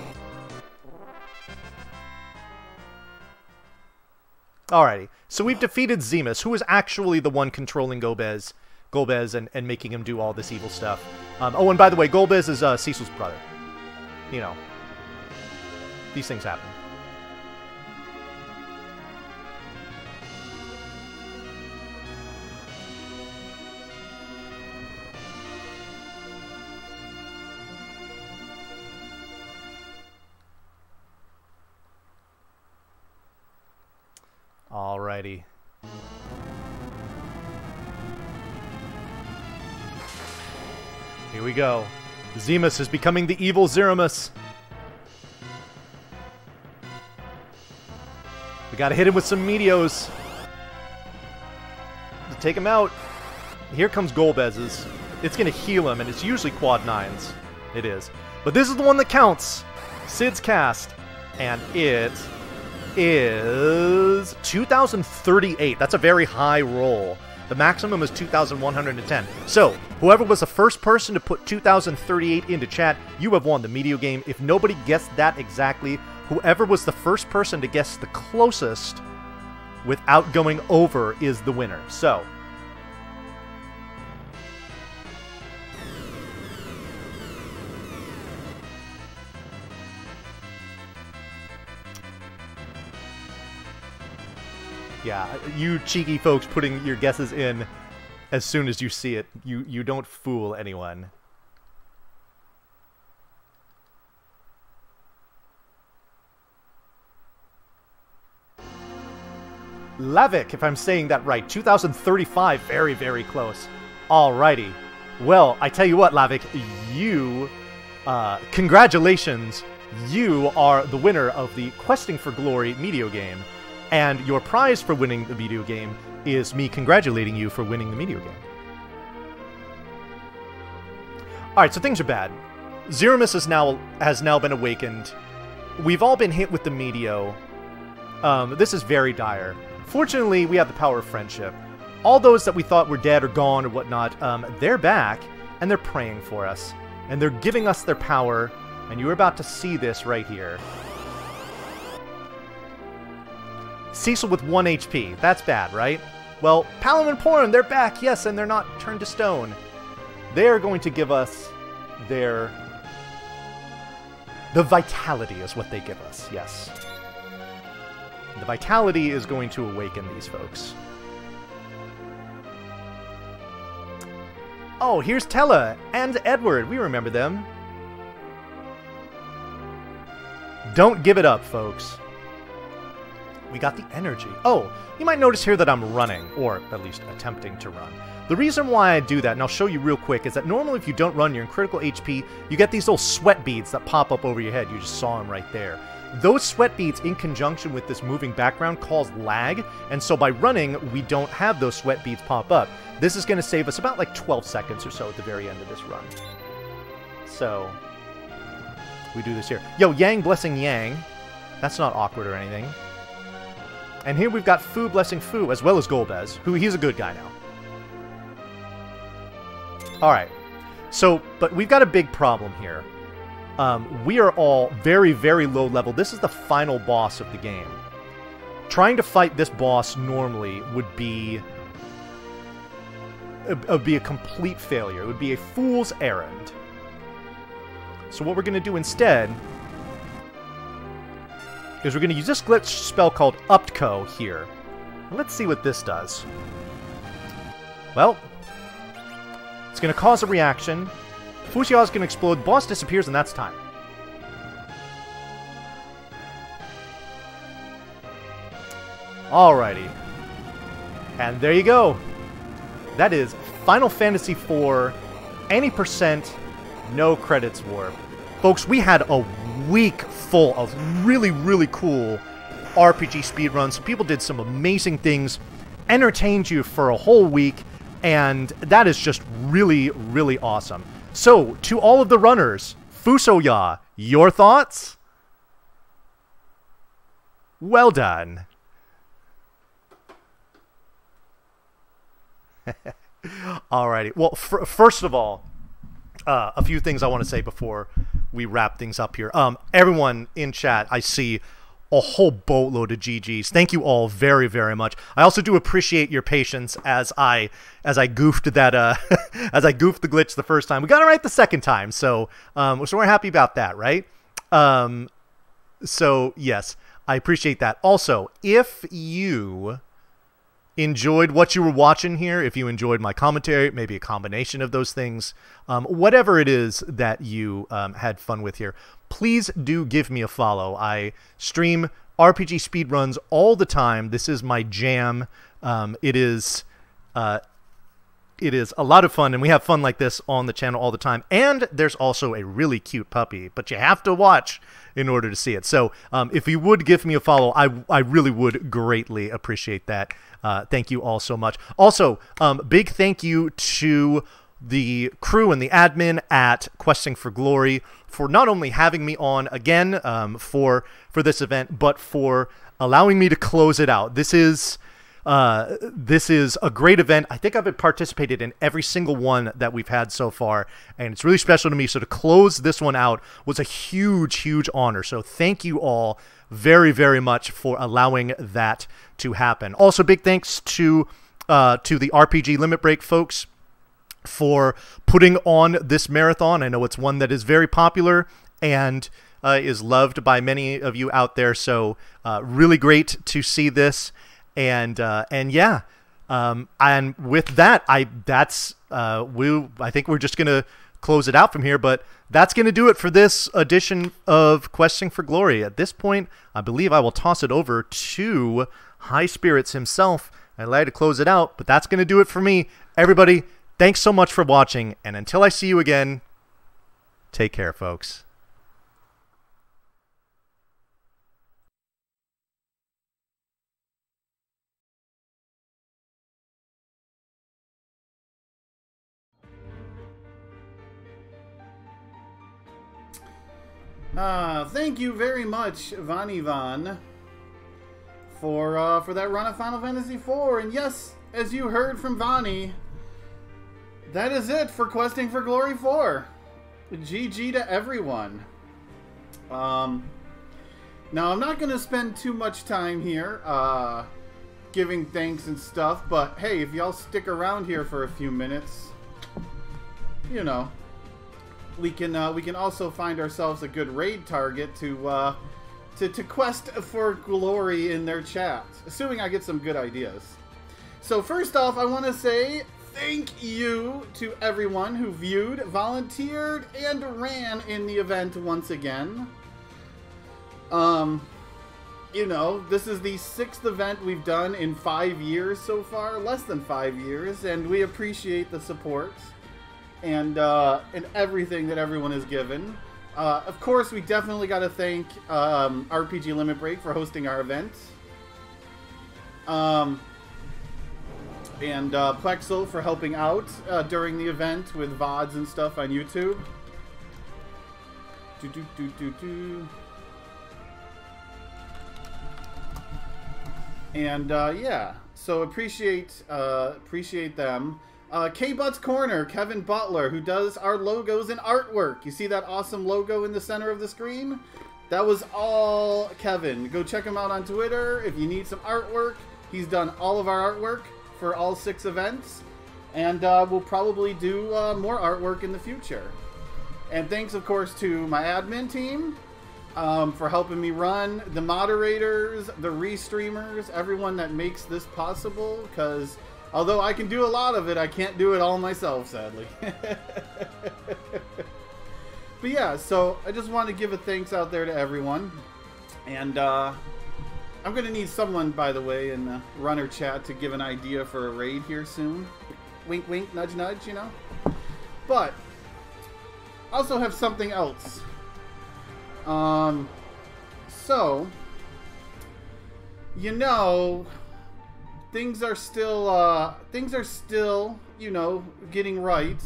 Alrighty, so we've defeated Zemus, who is actually the one controlling Golbez and making him do all this evil stuff. Oh, and by the way, Golbez is Cecil's brother. You know, these things happen. Alrighty. Here we go. Zemus is becoming the evil Zeramus. We gotta hit him with some Meteos to take him out. Here comes Golbez's. It's gonna heal him, and it's usually quad 9s. It is. But this is the one that counts. Sid's cast. And it is 2038. That's a very high roll. The maximum is 2110. So, whoever was the first person to put 2038 into chat, you have won the Meteo game. If nobody guessed that exactly, whoever was the first person to guess the closest without going over is the winner. So, yeah, you cheeky folks putting your guesses in as soon as you see it. You don't fool anyone. Lavik, if I'm saying that right. 2035, very, very close. Alrighty. Well, I tell you what, Lavik, you, congratulations. You are the winner of the Questing for Glory Meteo game. And your prize for winning the Meteo game is me congratulating you for winning the Meteo game. Alright, so things are bad. Zeramus has now been awakened. We've all been hit with the Meteo. This is very dire. Fortunately, we have the power of friendship. All those that we thought were dead or gone or whatnot, they're back, and they're praying for us. And they're giving us their power, and you're about to see this right here. Cecil with 1 HP. That's bad, right? Well, Palom and Porom, they're back, yes, and they're not turned to stone. They are going to give us their... The vitality is what they give us, yes. The vitality is going to awaken these folks. Oh, here's Tella and Edward. We remember them. Don't give it up, folks. We got the energy. Oh, you might notice here that I'm running, or at least attempting to run. The reason why I do that, and I'll show you real quick, is that normally if you don't run, you're in critical HP, you get these little sweat beads that pop up over your head. You just saw them right there. Those sweat beads, in conjunction with this moving background, cause lag, and so by running, we don't have those sweat beads pop up. This is going to save us about like 12 seconds or so at the very end of this run. So, we do this here. Yo, Yang blessing Yang. That's not awkward or anything. And here we've got Fu blessing Fu, as well as Golbez, who he's a good guy now. Alright. So, but we've got a big problem here. We are all very, very low level. This is the final boss of the game. Trying to fight this boss normally would be a complete failure. It would be a fool's errand. So what we're going to do instead is we're going to use this glitch spell called Uptco here. Let's see what this does. Well, it's going to cause a reaction. Fuxia is going to explode, boss disappears, and that's time. Alrighty. And there you go. That is Final Fantasy IV, any percent, no credits warp. Folks, we had a week full of really, really cool RPG speedruns. People did some amazing things, entertained you for a whole week, and that is just really, really awesome. So, to all of the runners, Fusoya, your thoughts? Well done. Alrighty. Well, first of all, a few things I want to say before we wrap things up here. Everyone in chat, I see a whole boatload of GGs. Thank you all very, very much. I also do appreciate your patience as I goofed that as I goofed the glitch the first time. We got it right the second time, so we're happy about that, right? So yes, I appreciate that. Also, if you enjoyed what you were watching here, if you enjoyed my commentary, maybe a combination of those things, whatever it is that you had fun with here, please do give me a follow. I stream RPG speedruns all the time. This is my jam. It is a lot of fun, and we have fun like this on the channel all the time. And there's also a really cute puppy, but you have to watch in order to see it. So if you would give me a follow, I really would greatly appreciate that. Thank you all so much. Also, big thank you to the crew and the admin at Questing for Glory for not only having me on again for this event, but for allowing me to close it out. This is a great event. I think I've participated in every single one that we've had so far, and it's really special to me. So to close this one out was a huge, huge honor. So thank you all very, very much for allowing that to happen. Also, big thanks to the RPG Limit Break folks for putting on this marathon. I know it's one that is very popular and is loved by many of you out there. So really great to see this. And yeah, and with that, I think we're just gonna close it out from here. But that's gonna do it for this edition of Questing for Glory. At this point, I believe I will toss it over to High Spirits himself. I'd like to close it out, but that's gonna do it for me. Everybody, thanks so much for watching, and until I see you again, take care, folks. Thank you very much, Vanivan, for that run of Final Fantasy IV. And yes, as you heard from Vani, that is it for Questing for Glory 4. GG to everyone. Now, I'm not going to spend too much time here giving thanks and stuff, but hey, if y'all stick around here for a few minutes, you know, we can also find ourselves a good raid target to quest for glory in their chat, assuming I get some good ideas. So first off, I want to say thank you to everyone who viewed, volunteered, and ran in the event once again. You know, this is the 6th event we've done in 5 years so far, less than 5 years, and we appreciate the support and everything that everyone has given. Of course, we definitely got to thank RPG Limit Break for hosting our event. And Plexel for helping out during the event with VODs and stuff on YouTube. And yeah, so appreciate them. K-Butts Corner, Kevin Butler, who does our logos and artwork. You see that awesome logo in the center of the screen? That was all Kevin. Go check him out on Twitter if you need some artwork. He's done all of our artwork for all 6 events. And we'll probably do more artwork in the future. And thanks, of course, to my admin team for helping me run, the moderators, the restreamers, everyone that makes this possible, because although I can do a lot of it, I can't do it all myself, sadly. But yeah, so I just want to give a thanks out there to everyone. And I'm going to need someone, by the way, in the runner chat to give an idea for a raid here soon. Wink, wink, nudge, nudge, you know. But I also have something else. So, you know, things are still, you know, getting right.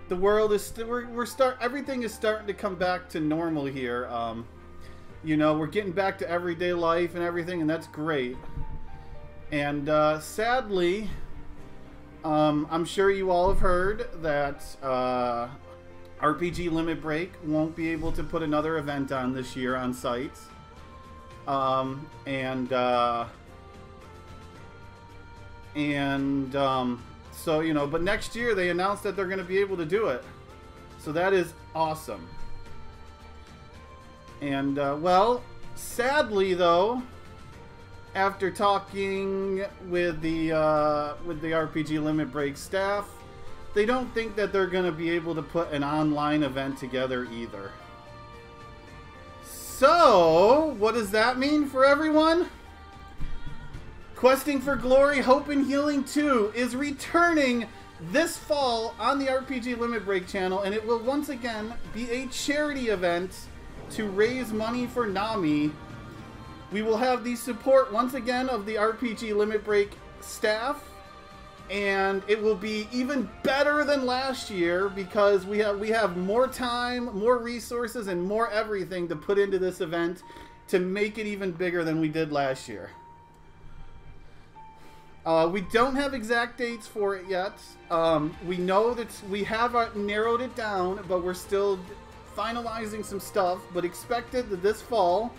The world is still, everything is starting to come back to normal here. You know, we're getting back to everyday life and everything, and that's great. And, sadly, I'm sure you all have heard that, RPG Limit Break won't be able to put another event on this year on site. So, you know, but next year they announced that they're going to be able to do it. So that is awesome. And, well, sadly though, after talking with the RPG Limit Break staff, they don't think that they're going to be able to put an online event together either. So, what does that mean for everyone? Questing for Glory, Hope, and Healing 2 is returning this fall on the RPG Limit Break channel, and it will once again be a charity event to raise money for NAMI. We will have the support once again of the RPG Limit Break staff, and it will be even better than last year because we have more time, more resources, and more everything to put into this event to make it even bigger than we did last year. We don't have exact dates for it yet. We know that we have narrowed it down, but we're still finalizing some stuff. But expect it this fall,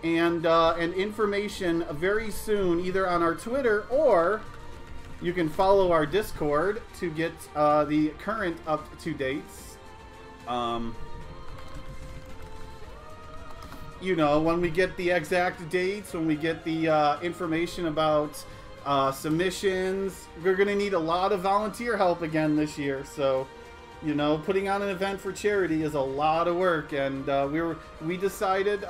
and information very soon, either on our Twitter or you can follow our Discord to get the current up-to-dates. You know, when we get the exact dates, when we get the information about submissions. We're going to need a lot of volunteer help again this year. So, you know, putting on an event for charity is a lot of work. And we decided,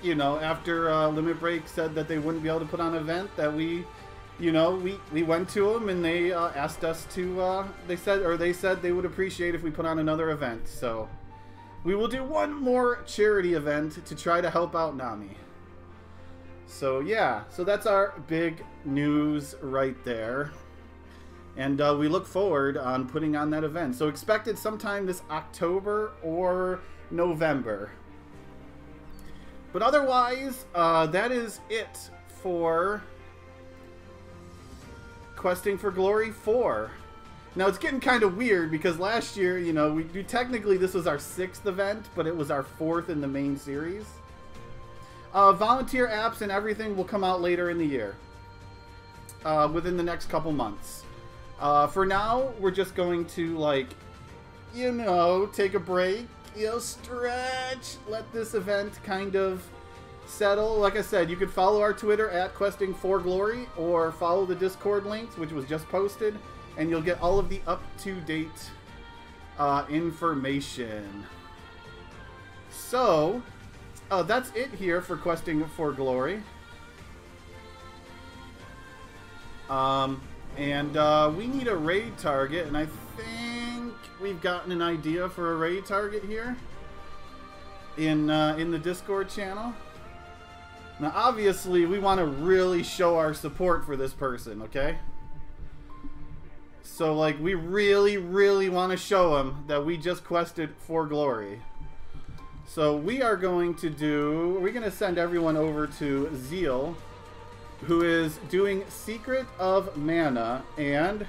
you know, after Limit Break said that they wouldn't be able to put on an event, that we went to them and they asked us to, they said they would appreciate if we put on another event. So we will do one more charity event to try to help out NAMI. So yeah, so that's our big news right there. And we look forward on putting on that event. So expect it sometime this October or November. But otherwise, that is it for Questing for Glory 4. Now it's getting kind of weird because last year, you know, technically this was our 6th event, but it was our 4th in the main series. Volunteer apps and everything will come out later in the year, within the next couple months. For now, we're just going to, like, you know, take a break, you know, stretch, let this event kind of settle. Like I said, you could follow our Twitter at Questing for Glory, or follow the Discord links, which was just posted, and you'll get all of the up-to-date information. So that's it here for Questing for Glory. We need a raid target, and I think we've gotten an idea for a raid target here in the Discord channel. Now, obviously, we want to really show our support for this person, okay? So, like, we really, really want to show him that we just quested for Glory. So we are going to we're going to send everyone over to Zeal, who is doing Secret of Mana and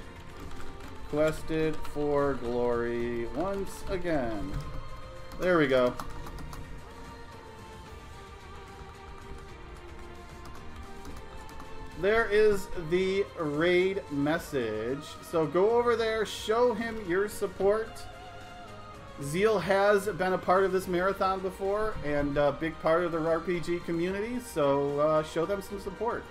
Quested for Glory once again. There we go. There is the raid message. So go over there, show him your support. Zeal has been a part of this marathon before and a big part of the RPG community, so show them some support.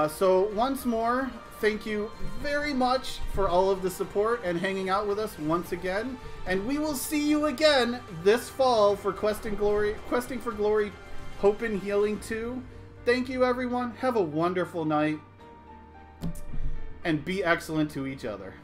So once more, thank you very much for all of the support and hanging out with us once again. And we will see you again this fall for Questing for Glory, Hope and Healing 2. Thank you, everyone. Have a wonderful night. And be excellent to each other.